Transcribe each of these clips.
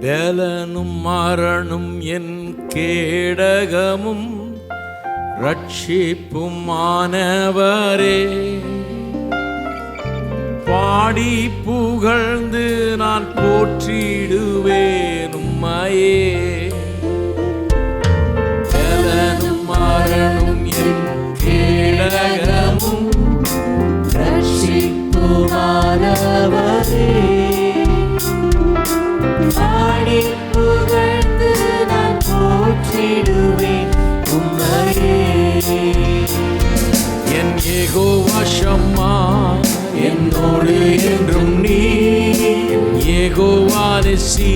பலனும் மரணும் என் கேடகமும் ரட்சிப்புமானவரே. பாடி புகழ்ந்து நான் போற்றிடுவேன் உம்மையே. பலனும் மரணும் என் கேடகமும் ரட்சிப்புமானவரே. பாடி புகழ்ந்து நான் போற்றிடுவேன் உம்மையே. என் யெகோவா ஷம்மா என்னோடு என்றும் நீ. என் யெகோவா நிசி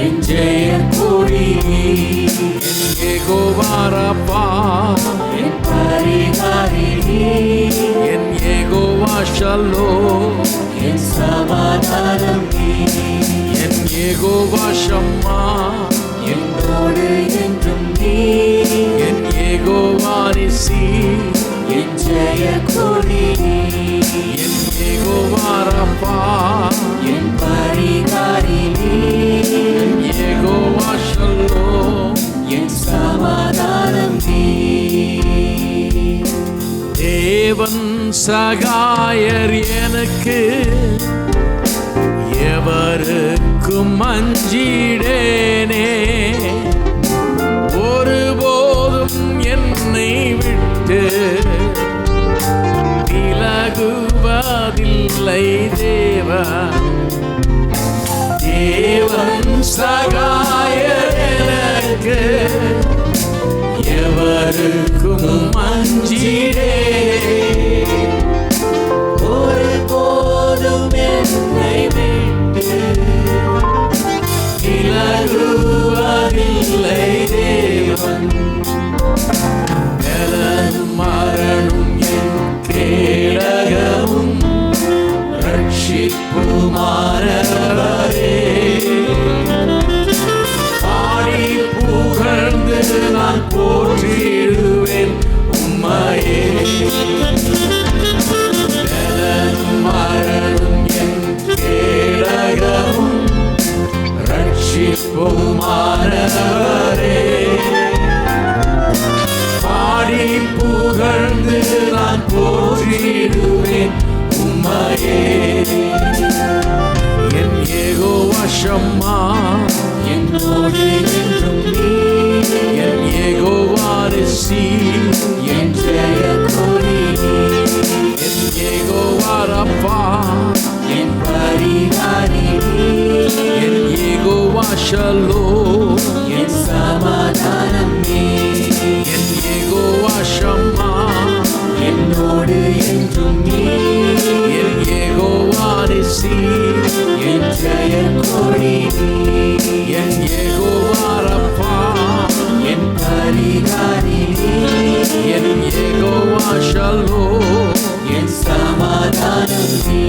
என் ஜெய கொடி. என் யெகோவா ரப்பா என் பரிகாரி நீ. என் யெகோவா ஷலோம் என் சமாதானம் நீ. என் யெகோவா ஷம்மா என்னோடு என்றும் நீ. என் யெகோவா நிசி என் ஜெய கொடி நீ. என் யெகோவா ரப்பா என் பரிகாரி நீ. என் யெகோவா ஷலோம் என் சமாதானம் நீ. தேவன் சகாயர் எனக்கு எவருக்கும் அஞ்சிடேனே. ஒருபோதும் என்னை விட்டு விலகுவதில்லை தேவன். தேவன் சகாயர் எனக்கு எவருக்கும் அஞ்சிடே. ஒருபோதும் என்னை விட்டு விலகுவதில்லை தேவன். பலனும் மரணும் என் கேடகமும் ரட்சிப்புமானவரே. பாடி புகழ்ந்து நான் போற்றிடுவேன் உம்மையே. பலனும் மரணும் என் கேடகமும் ரட்சிப்புமானவரே. பாடி புகழ்ந்து நான் போற்றிடுவேன் உம்மையே. என் யெகோவா ஷம்மா என்னோடு என்றும் நீ. என் யெகோவா நிசி என் ஜெய கொடி நீ. என் யெகோவா ரப்பா என் பரிகாரி நீ. என் யெகோவா ஷலோம் என் சமாதானம் நீ. என் யெகோவா ஷம்மா என்னோடு என்றும் நீ. என் யெகோவா நிசி என் ஜெய கொடி நீ. என் யெகோவா ரப்பா என் பரிகாரி நீ. என் யெகோவா ஷலோம் என் சமாதானம் நீ.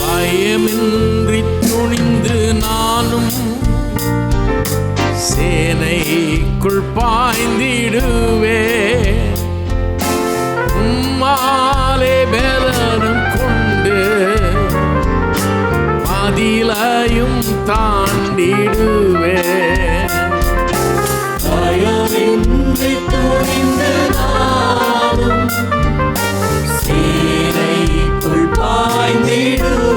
பயமின்றி துணிந்து நானும் சேனைக்குள் பாய்ந்திடுவேன். உம்மாலே பலனும் கொண்டு மதிலையும் தாண்டிடுவேன். பயமின்றி துணிந்து நானும் சேனைக்குள் பாய்ந்திடுவேன்.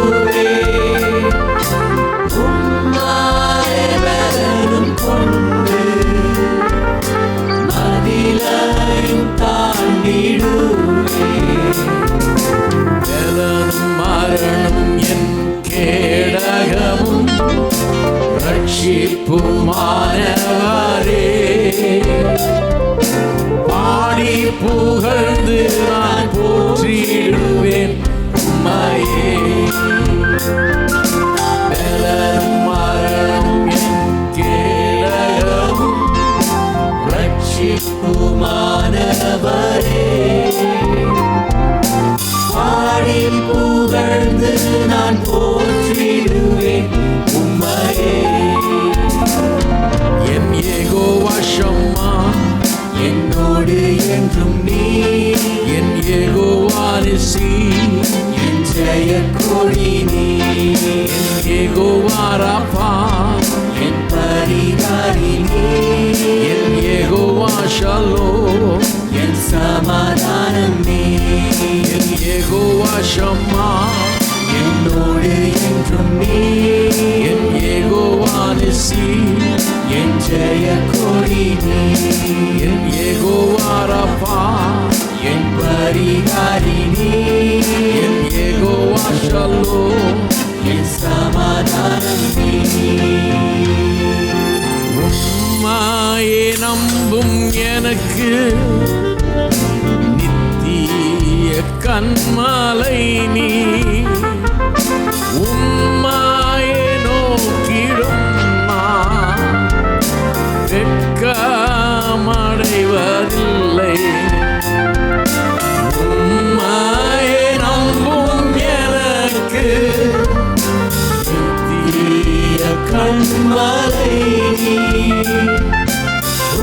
உம்மாலே பலனும் கொண்டு மதிலையும் தாண்டிடுவேன். பலனும் மரணும் என் கேடகமும் ரட்சிப்புமானவரே. பாடி புகழ்ந்து நான் போற்றிடுவேன் உம்மையே. பலனும் மரணும் என் கேடகமும் ரட்சிப்புமானவரே. பாடி புகழ்ந்து நான் போற்றிடுவேன் உம்மையே. என் யெகோவா ஷம்மா என்னோடு என்றும் நீ. என் யெகோவா நிசி என் ஜெய கொடி நீ யெகோவா ராபா என் பரிகாரி நீ என் யெகோவா ஷலோம் என் சமாதானம் நீ என் யெகோவா ஷம்மா என்னோடு என்றும் நீ என் யெகோவா நிசி என் ஜெய கொடி நீ என் யெகோவா ராபா என் பரிகாரி நீ என் யெகோவா ஷலோம் என் சமாதானம் நீ உம்மாயே நம்பும் எனக்கு நித்திய கன்மலை நீ உம்மாயே நோக்கிடும் நான் வெட்கமடைவதில்லை உம்மாயே நம்பும் எனக்கு நித்திய கன்மலை நீ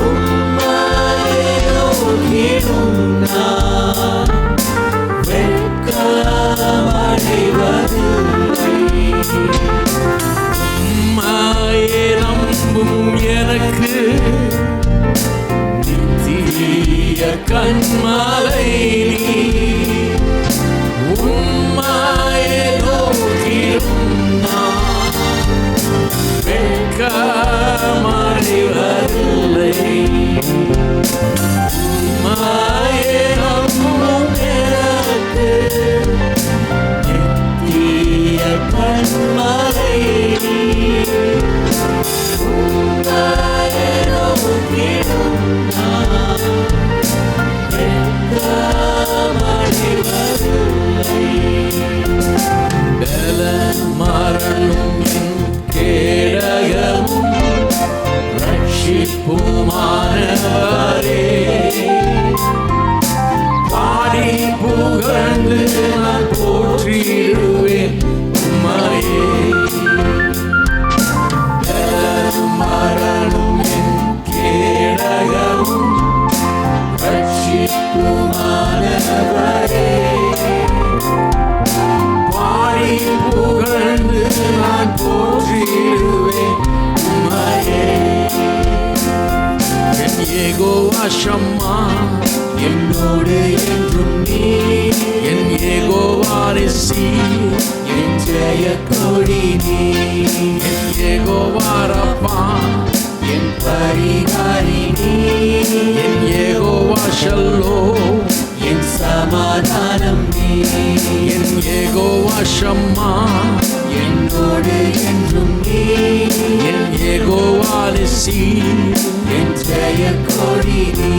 உம்மாயே நோக்கிடும் நான் வெட்கமடைவதில்லை உம்மாயே நம்பும் எனக்கு நித்திய கன்மலை நீ உம்மாயே நோக்கிடும் நான் வெட்கமடைவதில்லை உம்மாயே நம்பும் எனக்கு நித்திய கன்மலை நீ உம்மாயே நோக்கிடும் நான் வெட்கமடைவதில்லை பல மரணம் என் கேடகமும் ரட்சிப்புமானவரே பாடி புகழ்ந்து நான் போற்றிடுவேன் உம்மையே பல மரணம் என் கேடகமும் ரட்சிப்புமானவரே பாடி புகழ்ந்து நான் போற்றிடுவேன் உம்மையே என் யெகோவா ஷம்மா என்னோடு என்றும் நீ என் யெகோவா நிசி என் ஜெய கொடி நீ என் யெகோவா ராபா என் பரிகாரி நீ என் யெகோவா ஷலோம் என் சமாதானம் நீ என் யெகோவா ஷம்மா என்னோடு என்றும் நீ என் யெகோவா நிசி என் ஜெய கொடி நீ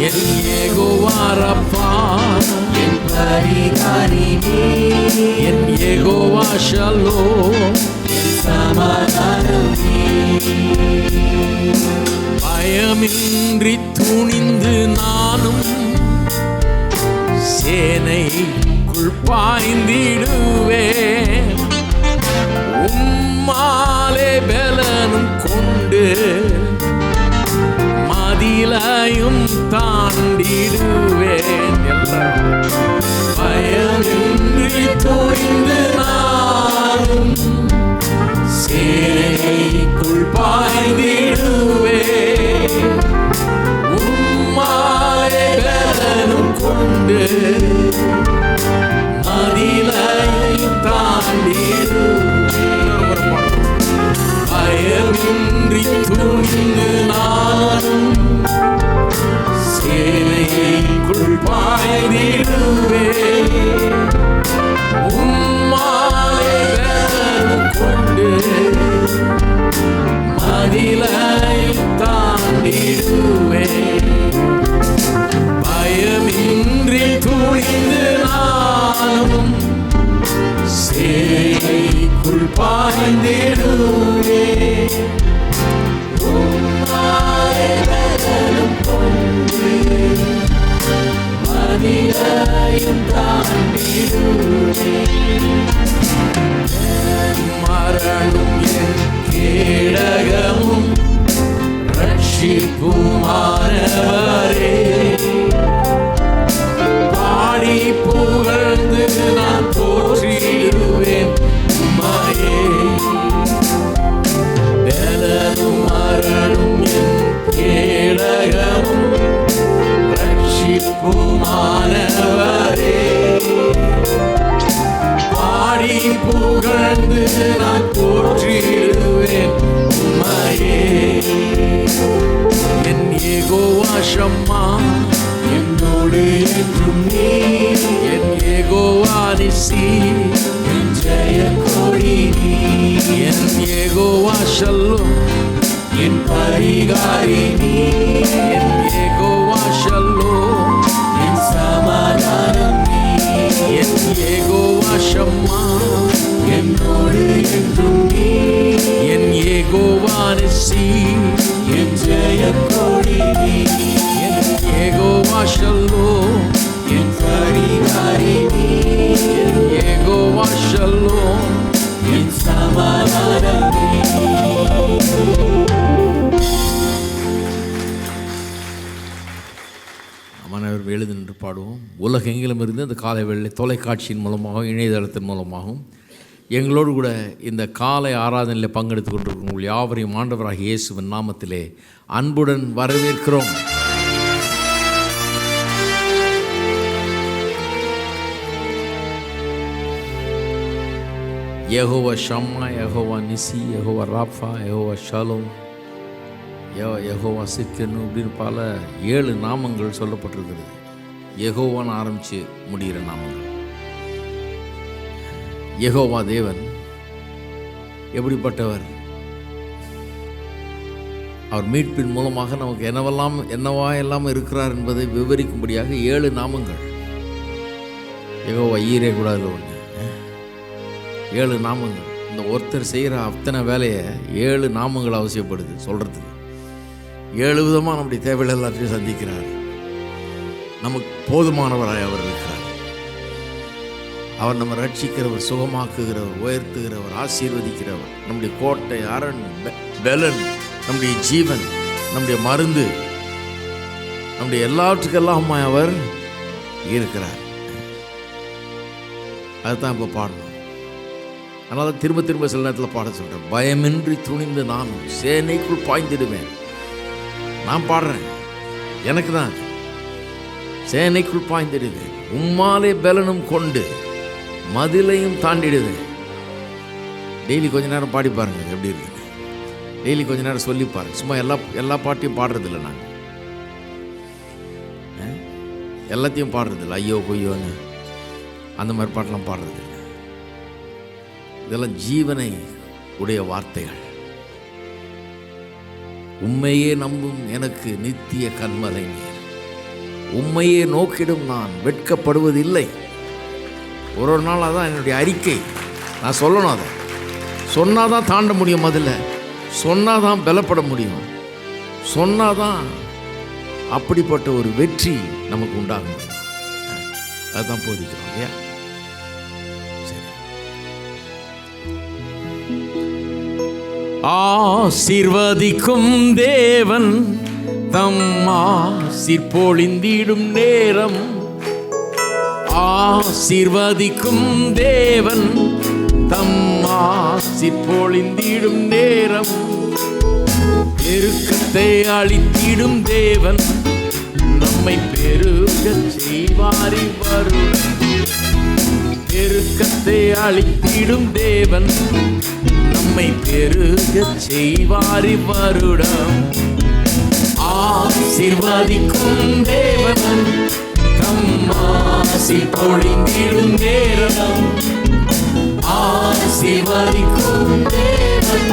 என் யெகோவா ராபா என் பரிகாரி நீ என் யெகோவா ஷலோம் என் சமாதானம் நீ பயமின்றி துணிந்து நானும் சேனைக்குள் பாய்ந்திடுவேன் உம்மாலே பலனும் கொண்டு மதிலையும் தாண்டிடுவேன் எல்லாரும் பயமின்றி துணிந்து நானும் சேனைக்குள் பாய்ந்திடுவேன் உம்மாலே பலனும் கொண்டு மதிலையும் தாண்டிடுவேன் பயமின்றி துணிந்து நானும் சேனைக்குள் பாய்ந்திடுவேன் உம்மாலே பலனும் கொண்டு மதிலையும் தாண்டிடுவேன் பயமின்றி துணிந்து நானும் சேனைக்குள் பாய்ந்திடுவேன் உம்மாலே பலனும் கொண்டு மதிலையும் தாண்டிடுவேன் மரணம் என் கேடகமும் ரட்சிப்புமானவரே பாடி புகழ்ந்து நான் போற்றிடுவேன் புகழ்ந்து நான் போற்றிடுவேன் உம்மையே. என் யெகோவா ஷம்மா என்னோடு என்றும் நீ, என் யெகோவா நிசி என் ஜெய கொடி நீ, என் யெகோவா ஷல்லோம் என் பரிகாரி நீ, என் யெகோவா ஷல்லோம் என் சமாதானம் நீ, என் யெகோவா ஷம்மா என்னோடு என்றும் நீ, என் யெகோவா நிசி என் ஜெய கொடி நீ, என் யெகோவா ஷல்லோம் என் பரிகாரி நீ, என் யெகோவா ஷல்லோம் என் சமாதானம் நீ. அனைவரும் எழுந்து நின்று பாடுவோம். உலகெங்கிலும் இருந்து இந்த காலை வேளை தொலைக்காட்சியின் மூலமாகவும் இணையதளத்தின் மூலமாகவும் எங்களோடு கூட இந்த காலை ஆராதனையில் பங்கெடுத்து கொண்டிருக்கும் உங்கள் யாவரையும் ஆண்டவராகிய இயேசுவின் நாமத்திலே அன்புடன் வரவேற்கிறோம். யெகோவா ஷம்மா, யெகோவா நிசி, யெகோவா ராஃபா, யெகோவா ஷாலோம், யெகோவா சிக்கனு அப்படின்னு பல 7 நாமங்கள் சொல்லப்பட்டிருக்கிறது. யெகோவான்னு ஆரம்பித்து முடிகிற நாமங்கள். யெகோவா தேவன் எப்படிப்பட்டவர்? அவர் மீட்பின் மூலமாக நமக்கு என்னவா எல்லாம் இருக்கிறார் என்பதை விவரிக்கும்படியாக 7 நாமங்கள். யெகோவா ஈரே கூடாது ஒன்று, 7 நாமங்கள். இந்த ஒருத்தர் செய்கிற அத்தனை வேலையை 7 நாமங்கள் அவசியப்படுது சொல்கிறதுக்கு. 7 விதமாக நம்முடைய தேவைகள் எல்லாத்தையும் சந்திக்கிறார். நமக்கு போதுமானவராய் அவர் இருக்கிறார். அவர் நம்ம ரட்சிக்கிறவர், சுகமாக்குகிறவர், உயர்த்துகிறவர், ஆசீர்வதிக்கிறவர், நம்முடைய கோட்டை, அரண், பெலன், நம்முடைய ஜீவன், நம்முடைய மருந்து, நம்முடைய எல்லாவற்றுக்கெல்லாம் அவர் இருக்கிறார். அதுதான் இப்போ பாடணும். அதனால திரும்ப திரும்ப சில நேரத்தில் பாட சொல்கிறேன். பயமின்றி துணிந்து நான் சேனைக்குள் பாய்ந்திடுவேன். நான் பாடுறேன், எனக்கு தான். சேனைக்குள் பாய்ந்திடுவேன், உம்மாலே பலனும் கொண்டு மதிலையும் தாண்டிடுவேன். டெய்லி கொஞ்ச நேரம் பாடி பாருங்க எப்படி இருக்குது. டெய்லி கொஞ்ச நேரம் சொல்லி பாருங்க. சும்மா எல்லா பாட்டையும் பாடுறதில்லை. நாங்கள் எல்லாத்தையும் பாடுறதில்லை. ஐயோ கொய்யோன்னு அந்த மாதிரி பாட்டெல்லாம் பாடுறதில்லை. இதெல்லாம் ஜீவனை உடைய வார்த்தைகள். உம்மையே நம்பும் எனக்கு நித்திய கன்மலை நீர், உம்மையே நோக்கிடும் நான் வெட்கப்படுவதில்லை. ஒரு நாள் அதான் என்னுடைய அறிக்கை. நான் சொல்லணும். அதை சொன்னாதான் தாண்ட முடியும். அதில் சொன்னாதான் பலப்பட முடியும். சொன்னாதான் அப்படிப்பட்ட ஒரு வெற்றி நமக்கு உண்டாகும். அதுதான் போதிக்கிறோம் இல்லையா? ஆசீர்வதிக்கும் தேவன் தம் ஆசீர் பொழிந்திடும் நேரம். ஆசீர்வதிக்கும் தேவன் தம் ஆசீர் பொழிந்திடும் நேரம். பெருக்கத்தை அளித்திடும் தேவன் நம்மை பெருகச் செய்வாரி வருடம். பெருக்கத்தை அளித்திடும் தேவன் நம்மை பெருகச் செய்வாரி வருடம். ஆசீர்வதிக்கும் தேவன் தம் ஆசீர் பொழிந்திடும் நேரம். ஆசீர்வதிக்கும் தேவன்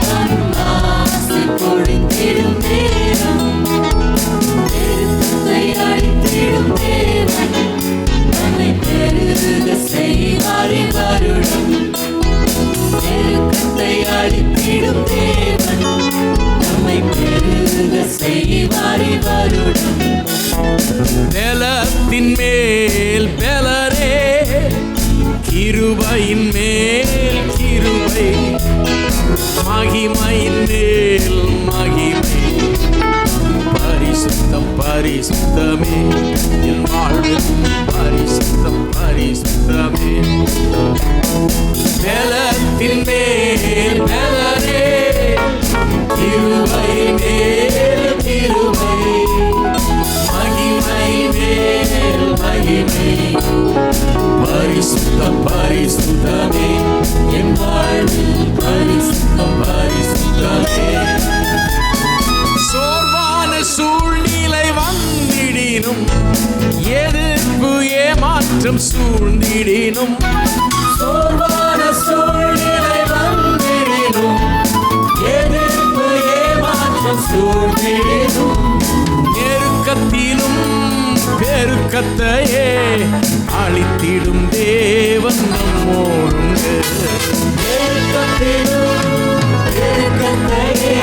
தம் ஆசீர் பொழிந்திடும் நேரம். பெருக்கத்தை அளித்திடும் தேவன் நம்மை பெருகச் செய்வாரி வருடம். பெருக்கத்தை அளித்திடும் தேவன் நம்மை பெருகச் செய்வாரி வருடம். பலத்தின் மேல் பலரே, கிருபையின் மேல் கிருபை, மகிமையின் மேல் மகிமை. பரிசுத்தம் பரிசுத்தமே என் வாழ்வில், பரிசுத்தம் பரிசுத்தமே. பலத்தின் மேல் பலரே, கிருபையின் மேல் கிருபை, மகிமை மேல் மகிமை. பரிசுத்தம் பரிசுத்தமே நெருக்கத்தையே அழித்திடும் தேவன் நம்மோடுண்டு. நெருக்கத்தையே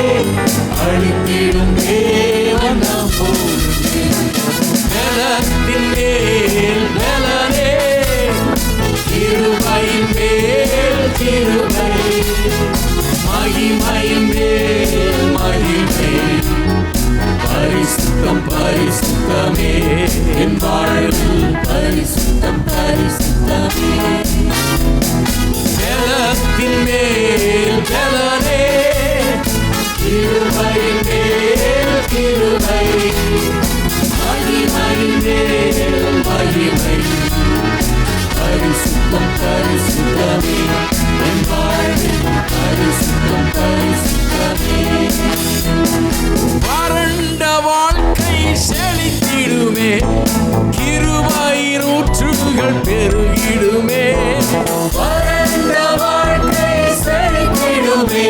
அழித்திடும் தேவன் நம்மோடுண்டு. பலத்தின் மேல் பலனே, கிருபையின் மேல் கிருபை, மகிமையின் மேல் மகிமை, பரிசுத்தம் பரிசுத்தமே என் வாழ்வில், பரிசுத்தம் பரிசுத்தமே. பலத்தின் மேல் பலனே, கிருபையின் மேல் கிருபை, மகிமையின் மேல் மகிமை, பரிசுத்தம் பரிசுத்தமே என் வாழ்வில், பரிசுத்தம் பரிசுத்தமே. வறண்ட வாழ்க்கை செழித்திடுமே, கிருபையின் ஊற்றுகள் பெருகிடுமே. வறண்ட வாழ்க்கை செழித்திடுமே,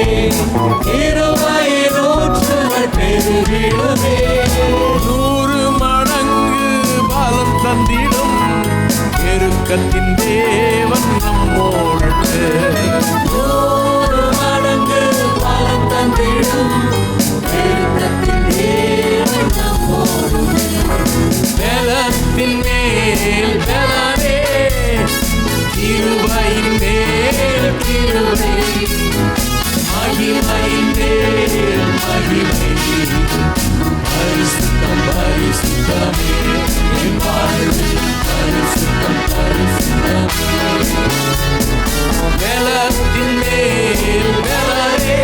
கிருபையின் ஊற்றுகள் பெருகிடுமே. 100 மடங்கு பலம் தந்திடும் பெருக்கத்தின் தேவன் நம்மோடு. 100 மடங்கு பலம் தந்திடும் பெருக்கத்தின் தேவன் நம்மோடு. பலத்தின் மேல் பலனே, கிருபையின் மேல் கிருபை, மகிமையின் மேல் மகிமை, பரிசுத்தம் பரிசுத்தமே என் வாழ்வில், பரிசுத்தம் பரிசுத்தமே. பலத்தின் மேல் பலனே,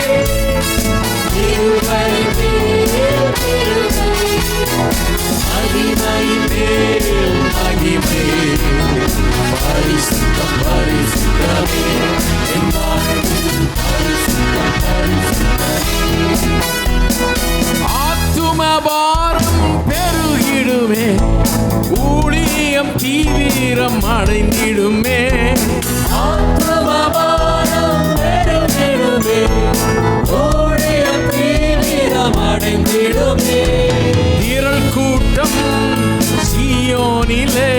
கிருபையின் மேல் கிருபை, மகிமையின் மேல் மகிமை, பரிசுத்தம் பரிசுத்தமே என் வாழ்வில், பரிசுத்தம் பரிசுத்தமே. ஆத்தும பாரம் பெருகிடுமே, ஊழியம் தீவிரம் அடைந்திடுமே. ஆத்மபாரம் பெருகிடுமே, ஊழியம் தீவிரம் அடைந்திடுமே. திரள் கூட்டம் சீயோனிலே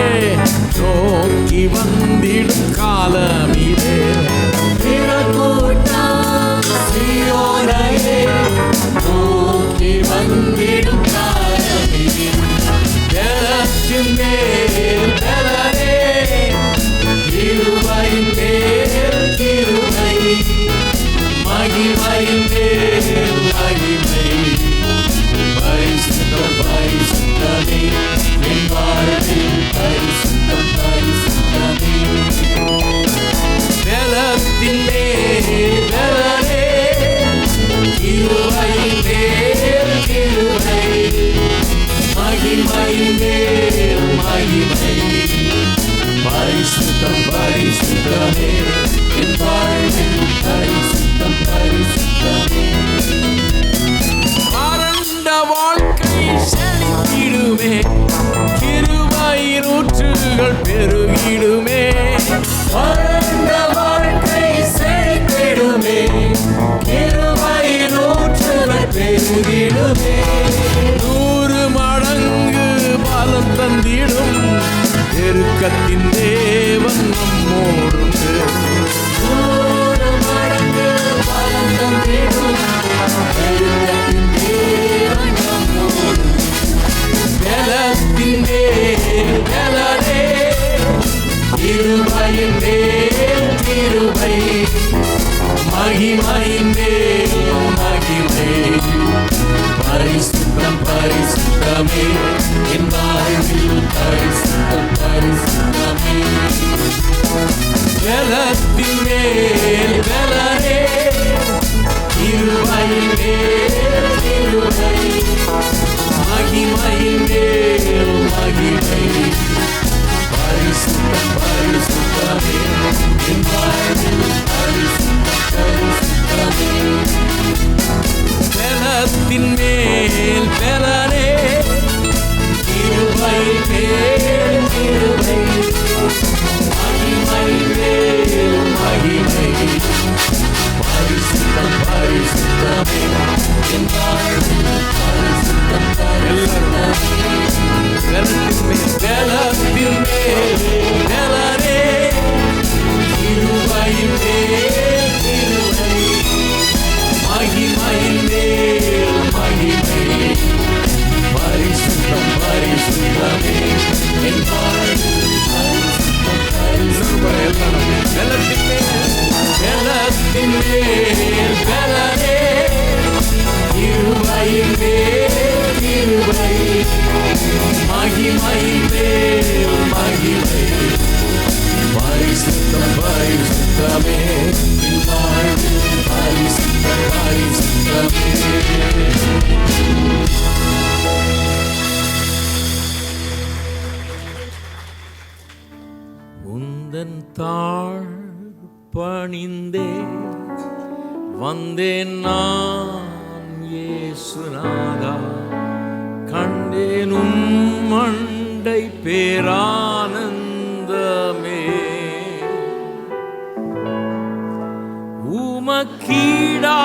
நோக்கி வந்திடும் காலமிலே. திரக்கூட்டம் சீயோனையே நோக்கி வந்திடும் காலமிலே. பலத்தின் மேல் பலனே, கிருபையின் மேல் கிருபை, மகிமையின் மேல் மகிமை, பரிசுத்தம் பரிசுத்தமே என் வாழ்வில், பரிசுத்தம் பரிசுத்தமே. பலத்தின் மேல் பலனே, கிருபையின் மேல் கிருபை, மகிமையின் மேல் மகிமை, பரிசுத்தம் பரிசுத்தமே என் வாழ்வில், பரிசுத்தம் பரிசுத்தமே. வறண்ட வாழ்க்கை செழித்திடுமே, கிருபையின் ஊற்றுகள் பெருகிடுமே. வறண்ட வாழ்க்கை செழித்திடுமே, கிருபையின் ஊற்றுகள் பெருகிடுமே. 100 மடங்கு பலம் தந்திடும் பெருக்கத்தின் தேவன் நம்மோடு. 100 மடங்கு பலம் தந்திடும் பெருக்கத்தின் தேவன் நம்மோடு. பலத்தின் மேல் பலனே, கிருபையின் மேல் கிருபை, மகிமையின் மேல் மகிமை, பரிசுத்தம் பரிசுத்தமே என் வாழ்வில், பரிசுத்தம் பரிசுத்தமே. பலத்தின் மேல் பலனே, கிருபையின் மேல் கிருபை, மகிமையின் மேல் மகிமை, பரிசுத்தம் பரிசுத்தமே என் வாழ்வில், பரிசுத்தம் பரிசுத்தமே. பலத்தின் மேல் பலனே, கிருபையின் மேல் கிருபை, மகிமையின் மேல் மகிமை, பரிசுத்தம் பரிசுத்தமே என் வாழ்வில், பரிசுத்தம் பரிசுத்தமே. பலத்தின் மேல் என் வாழ்வில் பரிசுத்தம் பரிசுத்தமே. உந்தன் தாழ் பணிந்தே வந்தேன் நான் இயேசுநாதா, கண்டேன் மண்டை பேரானந்தமே. உமக்கீடா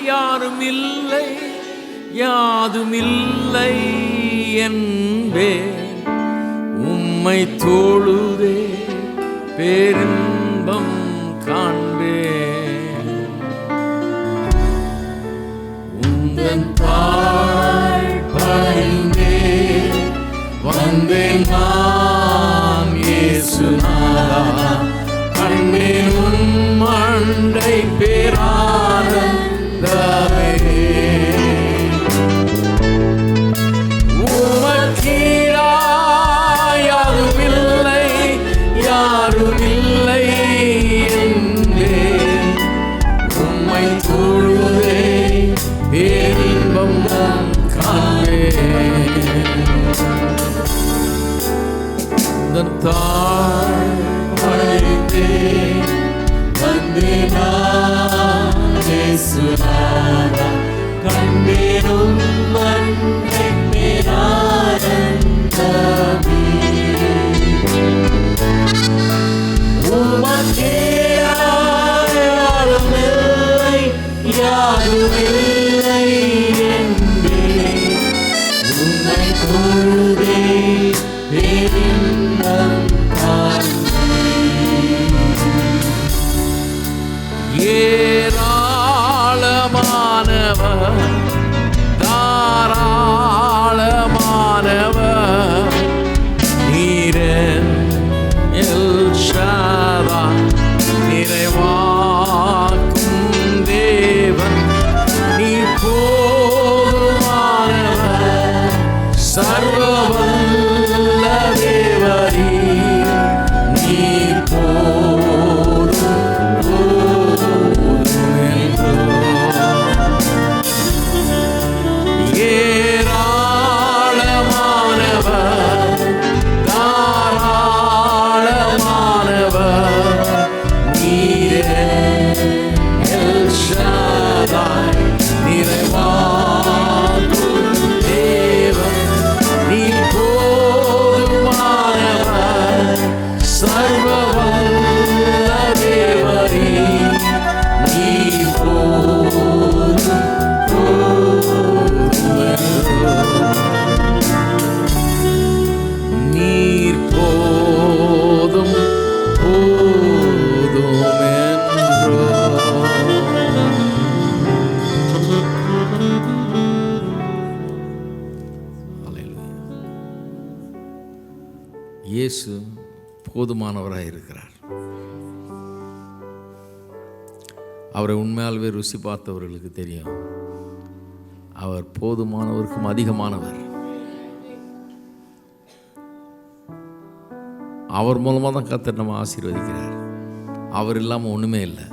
யாரும் இல்லை, யாதுமில்லை என்பேன். உம்மை தொழுதே பேரின்பம் காண்பேன். உந்தன் தாழ் பணிந்தே வந்தேன் நான் இயேசுநாதா, கண்டேன் உன் மண்டை பேரானந்தமே. உமக்கீடா யாருமில்லை, யாருமில்லை என்பேன். உம்மை தொழுதே பேரின்பம் காண்பேன். உந்தன் தாழ் பணிந்தே வந்தேன் நான் இயேசுநாதா, கண்டேன் உன் மண்டை பேரானந்தமே. உமக்கீடா யாருமில்லை, யாருமில்லை என்பேன். உம்மை தொழுதே பேரின்பம் ஏராளமானவர், தாராளமானவர் நீரன் எல் ஷாதாய், நிறைவாக்கும் தேவன் நீர் போதுமானவர், சர்வவல்ல தேவரீ நீர் போதும் ஏராளமானவர், தாராளமானவர் நீரே எல் ஷாதாய், நிறைவாக்கும் தேவன் நீர் போதுமானவர், சர்வவல்ல தேவரீ நீர் போதும் நீர் போதும் போதுமென்றோ. இயேசு போதுமானவராக இருக்கிறார். அவரை உண்மையாகவே ருசி பார்த்தவர்களுக்கு தெரியும், அவர் போதுமானவருக்கும் அதிகமானவர். அவர் மூலமாக தான் கர்த்தர் நம்ம ஆசீர்வதிக்கிறார். அவர் இல்லாமல் ஒன்றுமே இல்லை.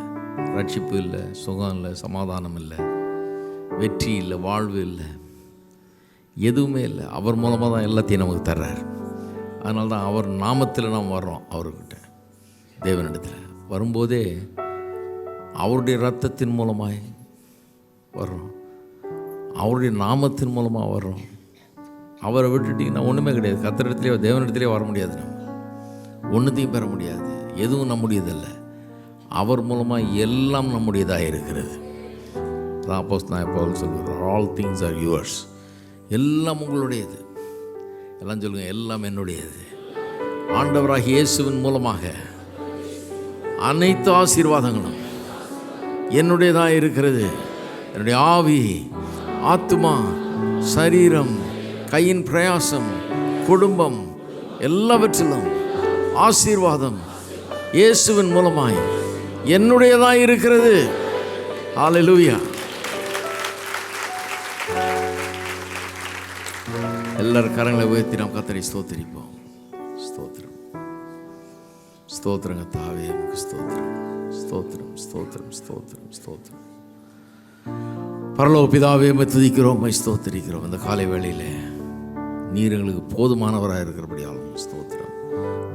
ரட்சிப்பு இல்லை, சுகம் இல்லை, சமாதானம் இல்லை, வெற்றி இல்லை, வாழ்வு இல்லை, எதுவுமே இல்லை. அவர் மூலமாக தான் எல்லாத்தையும் நமக்கு தர்றார். அதனால தான் அவர் நாமத்தில் நாம் வர்றோம். அவர்கிட்ட தேவனிடத்தில் வரும்போதே அவருடைய இரத்தத்தின் மூலமாய் வர்றோம், அவருடைய நாமத்தின் மூலமாக வர்றோம். அவரை விட்டுட்டிங்கன்னா ஒன்றுமே கிடையாது. கர்த்தரிடத்திலே தேவனிடத்திலே வர முடியாது. நம்ம ஒன்றுத்தையும் பெற முடியாது. எதுவும் நம்முடையதில்லை. அவர் மூலமாக எல்லாம் நம்முடையதாக இருக்கிறது. தான் அப்போஸ்தலனாகிய பவுல் சொல்கிறார், ஆல் திங்ஸ் ஆர் யுவர்ஸ். எல்லாம் உங்களுடையது. எல்லாம் சொல்லுங்கள், எல்லாம் என்னுடையது. ஆண்டவராகிய இயேசுவின் மூலமாக அனைத்து ஆசீர்வாதங்களும் என்னுடையதாக இருக்கிறது. என்னுடைய ஆவி, ஆத்துமா, சரீரம், கையின் பிரயாசம், குடும்பம், எல்லாவற்றிலும் ஆசீர்வாதம் இயேசுவின் மூலமாய் என்னுடையதாக இருக்கிறது. ஹல்லேலூயா. எல்லாரும் கரங்களை உயர்த்தி நாம் கர்த்தரை ஸ்தோத்திரிப்போம். ஸ்தோத்திரம், ஸ்தோத்திரங்க தாவே, நமக்கு ஸ்தோத்திரம். ஸ்தோத்திரம், ஸ்தோத்திரம், ஸ்தோத்திரம், ஸ்தோத்திரம். பரலோக பிதாவே, உம்மை துதிக்கிறோம், உம்மை ஸ்தோத்திரிக்கிறோம். இந்த காலை வேளையில் நீர் எங்களுக்கு போதுமானவராக இருக்கிறபடியாலும் ஸ்தோத்திரம்.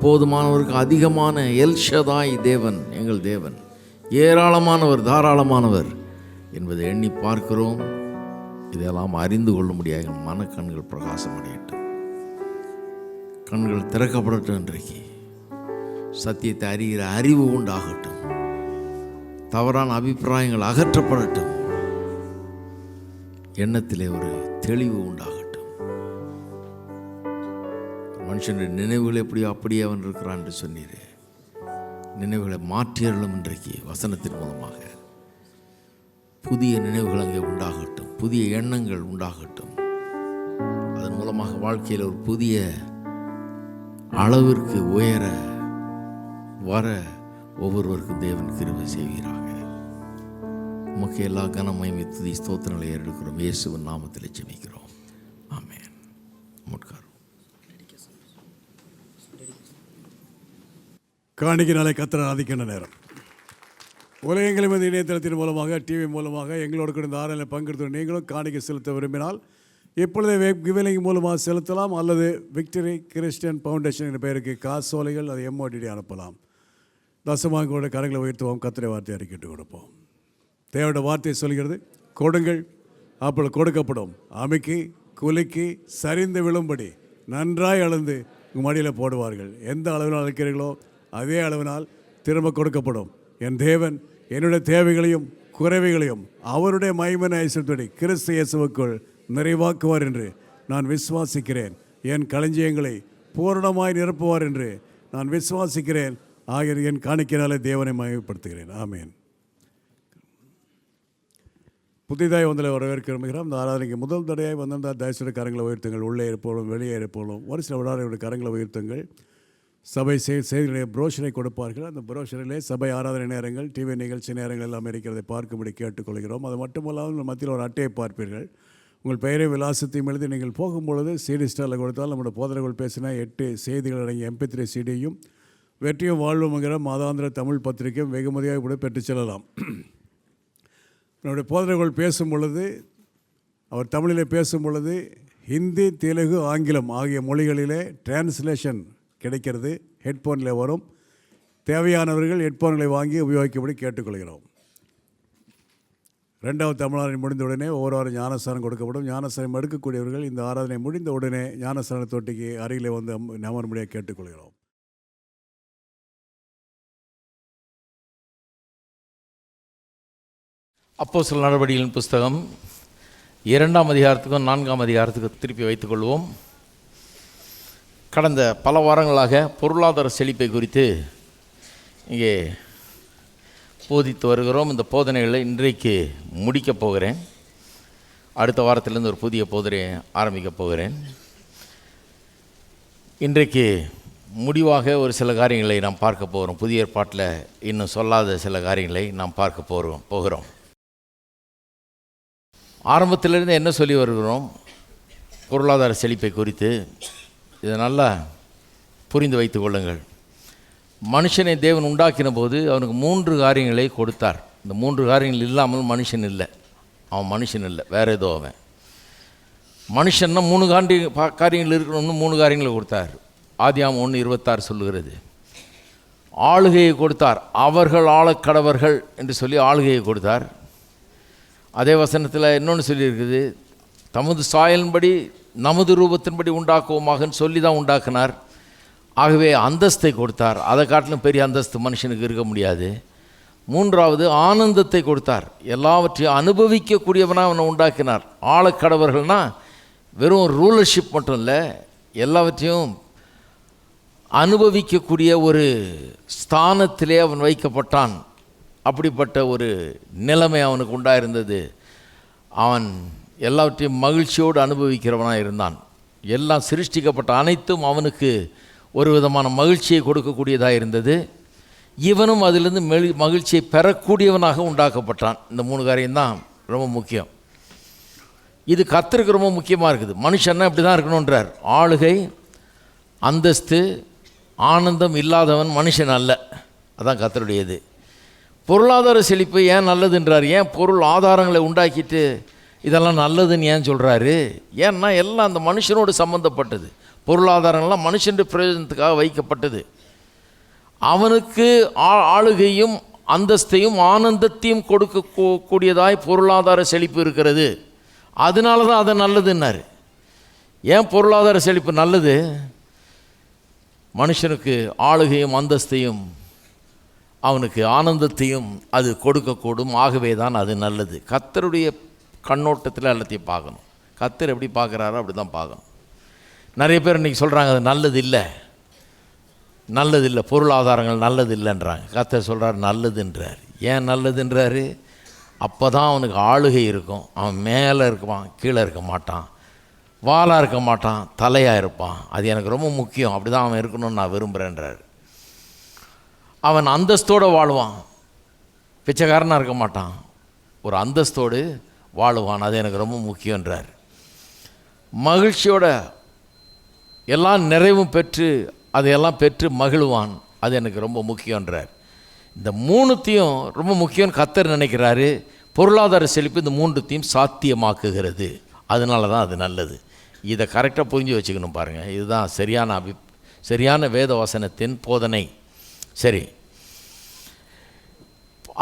போதுமானவருக்கு அதிகமான எல்ஷதாய் தேவன், எங்கள் தேவன் ஏராளமானவர், தாராளமானவர் என்பதை எண்ணி பார்க்கிறோம். இதெல்லாம் அறிந்து கொள்ள முடியாது. எங்கள் மனக்கண்கள் பிரகாசம் அடையட்டும், கண்கள் திறக்கப்படட்டும். இன்றைக்கு சத்தியத்தை அறிகிற அறிவு உண்டாகட்டும், தவறான அபிப்பிராயங்கள் அகற்றப்படட்டும், எண்ணத்திலே ஒரு தெளிவு உண்டாகட்டும். மனுஷனுடைய நினைவுகள் எப்படியோ அப்படியே அவன் இருக்கிறான் என்று சொன்னீரே, நினைவுகளை மாற்றியறலும் இன்றைக்கு வசனத்தின் மூலமாக புதிய நினைவுகள் அங்கே உண்டாகட்டும், புதிய எண்ணங்கள் உண்டாகட்டும். அதன் மூலமாக வாழ்க்கையில் ஒரு புதிய அளவிற்கு உயர வர ஒவ்வொருவருக்கும் தேவன் கிருபை செய்வீராக. உமக்கு எல்லா கனமயமை துதி ஸ்தோத்திரங்களை ஏறெடுக்கிறோம். இயேசுவின் நாமத்தில் ஜெபிக்கிறோம், ஆமென். முட்கார் காணிக்கை நாளை கர்த்தரை ஆராதிக்கின்ற நேரம். உலகெங்கிலும் இந்த இணையதளத்தின் மூலமாக, டிவி மூலமாக எங்களோடு கூட இந்த ஆராதனையில் பங்கெடுத்து நீங்களும் காணிக்கை செலுத்த விரும்பினால் இப்பொழுதே வெப் கிவிலிங் மூலமாக செலுத்தலாம், அல்லது விக்டரி கிறிஸ்டியன் ஃபவுண்டேஷன் என்ற பெயருக்கு காசோலைகள் அதை MODD அனுப்பலாம். தசமாங்களோட கரங்களை உயர்த்துவோம், கர்த்தருடைய வார்த்தையை அறிக்கிட்டு கொடுப்போம். தேவனுடைய வார்த்தையை சொல்கிறது, கொடுங்கள் அப்பொழுது கொடுக்கப்படும், அமுக்கி குலுக்கி சரிந்து விழும்படி நன்றாய் அளந்து உங்கள் மடியில் போடுவார்கள். எந்த அளவினால் அழைக்கிறீர்களோ அதே அளவினால் திரும்ப கொடுக்கப்படும். என் தேவன் என்னுடைய தேவைகளையும் குறைவைகளையும் அவருடைய மகிமையின் ஐஸ்வரியத்தோடு கிறிஸ்து இயேசுவுக்குள் நிறைவாக்குவார் என்று நான் விசுவாசிக்கிறேன். என் களஞ்சியங்களை பூரணமாய் நிரப்புவார் என்று நான் விசுவாசிக்கிறேன். ஆகிய என் காணிக்கையினாலே தேவனை மகிமைப்படுத்துகிறேன், ஆமேன். புதிதாய் வந்தலை வரவேற்க விரும்புகிறோம். இந்த ஆராதனைக்கு முதல் தடையாய் வந்திருந்தால் தயவுசெய்து கரங்களை உயர்த்துங்கள். உள்ளே இருப்போலும் வெளியே இருப்போலும் ஒரு சில விடாரையுடைய கரங்களை உயர்த்துங்கள். சபை செய்திகளுடைய புரோஷரை கொடுப்பார்கள். அந்த புரோஷரிலே சபை ஆராதனை நேரங்கள், டிவி நிகழ்ச்சி நேரங்கள் எல்லாம் இருக்கிறதை பார்க்கும்படி கேட்டுக்கொள்கிறோம். அது மட்டுமல்லாமல் மத்தியில் ஒரு அட்டையை பார்ப்பீர்கள். உங்கள் பெயரை விலாசத்தையும் எழுதி நீங்கள் போகும்பொழுது CD ஸ்டாரில் கொடுத்தால் நம்முடைய போதனைகள் பேசின 8 செய்திகள் அடங்கிய MP3 CD-யும் வெற்றியும் வாழ்வுங்கிற மாதாந்திர தமிழ் பத்திரிகையும் வெகுமதியாக கூட பெற்று செல்லலாம். நம்முடைய போதனைகள் பேசும் பொழுது, அவர் தமிழிலே பேசும் பொழுது ஹிந்தி, தெலுங்கு, ஆங்கிலம் ஆகிய மொழிகளிலே டிரான்ஸ்லேஷன் கிடைக்கிறது. ஹெட்ஃபோனில் வரும். தேவையானவர்கள் ஹெட்ஃபோன்களை வாங்கி உபயோகிக்கும்படி கேட்டுக்கொள்கிறோம். 2வது தமிழாரணை முடிந்த உடனே ஒவ்வொரு வாரம் ஞானஸ்தானம் கொடுக்கப்படும். ஞானஸ்தானம் எடுக்கக்கூடியவர்கள் இந்த ஆராதனை முடிந்த உடனே ஞானஸ்தான தொட்டிக்கு அருகிலே வந்து அமரும்படியாக கேட்டுக்கொள்கிறோம். அப்போஸ்தலர் நடவடிக்கைகளின் புஸ்தகம் 2ஆம் அதிகாரத்துக்கும் 4ஆம் அதிகாரத்துக்கும் திருப்பி வைத்துக்கொள்வோம். கடந்த பல வாரங்களாக பொருளாதார செழிப்பை குறித்து இங்கே போதித்து வருகிறோம். இந்த போதனைகளை இன்றைக்கு முடிக்கப் போகிறேன். அடுத்த வாரத்திலேருந்து ஒரு புதிய போதனையை ஆரம்பிக்கப் போகிறேன். இன்றைக்கு முடிவாக ஒரு சில காரியங்களை நாம் பார்க்க போகிறோம். புதிய ஏற்பாட்டில் இன்னும் சொல்லாத சில காரியங்களை நாம் பார்க்க போகிறோம். ஆரம்பத்திலிருந்து என்ன சொல்லி வருகிறோம்? பொருளாதார செழிப்பை குறித்து. இதை நல்லா புரிந்து வைத்து கொள்ளுங்கள். மனுஷனை தேவன் உண்டாக்கின போது அவனுக்கு 3 காரியங்களை கொடுத்தார். இந்த 3 காரியங்கள் இல்லாமல் மனுஷன் இல்லை. அவன் மனுஷன் இல்லை, வேறு ஏதோ அவன். மனுஷன்னா 3 காரியங்கள் இருக்கணும்னு 3 காரியங்களை கொடுத்தார். ஆதியாகமம் 1:26 சொல்லுகிறது. ஆளுகையை கொடுத்தார். அவர்கள் ஆளக்கடவர்கள் என்று சொல்லி ஆளுகையை கொடுத்தார். அதே வசனத்தில் இன்னொன்று சொல்லியிருக்குது, தமது சாயலின்படி நமது ரூபத்தின்படி உண்டாக்குவோமாகன்னு சொல்லி தான் உண்டாக்குனார். ஆகவே அந்தஸ்தை கொடுத்தார். அதை காட்டிலும் பெரிய அந்தஸ்து மனுஷனுக்கு இருக்க முடியாது. 3வது ஆனந்தத்தை கொடுத்தார். எல்லாவற்றையும் அனுபவிக்கக்கூடியவனாக அவனை உண்டாக்கினார். ஆளக்கடவர்கள்னால் வெறும் ரூலர்ஷிப் மட்டும் இல்லை, எல்லாவற்றையும் அனுபவிக்கக்கூடிய ஒரு ஸ்தானத்திலே அவன் வைக்கப்பட்டான். அப்படிப்பட்ட ஒரு நிலைமை அவனுக்கு உண்டாயிருந்தது. அவன் எல்லாவற்றையும் மகிழ்ச்சியோடு அனுபவிக்கிறவனாக இருந்தான். எல்லாம் சிருஷ்டிக்கப்பட்ட அனைத்தும் அவனுக்கு ஒரு விதமான மகிழ்ச்சியை கொடுக்கக்கூடியதாக இருந்தது. இவனும் அதிலிருந்து மகிழ்ச்சியை பெறக்கூடியவனாக உண்டாக்கப்பட்டான். இந்த 3 காரியம்தான் ரொம்ப முக்கியம். இது கர்த்தருக்கு ரொம்ப முக்கியமாக இருக்குது. மனுஷன்னா இப்படி தான் இருக்கணுன்றார். ஆளுகை, அந்தஸ்து, ஆனந்தம் இல்லாதவன் மனுஷன் அல்ல. அதான் கர்த்தருடையது. பொருளாதார செழிப்பு ஏன் நல்லதுன்றார்? ஏன் பொருள் ஆதாரங்களை உண்டாக்கிட்டு இதெல்லாம் நல்லதுன்னு ஏன் சொல்கிறாரு? ஏன்னா எல்லாம் அந்த மனுஷனோடு சம்மந்தப்பட்டது. பொருளாதாரங்கள்லாம் மனுஷன் பிரயோஜனத்துக்காக வைக்கப்பட்டது. அவனுக்கு ஆளுகையும் அந்தஸ்தையும் ஆனந்தத்தையும் கொடுக்கக்கூடியதாய் பொருளாதார செழிப்பு இருக்கிறது. அதனால தான் அது நல்லதுன்னாரு. ஏன் பொருளாதார செழிப்பு நல்லது? மனுஷனுக்கு ஆளுகையும் அந்தஸ்தையும் அவனுக்கு ஆனந்தத்தையும் அது கொடுக்கக்கூடும். ஆகவே தான் அது நல்லது. கர்த்தருடைய கண்ணோட்டத்தில் எல்லாத்தையும் பார்க்கணும். கர்த்தர் எப்படி பார்க்குறாரோ அப்படி தான் பார்க்கணும். நிறைய பேர் இன்றைக்கி சொல்கிறாங்க அது நல்லது இல்லை, நல்லது இல்லை, பொருளாதாரங்கள் நல்லது இல்லைன்றாங்க. கர்த்தர் சொல்கிறார் நல்லதுன்றார். ஏன் நல்லதுன்றாரு? அப்போ தான் அவனுக்கு ஆளுகை இருக்கும். அவன் மேலே இருப்பான், கீழே இருக்க மாட்டான், வாலாக இருக்க மாட்டான், தலையாக இருப்பான். அது எனக்கு ரொம்ப முக்கியம். அப்படி தான் அவன் இருக்கணும்னு நான் விரும்புகிறேன்றார். அவன் அந்தஸ்தோடு வாழ்வான், பிச்சைக்காரனாக இருக்க மாட்டான், ஒரு அந்தஸ்தோடு வாழுவான். அது எனக்கு ரொம்ப முக்கியன்றார். மகிழ்ச்சியோட எல்லா நிறைவும் பெற்று அதையெல்லாம் பெற்று மகிழ்வான். அது எனக்கு ரொம்ப முக்கியன்றார். இந்த மூணுத்தையும் ரொம்ப முக்கியம் கர்த்தர் நினைக்கிறாரு. பொருளாதார செழிப்பு இந்த மூணுத்தையும் சாத்தியமாக்குகிறது. அதனால தான் அது நல்லது. இதை கரெக்டாக புரிஞ்சு வச்சுக்கணும். பாருங்கள், இதுதான் சரியான வேத வசனத்தின் போதனை. சரி,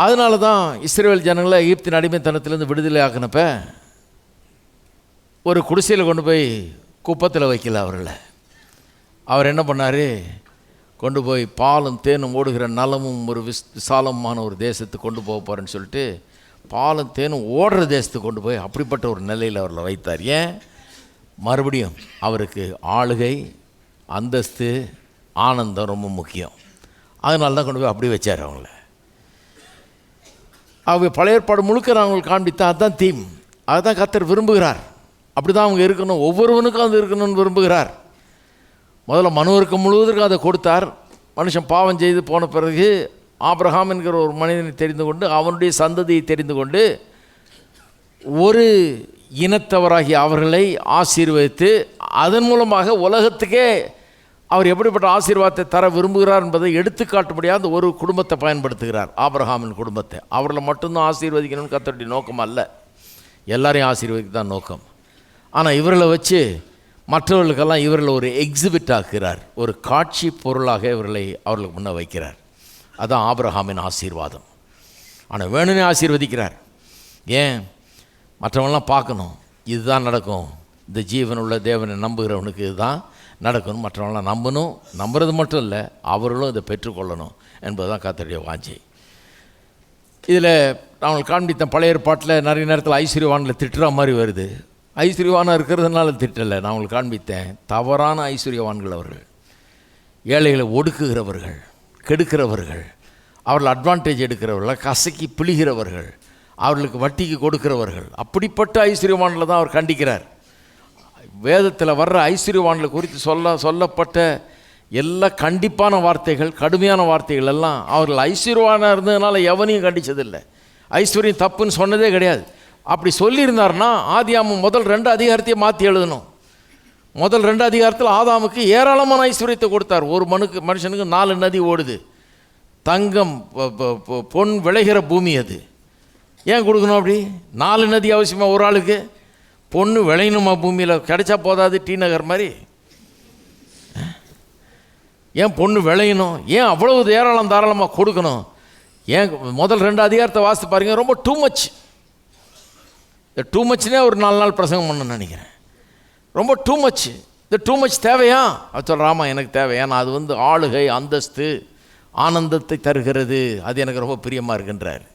அதனால தான் இஸ்ரவேல் ஜனங்களை எகிப்தின் அடிமைத்தனத்திலேருந்து விடுதலை ஆக்கினப்ப ஒரு குடிசையில் கொண்டு போய் குப்பத்தில் வைக்கல அவர்களை. அவர் என்ன பண்ணார்? கொண்டு போய் பாலும் தேனும் ஓடுகிற நலமும் ஒரு விசாலமான ஒரு தேசத்துக்கு கொண்டு போக போகிறேன்னு சொல்லிட்டு பாலும் தேனும் ஓடுற தேசத்துக்கு கொண்டு போய் அப்படிப்பட்ட ஒரு நிலையில் அவர்களை வைத்தார். ஏன்? மறுபடியும் அவருக்கு ஆளுகை, அந்தஸ்து, ஆனந்தம் ரொம்ப முக்கியம். அதனால தான் கொண்டு போய் அப்படி வச்சார் அவங்கள. அவங்க பழைய ஏற்பாடு முழுக்க நான் அவங்களுக்கு காண்பித்தேன். அதுதான் தீம். அதுதான் கர்த்தர் விரும்புகிறார். அப்படி தான் அவங்க இருக்கணும். ஒவ்வொருவனுக்கும் அது இருக்கணும்னு விரும்புகிறார். முதல்ல மனுவருக்கு முழுவதற்கும் அதை கொடுத்தார். மனுஷன் பாவம் செய்து போன பிறகு ஆபிரகாம் என்கிற ஒரு மனிதனை தெரிந்து கொண்டு அவனுடைய சந்ததியை தெரிந்து கொண்டு ஒரு இனத்தவராகி அவர்களை ஆசீர்வதித்து அதன் மூலமாக உலகத்துக்கே அவர் எப்படிப்பட்ட ஆசீர்வாதத்தை தர விரும்புகிறார் என்பதை எடுத்துக்காட்டும்படியாக அந்த ஒரு குடும்பத்தை பயன்படுத்துகிறார், ஆபிரகாமின் குடும்பத்தை. அவர்களை மட்டும்தான் ஆசீர்வதிக்கணும்னு கர்த்தருடைய நோக்கம் அல்ல, எல்லாரையும் ஆசீர்வதிக்க தான் நோக்கம். ஆனால் இவர்களை வச்சு மற்றவர்களுக்கெல்லாம் இவர்களை ஒரு எக்ஸிபிட் ஆக்குகிறார், ஒரு காட்சி பொருளாக இவர்களை அவர்களுக்கு முன்னே வைக்கிறார். அதுதான் ஆபிரகாமின் ஆசீர்வாதம். ஆனால் வேணும்னே ஆசீர்வதிக்கிறார். ஏன்? மற்றவங்களாம் பார்க்கணும், இதுதான் நடக்கும், இந்த ஜீவனுள்ள தேவனை நம்புகிறவனுக்கு இதுதான் நடக்கணும், மற்றவங்களாம் நம்பணும். நம்புறது மட்டும் இல்லை, அவர்களும் இதை பெற்றுக்கொள்ளணும் என்பது தான் கர்த்தருடைய வாஞ்சை. இதில் நான் காண்பித்த பழைய ஏற்பாட்டில் நிறைய நேரத்தில் ஐஸ்வர்யவானில் திட்டுற மாதிரி வருது. ஐஸ்வர்யவானாக இருக்கிறதுனால திட்டலை. நான் உங்களுக்கு காண்பித்தேன், தவறான ஐஸ்வர்யவான்கள் அவர்கள். ஏழைகளை ஒடுக்குகிறவர்கள், கெடுக்கிறவர்கள், அவர்கள் அட்வான்டேஜ் எடுக்கிறவர்கள், கசக்கி பிழிகிறவர்கள், அவர்களுக்கு வட்டிக்கு கொடுக்கிறவர்கள். அப்படிப்பட்ட ஐஸ்வர்யவானில் தான் அவர் கண்டிக்கிறார். வேதத்தில் வர்ற ஐஸ்வர்யவான்களை குறித்து சொல்லப்பட்ட எல்லா கண்டிப்பான வார்த்தைகள், கடுமையான வார்த்தைகள் எல்லாம் அவர்கள் ஐஸ்வர்யவானாக இருந்ததுனால எவனையும் கண்டித்ததில்லை. ஐஸ்வர்யம் தப்புன்னு சொன்னதே கிடையாது. அப்படி சொல்லியிருந்தார்னா ஆதியாமம் முதல் 2 அதிகாரத்தையும் மாற்றி எழுதணும். முதல் 2 அதிகாரத்தில் ஆதாமுக்கு ஏராளமான ஐஸ்வர்யத்தை கொடுத்தார். ஒரு மனுஷனுக்கு 4 நதி ஓடுது, தங்கம் பொன் விளைகிற பூமி. அது ஏன் கொடுக்கணும்? அப்படி 4 நதி அவசியமாக ஒரு ஆளுக்கு? பொண்ணு விளையணுமா பூமியில்? கிடைச்சா போதாது டி நகர் மாதிரி? ஏன் பொண்ணு விளையணும்? ஏன் அவ்வளவு ஏராளம் தாராளமாக கொடுக்கணும்? ஏன்? முதல் 2 அதிகாரத்தை வாசித்து பாருங்க, ரொம்ப டூ மச். இந்த டூ மச்னே ஒரு 4 நாள் பிரசங்கம் பண்ணணும்னு நினைக்கிறேன். ரொம்ப டூ மச். இந்த டூ மச் தேவையா? அது சொல்கிறாமா, எனக்கு தேவை. ஏன்னா அது ஆளுகை, அந்தஸ்து, ஆனந்தத்தை தருகிறது, அது எனக்கு ரொம்ப பிரியமாக இருக்குன்றார்.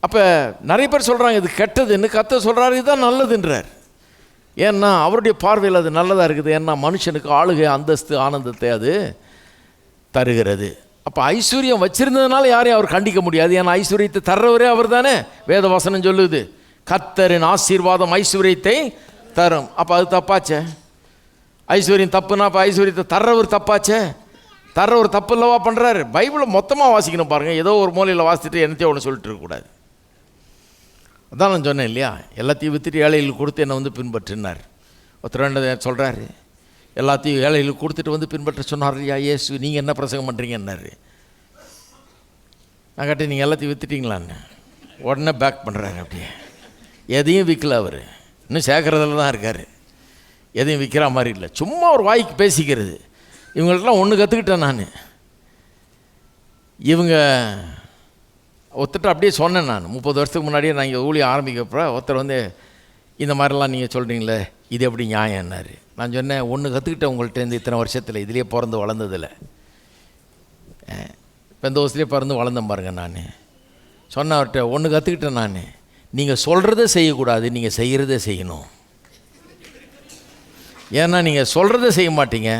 அப்போ நிறைய பேர் சொல்கிறாங்க இது கெட்டதுன்னு. கர்த்தர் சொல்கிறாரு இதுதான் நல்லதுன்றார். ஏன்னா அவருடைய பார்வையில் அது நல்லதாக இருக்குது. ஏன்னா மனுஷனுக்கு ஆளுகை, அந்தஸ்து, ஆனந்தத்தை அது தருகிறது. அப்போ ஐஸ்வர்யம் வச்சுருந்ததுனால யாரையும் அவர் கண்டிக்க முடியாது. ஏன்னா ஐஸ்வர்யத்தை தர்றவரே அவர் தானே. வேத வசனம் சொல்லுது, கர்த்தரின் ஆசீர்வாதம் ஐஸ்வர்யத்தை தரும். அப்போ அது தப்பாச்சே? ஐஸ்வர்யம் தப்புனா அப்போ ஐஸ்வர்யத்தை தர்றவர் தப்பாச்சே? தர்றவர் தப்பு இல்லவா பண்ணுறாரு? பைபிளை மொத்தமாக வாசிக்கணும் பாருங்கள். ஏதோ ஒரு மூலையில் வாசித்துட்டு என்னத்தையும் ஒன்று சொல்லிட்டு இருக்கக்கூடாது. அதான் நான் சொன்னேன் இல்லையா, எல்லாத்தையும் விற்றுட்டு ஏழைகளுக்கு கொடுத்து என்னை பின்பற்றினார். ஒருத்தர் ரெண்டு சொல்கிறாரு, எல்லாத்தையும் ஏழைகளுக்கு கொடுத்துட்டு பின்பற்ற சொன்னார் இல்லையா இயேசு. நீங்கள் என்ன பிரசங்கம் பண்ணுறீங்கன்னாரு. நான் கேட்டேன், நீங்கள் எல்லாத்தையும் விற்றுட்டிங்களான்னு. உடனே பேக் பண்ணுறாரு. அப்படியே எதையும் விற்கல அவர், இன்னும் சேர்க்குறதுல தான் இருக்கார். எதையும் விற்கிற மாதிரி இல்லை, சும்மா ஒரு வாய்க்கு பேசிக்கிறது. இவங்கள்ட்டலாம் ஒன்று கற்றுக்கிட்டேன் நான். இவங்க ஒருத்தர் அப்படியே சொன்னேன் நான், 30 வருஷத்துக்கு முன்னாடியே நான் இங்கே ஊழியம் ஆரம்பிக்கப்போ ஒருத்தர் வந்து இந்த மாதிரிலாம் நீங்கள் சொல்கிறீங்களே, இது எப்படி நியாயம் என்னார். நான் சொன்னேன், ஒன்று கற்றுக்கிட்டேன் உங்கள்கிட்ட இந்த இத்தனை வருஷத்தில், இதுலேயே பிறந்து வளர்ந்ததில்லை. இப்போ இந்த வருஷத்துலேயே பிறந்து வளர்ந்தேன் பாருங்கள். நான் சொன்ன அவர்கிட்ட ஒன்று கற்றுக்கிட்டேன் நான், நீங்கள் சொல்கிறத செய்யக்கூடாது, நீங்கள் செய்கிறத செய்யணும். ஏன்னா நீங்கள் சொல்கிறத செய்ய மாட்டீங்க,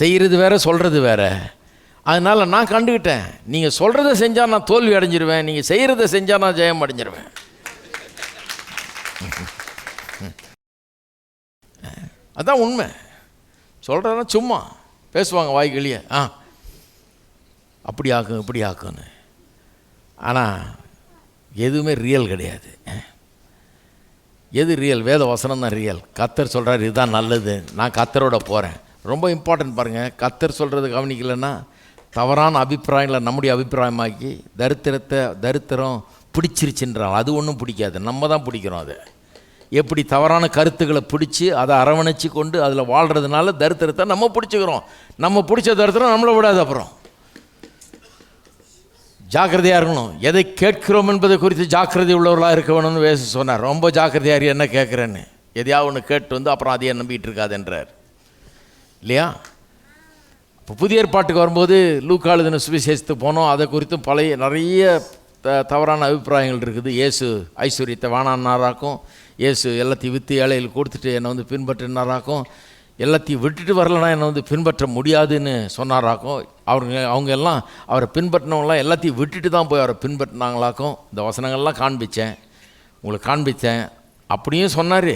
செய்கிறது வேறு சொல்கிறது வேறு. அதனால் நான் கண்டுக்கிட்டேன், நீங்கள் சொல்கிறத செஞ்சால் நான் தோல்வி அடைஞ்சிருவேன், நீங்கள் செய்கிறத செஞ்சால் நான் ஜெயம் அடைஞ்சிருவேன். அதான் உண்மை. சொல்கிறதுனா சும்மா பேசுவாங்க வாய்க்கிலேயே, அப்படி ஆக்கும் இப்படி ஆக்குன்னு. ஆனால் எதுவுமே ரியல் கிடையாது. எது ரியல்? வேத வசனம் தான் ரியல். கர்த்தர் சொல்கிறார் இதுதான் நல்லது, நான் கர்த்தரோட போகிறேன். ரொம்ப இம்பார்ட்டன்ட் பாருங்கள். கர்த்தர் சொல்கிறது கவனிக்கலைன்னா தவறான அபிப்பிராயங்களை நம்முடைய அபிப்பிராயமாக்கி தரித்திரம் பிடிச்சிருச்சுன்றாங்க. அது ஒன்றும் பிடிக்காது, நம்ம தான் பிடிக்கிறோம். அதை எப்படி தவறான கருத்துக்களை பிடிச்சி அதை அரவணைச்சி கொண்டு அதில் வாழ்கிறதுனால தரித்திரத்தை நம்ம பிடிச்சிக்கிறோம். நம்ம பிடிச்ச தரித்திரம் நம்மளை விடாது. அப்புறம் ஜாக்கிரதையாக இருக்கணும். எதை கேட்கிறோம் என்பதை குறித்து ஜாக்கிரதை உள்ளவர்களாக இருக்க வேணும்னு வேசு சொன்னார். ரொம்ப ஜாக்கிரதையாக என்ன கேட்குறேன்னு, எதையாவது ஒன்று கேட்டு வந்து அப்புறம் அதையே நம்பிக்கிட்டு இருக்காதுன்றார் இல்லையா? இப்போ புதிய ஏற்பாட்டுக்கு வரும்போது லூக்கா எழுதின சுவிசேஷத்துக்கு போனோம். அதை குறித்தும் நிறைய தவறான அபிப்பிராயங்கள் இருக்குது. இயேசு ஐஸ்வர்யத்தை வேணான்னாராக்கும், இயேசு எல்லாத்தையும் விற்று ஏழைகள் கொடுத்துட்டு என்னை வந்து பின்பற்றினாராக்கும், எல்லாத்தையும் விட்டுட்டு வரலன்னா என்னை வந்து பின்பற்ற முடியாதுன்னு சொன்னாராக்கும். அவங்க எல்லாம் அவரை பின்பற்றினவங்களாம் எல்லாத்தையும் விட்டுட்டு தான் போய் அவரை பின்பற்றினாங்களாக்கும். இந்த வசனங்கள்லாம் உங்களுக்கு காண்பித்தேன் அப்படியும் சொன்னார்.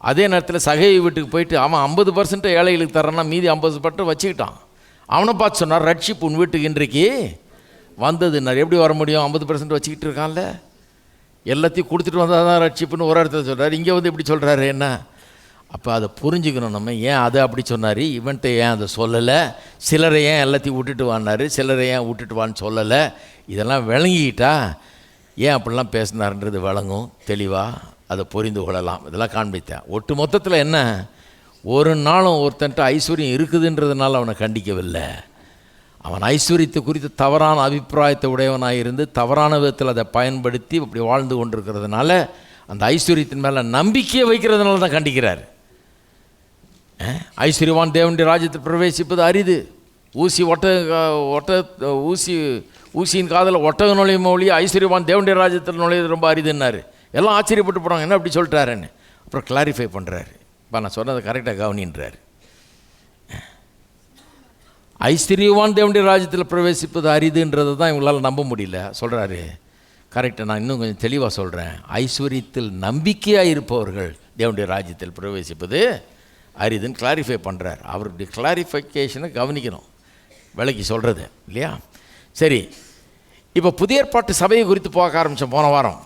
அதே நேரத்தில் சகையை வீட்டுக்கு போயிட்டு அவன் 50% ஏழைகளுக்கு தரேன்னா மீதி 50% வச்சுக்கிட்டான். அவனை பார்த்து சொன்னார், ரட்சிப்பு உன் வீட்டுக்கு இன்றைக்கு வந்ததுன்னார். எப்படி வர முடியும்? 50% வச்சுக்கிட்டு இருக்கான்ல, எல்லாத்தையும் கொடுத்துட்டு வந்தால் தான் ரட்சிப்புன்னு ஒரு இடத்துல சொல்கிறார். இங்கே வந்து இப்படி சொல்கிறாரு என்ன? அப்போ அதை புரிஞ்சுக்கணும் நம்ம. ஏன் அதை அப்படி சொன்னார், இவன்ட்டு ஏன் அதை சொல்லலை, சிலரை ஏன் எல்லாத்தையும் விட்டுட்டு வான்னார், சிலரை ஏன் விட்டுட்டு வான்னு சொல்லலை, இதெல்லாம் விளங்கிக்கிட்டா ஏன் அப்படிலாம் பேசினார்ன்றது விளங்கும். தெளிவாக அதை புரிந்து கொள்ளலாம். இதெல்லாம் காண்பித்தேன். ஒட்டு மொத்தத்தில் என்ன, ஒரு நாளும் ஒருத்தன்ட்ட ஐஸ்வர்யம் இருக்குதுன்றதுனால அவனை கண்டிக்கவில்லை. அவன் ஐஸ்வர்யத்தை குறித்து தவறான அபிப்பிராயத்தை உடையவனாக இருந்து தவறான விதத்தில் அதை பயன்படுத்தி அப்படி வாழ்ந்து கொண்டிருக்கிறதுனால அந்த ஐஸ்வர்யத்தின் மேலே நம்பிக்கையை வைக்கிறதுனால தான் கண்டிக்கிறார். ஐஸ்வர்யவான் தேவனுடைய ராஜ்யத்தில் பிரவேசிப்பது அரிது. ஊசியின் காதில் ஒட்டக நுழையும் மொழி ஐஸ்வர்யவான் தேவனுடைய ராஜ்யத்தில் நுழைയത് ரொம்ப அரிதுன்னாரு. எல்லாம் ஆச்சரியப்பட்டு போகிறாங்க, என்ன அப்படி சொல்லிட்டாருன்னு. அப்புறம் கிளாரிஃபை பண்ணுறாரு. இப்போ நான் சொன்னதை கரெக்டாக கவனின்றார். ஐஸ்வர்யவான் தேவனுடைய ராஜ்யத்தில் பிரவேசிப்பது அரிதுன்றது தான் இவங்களால் நம்ப முடியல. சொல்கிறாரு கரெக்டாக, நான் இன்னும் கொஞ்சம் தெளிவாக சொல்கிறேன். ஐஸ்வர்யத்தில் நம்பிக்கையாக இருப்பவர்கள் தேவனுடைய ராஜ்யத்தில் பிரவேசிப்பது அரிதுன்னு கிளாரிஃபை பண்ணுறார். அவருடைய கிளாரிஃபிகேஷனை கவனிக்கணும், விலைக்கு சொல்கிறது இல்லையா? சரி, இப்போ புதிய ஏற்பாட்டு சபையை குறித்து பார்க்க ஆரம்பித்தோம் போன வாரம்.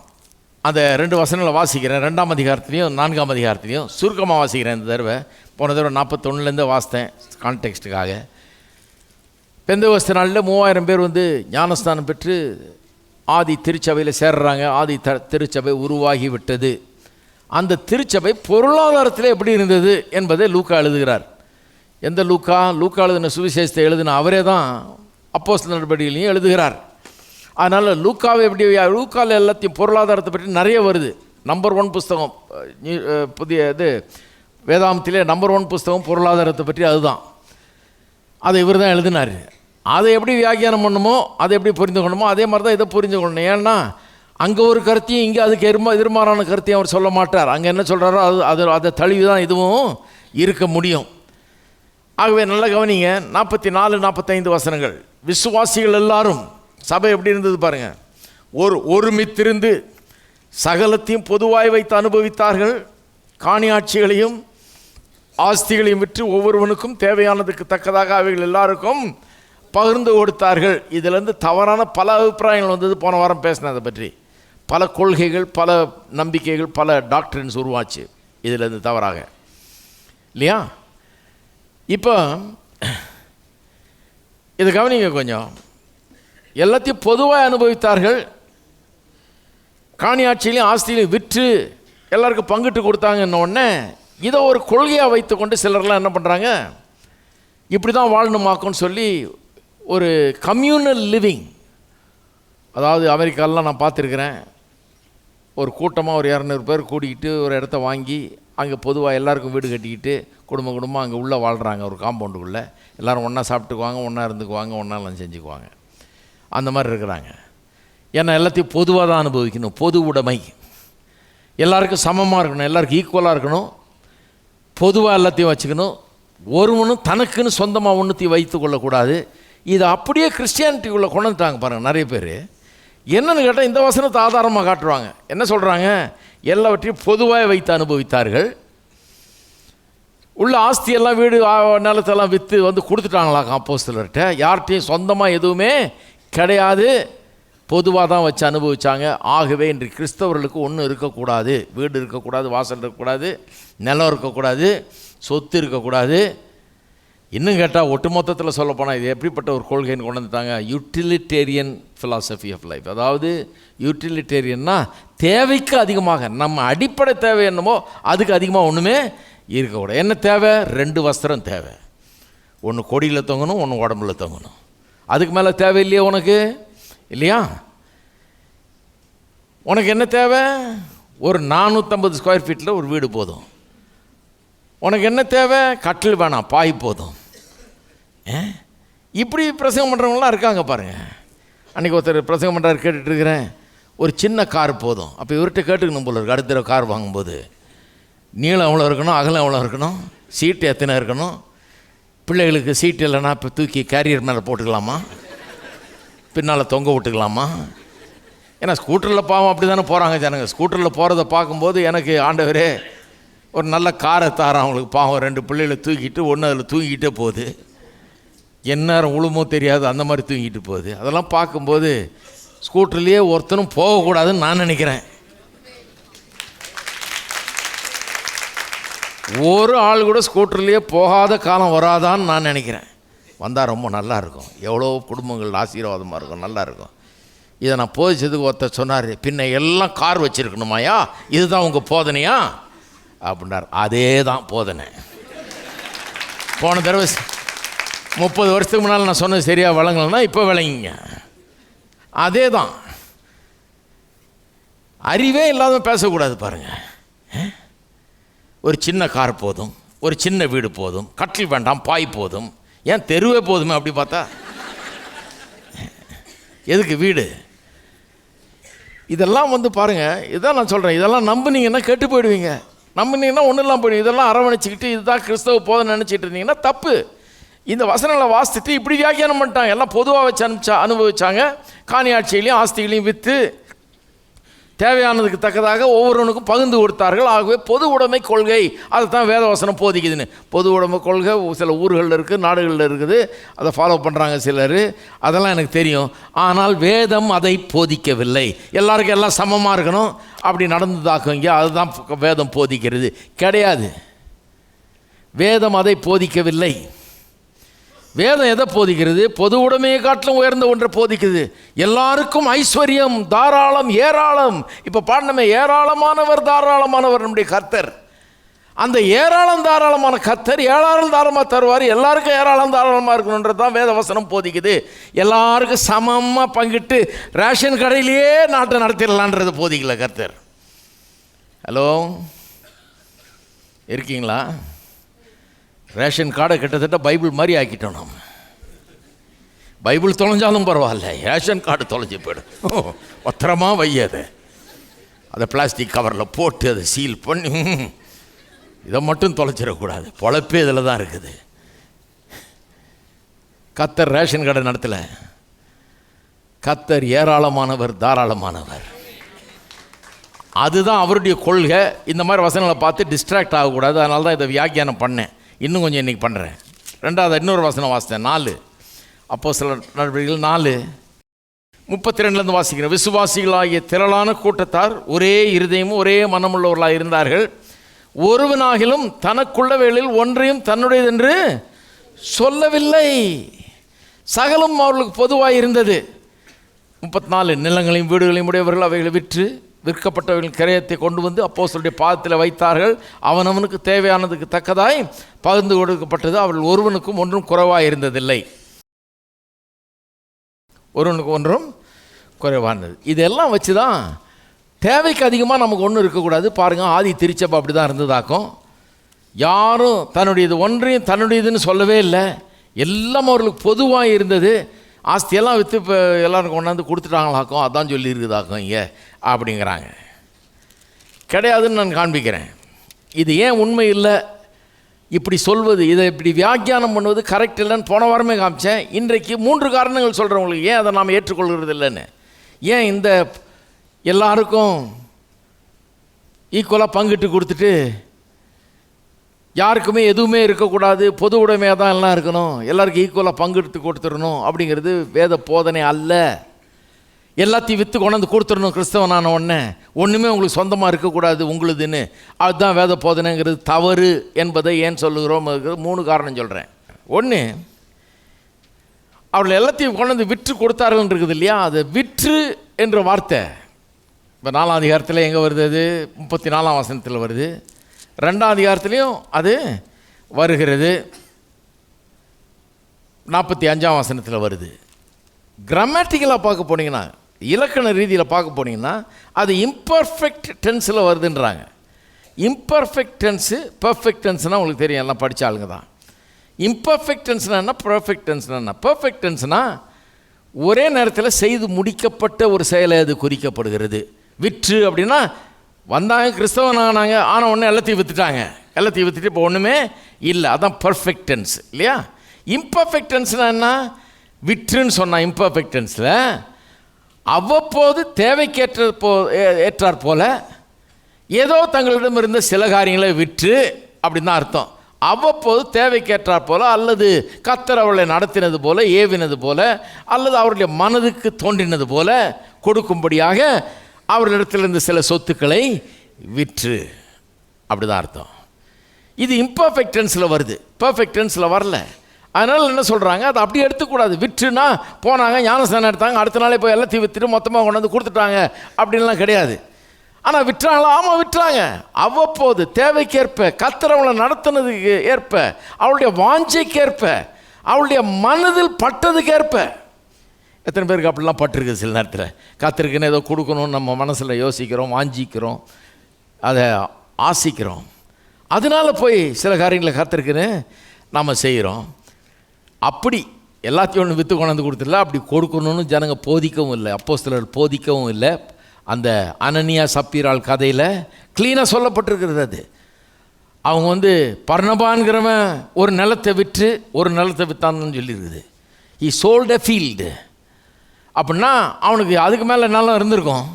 அந்த 2 வசனங்களை வாசிக்கிறேன். 2ஆம் அதிகாரத்துலேயும் 4ஆம் அதிகாரத்துலேயும் சுருக்கமாக வாசிக்கிறேன். இந்த தடவை போன தடவை 41 வாசித்தேன் கான்டெக்ஸ்ட்டுக்காக. பெந்தெகோஸ்தே நாளில் 3000 பேர் வந்து ஞானஸ்தானம் பெற்று ஆதி திருச்சபையில் சேர்றாங்க. ஆதி திருச்சபை உருவாகி விட்டது. அந்த திருச்சபை பொருளாதாரத்தில் எப்படி இருந்தது என்பதை லூக்கா எழுதுகிறார். எந்த லூக்கா எழுதின சுவிசேஷத்தை எழுதின அவரே தான் அப்போஸ்தலர் நடபடிகளையும் எழுதுகிறார். அதனால் லூக்காவில் எல்லாத்தையும் பொருளாதாரத்தை பற்றி நிறைய வருது. நம்பர் 1 புஸ்தகம் புதிய வேதாமத்திலே நம்பர் 1 புஸ்தகம் பொருளாதாரத்தை பற்றி அதுதான். அதை இவர் தான் எழுதினார். அதை எப்படி வியாக்கியானம் பண்ணணுமோ, அதை எப்படி புரிந்து கொள்ளணுமோ அதே மாதிரி தான் இதை புரிந்து கொள்ளணும். ஏன்னா அங்கே ஒரு கருத்தையும் இங்கே அதுக்கு எதிர்மாறான கருத்தையும் அவர் சொல்ல மாட்டார். அங்கே என்ன சொல்கிறாரோ அதை தழுவி தான் இதுவும் இருக்க முடியும். ஆகவே நல்ல கவனிங்க. 44-45 வசனங்கள். விசுவாசிகள் எல்லாரும், சபை எப்படி இருந்தது பாருங்கள். ஒருமித்திருந்து சகலத்தையும் பொதுவாய் வைத்து அனுபவித்தார்கள். காணியாட்சிகளையும் ஆஸ்திகளையும் விற்று ஒவ்வொருவனுக்கும் தேவையானதுக்கு தக்கதாக அவைகள் எல்லாருக்கும் பகிர்ந்து கொடுத்தார்கள். இதிலேருந்து தவறான பல அபிப்பிராயங்கள் வந்தது. போன வாரம் பேசினேன் அதை பற்றி. பல கொள்கைகள், பல நம்பிக்கைகள், பல டாக்டரின்ஸ் உருவாச்சு இதிலேருந்து தவறாக, இல்லையா? இப்போ இதை கவனிங்க கொஞ்சம். எல்லாத்தையும் பொதுவாக அனுபவித்தார்கள். காணியாட்சியிலையும் ஆஸ்தியிலையும் விற்று எல்லாருக்கும் பங்கிட்டு கொடுத்தாங்கன்ன உடனே இதை ஒரு கொள்கையாக வைத்துக்கொண்டு சிலர்லாம் என்ன பண்ணுறாங்க, இப்படி தான் வாழணுமாக்குன்னு சொல்லி ஒரு கம்யூனல் லிவிங், அதாவது அமெரிக்காலலாம் நான் பார்த்துருக்குறேன், ஒரு கூட்டமாக ஒரு 200 பேர் கூட்டிக்கிட்டு ஒரு இடத்த வாங்கி அங்கே பொதுவாக எல்லாருக்கும் வீடு கட்டிக்கிட்டு குடும்பம் அங்கே உள்ளே வாழ்கிறாங்க. ஒரு காம்பவுண்டுக்குள்ளே எல்லோரும் ஒன்றா சாப்பிட்டுக்குவாங்க, ஒன்றா இருந்துக்குவாங்க, ஒன்றாலாம் செஞ்சுக்குவாங்க. அந்த மாதிரி இருக்கிறாங்க. ஏன்னா எல்லாத்தையும் பொதுவாக தான் அனுபவிக்கணும். பொது உடைமை, எல்லாருக்கும் சமமாக இருக்கணும், எல்லாருக்கும் ஈக்குவலாக இருக்கணும், பொதுவாக எல்லாத்தையும் வச்சுக்கணும். ஒருவனும் தனக்குன்னு சொந்தமாக ஒன்றுத்தையும் வைத்து கொள்ளக்கூடாது. இதை அப்படியே கிறிஸ்டியானிட்டிக்குள்ளே கொண்டு வந்துட்டாங்க பாருங்கள் நிறைய பேர். என்னன்னு கேட்டால் இந்த வசனத்தை ஆதாரமாக காட்டுவாங்க. என்ன சொல்கிறாங்க, எல்லாவற்றையும் பொதுவாக வைத்து அனுபவித்தார்கள். உள்ள ஆஸ்தியெல்லாம் வீடு நிலத்தெல்லாம் விற்று வந்து கொடுத்துட்டாங்களாம் அப்போஸ்தலர்கிட்ட. யார்கிட்டையும் சொந்தமாக எதுவுமே கிடையாது, பொதுவாக தான் வச்சு அனுபவித்தாங்க. ஆகவே இன்று கிறிஸ்தவர்களுக்கு ஒன்றும் இருக்கக்கூடாது, வீடு இருக்கக்கூடாது, வாசல் இருக்கக்கூடாது, நிலம் இருக்கக்கூடாது, சொத்து இருக்கக்கூடாது. இன்னும் கேட்டால் ஒட்டு மொத்தத்தில் சொல்லப்போனால் இது எப்படிப்பட்ட ஒரு கொள்கைன்னு கொண்டு வந்துட்டாங்க, யூட்டிலிட்டேரியன் ஃபிலாசபி ஆஃப் லைஃப். அதாவது யூட்டிலிட்டேரியன்னா தேவைக்கு அதிகமாக, நம்ம அடிப்படை தேவை என்னமோ அதுக்கு அதிகமாக ஒன்றுமே இருக்கக்கூடாது. என்ன தேவை, 2 வஸ்திரம் தேவை, ஒன்று கொடியில் தொங்கணும், ஒன்று உடம்புல தொங்கணும். அதுக்கு மேலே தேவை இல்லையா உனக்கு, இல்லையா? உனக்கு என்ன தேவை, ஒரு 450 ஸ்கொயர் ஃபீட்டில் ஒரு வீடு போதும். உனக்கு என்ன தேவை, கட்டில் வேணாம், பாய் போதும். இப்படி பிரசங்கம் பண்ணுறவங்களாம் இருக்காங்க பாருங்கள். அன்றைக்கி ஒருத்தர் பிரசங்கம் பண்ணுறாரு, கேட்டுட்ருக்கிறேன், ஒரு சின்ன கார் போதும். அப்போ இவர்கிட்ட கேட்டுக்கணும் போல இருக்கு, அடுத்த கார் வாங்கும்போது நீளம் எவ்வளோ இருக்கணும், அகலம் எவ்வளோ இருக்கணும், சீட்டு எத்தனை இருக்கணும், பிள்ளைகளுக்கு சீட்டு இல்லைன்னா இப்போ தூக்கி கேரியர் மேலே போட்டுக்கலாமா, பின்னால் தொங்க விட்டுக்கலாமா? ஏன்னா ஸ்கூட்டரில் பாவம் அப்படி தானே போகிறாங்க ஜனங்க. ஸ்கூட்டரில் போகிறத பார்க்கும்போது எனக்கு ஆண்டவரே ஒரு நல்ல காரை தாரம், அவங்களுக்கு பாவம் 2 பிள்ளைகளை தூக்கிட்டு ஒன்று அதில் தூங்கிக்கிட்டே போகுது, எந்நேரம் உழுமோ தெரியாது, அந்த மாதிரி தூங்கிட்டு போகுது. அதெல்லாம் பார்க்கும்போது ஸ்கூட்டர்லேயே ஒருத்தரும் போகக்கூடாதுன்னு நான் நினைக்கிறேன். ஒரு ஆள் கூட ஸ்கூட்டர்லேயே போகாத காலம் வராதான்னு நான் நினைக்கிறேன். வந்தால் ரொம்ப நல்லாயிருக்கும், எவ்வளோ குடும்பங்கள் ஆசீர்வாதமாக இருக்கும், நல்லாயிருக்கும். இதை நான் போதிச்சதுக்கு ஒருத்தர் சொன்னார், பின்ன எல்லாம் கார் வச்சுருக்கணுமாயா, இதுதான் உங்கள் போதனையா அப்படின்னார். அதே தான் போதனை. போன தடவை 30 வருஷத்துக்கு முன்னால் நான் சொன்னது சரியாக விளங்கலைன்னா இப்போ விளங்கிங்க. அதே தான். அறிவே இல்லாத பேசக்கூடாது பாருங்கள். ஒரு சின்ன கார் போதும், ஒரு சின்ன வீடு போதும், கட்டில் வேண்டாம், பாய் போதும், ஏன் தெருவே போதுமே அப்படி பார்த்தா, எதுக்கு வீடு? இதெல்லாம் வந்து பாருங்கள், இதான் நான் சொல்கிறேன், இதெல்லாம் நம்பினீங்கன்னா கெட்டு போயிடுவீங்க. நம்பினீங்கன்னா ஒன்றும் இல்லாமல் போயிடுவீங்க. இதெல்லாம் அரவணைச்சிக்கிட்டு இதுதான் கிறிஸ்தவ போதை நினச்சிட்டு இருந்தீங்கன்னா தப்பு. இந்த வசனங்களை வாசித்துட்டு இப்படி வியாக்கியானம் பண்ணிட்டாங்க. எல்லாம் பொதுவாக வச்சு அனுபவிச்சாங்க. காணியாட்சியிலையும் ஆஸ்திகளையும் விற்று தேவையானதுக்கு தக்கதாக ஒவ்வொருவனுக்கும் பகிர்ந்து கொடுத்தார்கள். ஆகவே பொது உடைமை கொள்கை, அதை தான் வேதவசனம் போதிக்குதுன்னு. பொது உடைமை கொள்கை சில ஊர்களில் இருக்குது, நாடுகளில் இருக்குது, அதை ஃபாலோ பண்ணுறாங்க சிலர், அதெல்லாம் எனக்கு தெரியும். ஆனால் வேதம் அதை போதிக்கவில்லை. எல்லாருக்கும் எல்லாம் சமமாக இருக்கணும் அப்படி நடந்ததாக்குங்க, அதுதான் வேதம் போதிக்கிறது கிடையாது. வேதம் அதை போதிக்கவில்லை. வேதம் எதை போதிக்கிறது? பொது உடைமையை காட்டிலும் உயர்ந்த ஒன்றை போதிக்குது. எல்லாருக்கும் ஐஸ்வர்யம், தாராளம், ஏராளம். இப்போ பாடணுமே, ஏராளமானவர் தாராளமானவர் நம்முடைய கர்த்தர். அந்த ஏராளம் தாராளமான கர்த்தர் ஏராளம் தாராளமாக தருவார். எல்லாருக்கும் ஏராளம் தாராளமாக இருக்கணுன்றது தான் வேத வசனம் போதிக்குது. எல்லாருக்கும் சமமாக பங்கிட்டு ரேஷன் கடையிலேயே நாட்டை நடத்திடலான்றது போதிக்கல கர்த்தர். ஹலோ, இருக்கீங்களா? ரேஷன் கார்டை கிட்டத்தட்ட பைபிள் மாதிரி ஆக்கிட்டோம் நம்ம. பைபிள் தொலைஞ்சாலும் பரவாயில்ல, ரேஷன் கார்டு தொலைஞ்சி போய்டும். பத்திரமா வையது, அதை பிளாஸ்டிக் கவரில் போட்டு அதை சீல் பண்ணி, இதை மட்டும் தொலைச்சிடக்கூடாது. பொழப்பே இதில் தான் இருக்குது. கர்த்தர் ரேஷன் கடை நடத்தலை. கர்த்தர் ஏராளமானவர், தாராளமானவர். அதுதான் அவருடைய கொள்கை. இந்த மாதிரி வசனங்களை பார்த்து டிஸ்ட்ராக்ட் ஆகக்கூடாது. அதனால தான் இதை வியாக்கியானம் பண்ணேன். இன்னும் கொஞ்சம் இன்றைக்கி பண்ணுறேன். ரெண்டாவது இன்னொரு வசனம் வாசித்தேன், 4 அப்போஸ்தலர் நடவடிக்கைகள் 4:32 வாசிக்கிறேன். விசுவாசிகளாகிய திரளான கூட்டத்தார் ஒரே இருதயமும் ஒரே மனமுள்ளவர்களாக இருந்தார்கள். ஒருவனாகிலும் தனக்குள்ளவைகளில் ஒன்றையும் தன்னுடையதென்று சொல்லவில்லை. சகலம் அவர்களுக்கு பொதுவாக இருந்தது. 34 நிலங்களையும் வீடுகளையும் உடையவர்கள் அவைகளை விற்று விற்கப்பட்டவர்களின் கிரயத்தை கொண்டு வந்து அப்போஸ்தலருடைய பாதத்தில் வைத்தார்கள். அவனவனுக்கு தேவையானதுக்கு தக்கதாய் பகிர்ந்து கொடுக்கப்பட்டது. அவர்கள் ஒருவனுக்கும் ஒன்றும் குறைவாக இருந்ததில்லை. ஒருவனுக்கு ஒன்றும் குறைவானது. இதெல்லாம் வச்சு தான் தேவைக்கு அதிகமாக நமக்கு ஒன்றும் இருக்கக்கூடாது. பாருங்கள், ஆதி திருச்சபை அப்படி தான் இருந்ததாக்கும். யாரும் தன்னுடையது ஒன்றையும் தன்னுடையதுன்னு சொல்லவே இல்லை. எல்லாம் அவர்களுக்கு பொதுவாக இருந்தது. ஆஸ்தியெல்லாம் விற்று இப்போ எல்லோரும் கொண்டாந்து கொடுத்துட்டாங்களாக்கும். அதான் சொல்லியிருக்குதாக்கும் இங்கே அப்படிங்கிறாங்க. கிடையாதுன்னு நான் காண்பிக்கிறேன். இது ஏன் உண்மை இல்லை இப்படி சொல்வது, இதை இப்படி வியாக்கியானம் பண்ணுவது கரெக்ட் இல்லைன்னு போன வாரமே காமிச்சேன். இன்றைக்கு 3 காரணங்கள் சொல்கிறவங்களுக்கு ஏன் அதை நாம் ஏற்றுக்கொள்கிறது இல்லைன்னு. ஏன் இந்த எல்லாருக்கும் ஈக்குவலாக பங்கிட்டு கொடுத்துட்டு யாருக்குமே எதுவுமே இருக்கக்கூடாது, பொது உடைமையாக தான் எல்லாம் இருக்கணும், எல்லாருக்கும் ஈக்குவலாக பங்கெடுத்து கொடுத்துடணும் அப்படிங்கிறது வேத போதனை அல்ல. எல்லாத்தையும் விற்று கொண்டாந்து கொடுத்துடணும் கிறிஸ்தவனான உடனே, ஒன்றுமே உங்களுக்கு சொந்தமாக இருக்கக்கூடாது உங்களுதுன்னு, அதுதான் வேத போதனைங்கிறது தவறு என்பதை ஏன் சொல்லுகிறோம்? 3 காரணம் சொல்கிறேன். ஒன்று, அவர்கள் எல்லாத்தையும் கொண்டாந்து விற்று கொடுத்தார்கள் இருக்குது இல்லையா, அது விற்று என்ற வார்த்தை இப்போ 4ஆம் அதிகாரத்தில் எங்கே வருது? அது 34ஆம் வசனத்தில் வருது. 2ஆம் அதிகாரத்துலேயும் அது வருகிறது. 45ஆம் வசனத்தில் வருது. கிராமட்டிக்கலாக பார்க்க போனீங்கன்னா, இலக்கண ரீதியில் பார்க்க போனீங்கன்னா அது இம்பர்ஃபெக்ட் டென்ஸில் வருதுன்றாங்க. இம்பர்ஃபெக்ட் டென்ஸு பர்ஃபெக்ட் டென்ஸ்னால் உங்களுக்கு தெரியும், எல்லாம் படித்த ஆளுங்க தான். இம்பர்ஃபெக்ட் டென்ஸ்னால் என்ன, பர்ஃபெக்ட் டென்ஸ்னால் என்ன? பர்ஃபெக்ட் டென்ஸ்னால் ஒரே நேரத்தில் செய்து முடிக்கப்பட்ட ஒரு செயலை அது குறிக்கப்படுகிறது. விற்று அப்படின்னா வந்தாங்க, கிறிஸ்தவனானாங்க, ஆன உடனே எல்லாத்தையும் விற்றுட்டாங்க, எல்லாத்தையும் விற்றுட்டு இப்போ ஒன்றுமே இல்லை, அதான் பர்ஃபெக்ட் டென்ஸ் இல்லையா? இம்பர்ஃபெக்ட் டென்ஸ்னால் என்ன? விற்றுன்னு சொன்னால் இம்பர்ஃபெக்ட் டென்ஸில் அவ்வப்போது ஏற்றாற் போல ஏதோ தங்களிடம் இருந்த சில காரியங்களை விற்று அப்படின்னு தான் அர்த்தம். அவ்வப்போது தேவைக்கேற்றாற் போல, அல்லது கர்த்தர் அவர்களை நடத்தினது போல, ஏவினது போல, அல்லது அவருடைய மனதுக்கு தோன்றினது போல கொடுக்கும்படியாக அவர்களிடத்திலிருந்து சில சொத்துக்களை விற்று, அப்படி தான் அர்த்தம். இது இம்பர்ஃபெக்ட் டென்ஸில் வருது, பர்ஃபெக்ட் டென்ஸில் வரல. அதனால் என்ன சொல்கிறாங்க, அதை அப்படியே எடுத்துக்கூடாது. விற்றுனா போனாங்க, ஞானஸ்தானம் எடுத்தாங்க, அடுத்த நாளே போய் எல்லாத்தையும் விற்றுட்டு மொத்தமாக கொண்டாந்து கொடுத்துட்டாங்க அப்படின்லாம் கிடையாது. ஆனால் விற்றாங்களா? ஆமாம் விற்றாங்க. அவ்வப்போது தேவைக்கேற்ப, கர்த்தர் அவளை நடத்தினதுக்கு ஏற்ப, அவளுடைய வாஞ்சைக்கேற்ப, அவளுடைய மனதில் பட்டதுக்கேற்ப. எத்தனை பேருக்கு அப்படிலாம் பட்டிருக்கு? சில நேரத்தில் கர்த்தருக்குன்னு ஏதோ கொடுக்கணும்னு நம்ம மனசில் யோசிக்கிறோம், வாஞ்சிக்கிறோம், அதை ஆசிக்கிறோம். அதனால் போய் சில காரியங்களை கர்த்தருக்குன்னு நாம் செய்கிறோம். அப்படி எல்லாத்தையும் ஒன்று விற்று கொண்டாந்து கொடுத்துடல, அப்படி கொடுக்கணும்னு ஜனங்க போதிக்கவும் இல்லை, அப்போஸ்தலர்கள் போதிக்கவும் இல்லை. அந்த அனனியா சப்பீராள் கதையில் க்ளீனாக சொல்லப்பட்டிருக்கிறது. அது அவங்க பர்னபான்கிறவன் ஒரு நிலத்தை விற்று ஒரு நிலத்தை விற்றான்னு சொல்லியிருக்குது. ஹி சோல்ட் எ ஃபீல்டு அப்படின்னா அவனுக்கு அதுக்கு மேலே நிலம் இருந்திருக்கும்.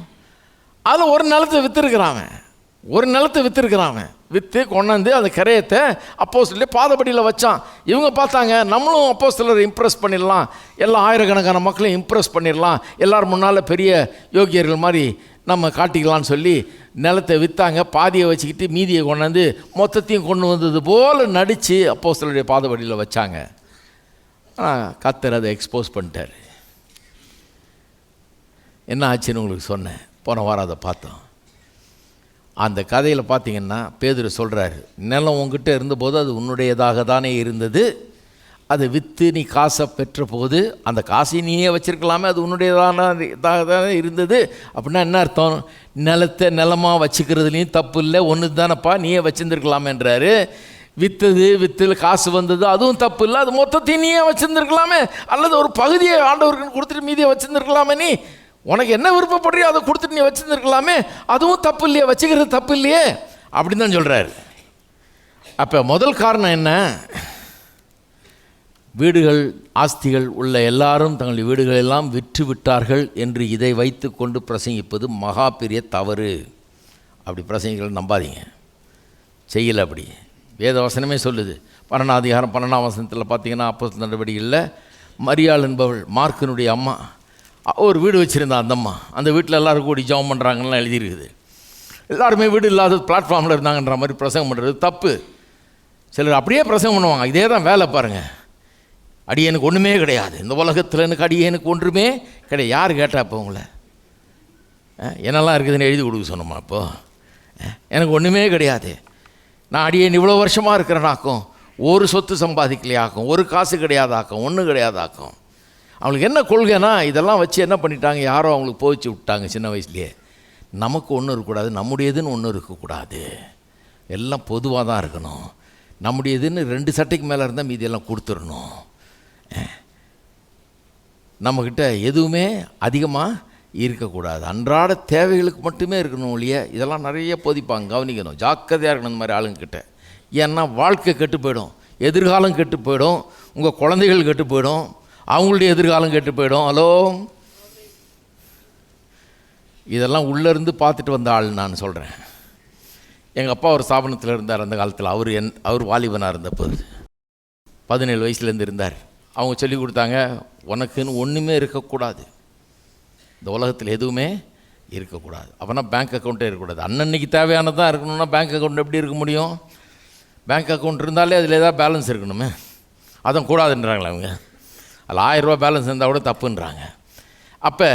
அதில் ஒரு நிலத்தை விற்றுருக்கிறான். விற்று கொண்டாந்து அந்த கிரயத்தை அப்போஸ்தலருடைய பாதபடியில் வச்சான். இவங்க பார்த்தாங்க, நம்மளும் அப்போஸ்தலரை இம்ப்ரெஸ் பண்ணிடலாம், எல்லாம் ஆயிரக்கணக்கான மக்களையும் இம்ப்ரெஸ் பண்ணிடலாம், எல்லோரும் முன்னால் பெரிய யோகியர்கள் மாதிரி நம்ம காட்டிக்கலான்னு சொல்லி நிலத்தை விற்றாங்க. பாதியை வச்சுக்கிட்டு மீதியை கொண்டாந்து மொத்தத்தையும் கொண்டு வந்தது போல் நடித்து அப்போஸ்தலருடைய பாதபடியில் வச்சாங்க. ஆனால் கர்த்தர் அதை எக்ஸ்போஸ் பண்ணிட்டார். என்ன ஆச்சுன்னு உங்களுக்கு சொன்னேன், போன வாரம் அதை பார்த்தோம். அந்த கதையில் பார்த்தீங்கன்னா பேதுரு சொல்கிறாரு, நிலம் உங்ககிட்ட இருந்தபோது அது உன்னுடையதாக தானே இருந்தது, அதை விற்று நீ காசை பெற்ற போது அந்த காசை நீயே வச்சுருக்கலாமே, அது உன்னுடையதாக தானே இருந்தது. அப்படின்னா என்ன அர்த்தம்? நிலத்தை நிலமாக வச்சுக்கிறதுலையும் தப்பு இல்லை, ஒன்று தானப்பா, நீயே வச்சுருந்துருக்கலாமேன்றாரு. விற்று காசு வந்தது அதுவும் தப்பு இல்லை, அது மொத்தத்தையும் நீயே வச்சுருந்துருக்கலாமே, அல்லது ஒரு பகுதியை ஆண்டவருக்கு கொடுத்துட்டு மீதியை வச்சுருந்துருக்கலாமே, நீ உனக்கு என்ன விருப்பப்படுறியோ அதை கொடுத்துட்டு நீ வச்சுருந்துருக்கலாமே, அதுவும் தப்பு இல்லையே, வச்சுக்கிறது தப்பு இல்லையே அப்படின்னு தான் சொல்கிறார். அப்போ முதல் காரணம் என்ன? வீடுகள் ஆஸ்திகள் உள்ள எல்லாரும் தங்கள் வீடுகளெல்லாம் விற்று விட்டார்கள் என்று இதை வைத்து கொண்டு பிரசங்கிப்பது மகா பெரிய தவறு. அப்படி பிரசங்கிகள் நம்பாதீங்க, செய்யலை. அப்படி வேத வசனமே சொல்லுது. 12ஆம் அதிகாரம் 12ஆம் வசனத்தில் பார்த்தீங்கன்னா, அப்போஸ்தலர் நடவடிக்கையில் மரியாள் என்பவள் மார்க்கினுடைய அம்மா ஒரு வீடு வச்சுருந்தா. அந்த அம்மா அந்த வீட்டில் எல்லோரும் கூடி ஜெபம் பண்ணுறாங்கலாம் எழுதியிருக்குது. எல்லாருமே வீடு இல்லாத பிளாட்ஃபார்மில் இருந்தாங்கன்ற மாதிரி பிரசங்கம் பண்ணுறது தப்பு. சிலர் அப்படியே பிரசங்கம் பண்ணுவாங்க, இதே தான் வேலை பாருங்கள். அடியேனுக்கு ஒன்றுமே கிடையாது, இந்த உலகத்தில் எனக்கு அடியேனுக்கு ஒன்றுமே கிடையாது. யார் கேட்டா இப்போ உங்களை? என்னெல்லாம் இருக்குதுன்னு எழுதி கொடுக்க சொன்னோமா? இப்போது எனக்கு ஒன்றுமே கிடையாது, நான் அடியேன் இவ்வளோ வருஷமாக இருக்கிறேனாக்கும், ஒரு சொத்து சம்பாதிக்கலையாக்கும், ஒரு காசு கிடையாதாக்கும், ஒன்றும் கிடையாதாக்கும். அவங்களுக்கு என்ன கொள்கைன்னா, இதெல்லாம் வச்சு என்ன பண்ணிட்டாங்க, யாரோ அவங்களுக்கு போச்சு விட்டாங்க சின்ன வயசுலேயே. நமக்கு ஒன்றும் இருக்கக்கூடாது, நம்முடையதுன்னு ஒன்றும் இருக்கக்கூடாது, எல்லாம் பொதுவாக தான் இருக்கணும். நம்முடையதுன்னு 2 சட்டைக்கு மேலே இருந்தால் மீதியெல்லாம் கொடுத்துடணும். நம்மக்கிட்ட எதுவுமே அதிகமாக இருக்கக்கூடாது, அன்றாட தேவைகளுக்கு மட்டுமே இருக்கணும் ஒழிய. இதெல்லாம் நிறைய போதிப்பாங்க, கவனிக்கணும், ஜாக்கிரதையாக இருக்கணும் இந்த மாதிரி ஆளுங்கிட்ட. ஏன்னா வாழ்க்கை கெட்டு போயிடும், எதிர்காலம் கெட்டு போயிடும், உங்கள் குழந்தைகள் கெட்டு போயிடும், அவங்களுடைய எதிர்காலம் கெட்டு போயிடும். ஹலோ, இதெல்லாம் உள்ளேருந்து பார்த்துட்டு வந்த ஆள் நான் சொல்கிறேன். எங்கள் அப்பா ஒரு ஸ்தாபனத்தில் இருந்தார் அந்த காலத்தில். அவர் வாலிபனாக இருந்தபோது 17 வயசுலேருந்து இருந்தார். அவங்க சொல்லி கொடுத்தாங்க, உனக்குன்னு ஒன்றுமே இருக்கக்கூடாது, இந்த உலகத்தில் எதுவுமே இருக்கக்கூடாது. அப்போனா பேங்க் அக்கௌண்ட்டே இருக்கக்கூடாது. அன்னன்னைக்கு தேவையானதான் இருக்கணும்னா பேங்க் அக்கௌண்ட் எப்படி இருக்க முடியும்? பேங்க் அக்கௌண்ட் இருந்தாலே அதில் ஏதாவது பேலன்ஸ் இருக்கணுமே, அதுவும் கூடாதுன்றாங்களே அவங்க. அதில் 1000 ரூபா பேலன்ஸ் இருந்தால் கூட தப்புன்றாங்க. அப்போ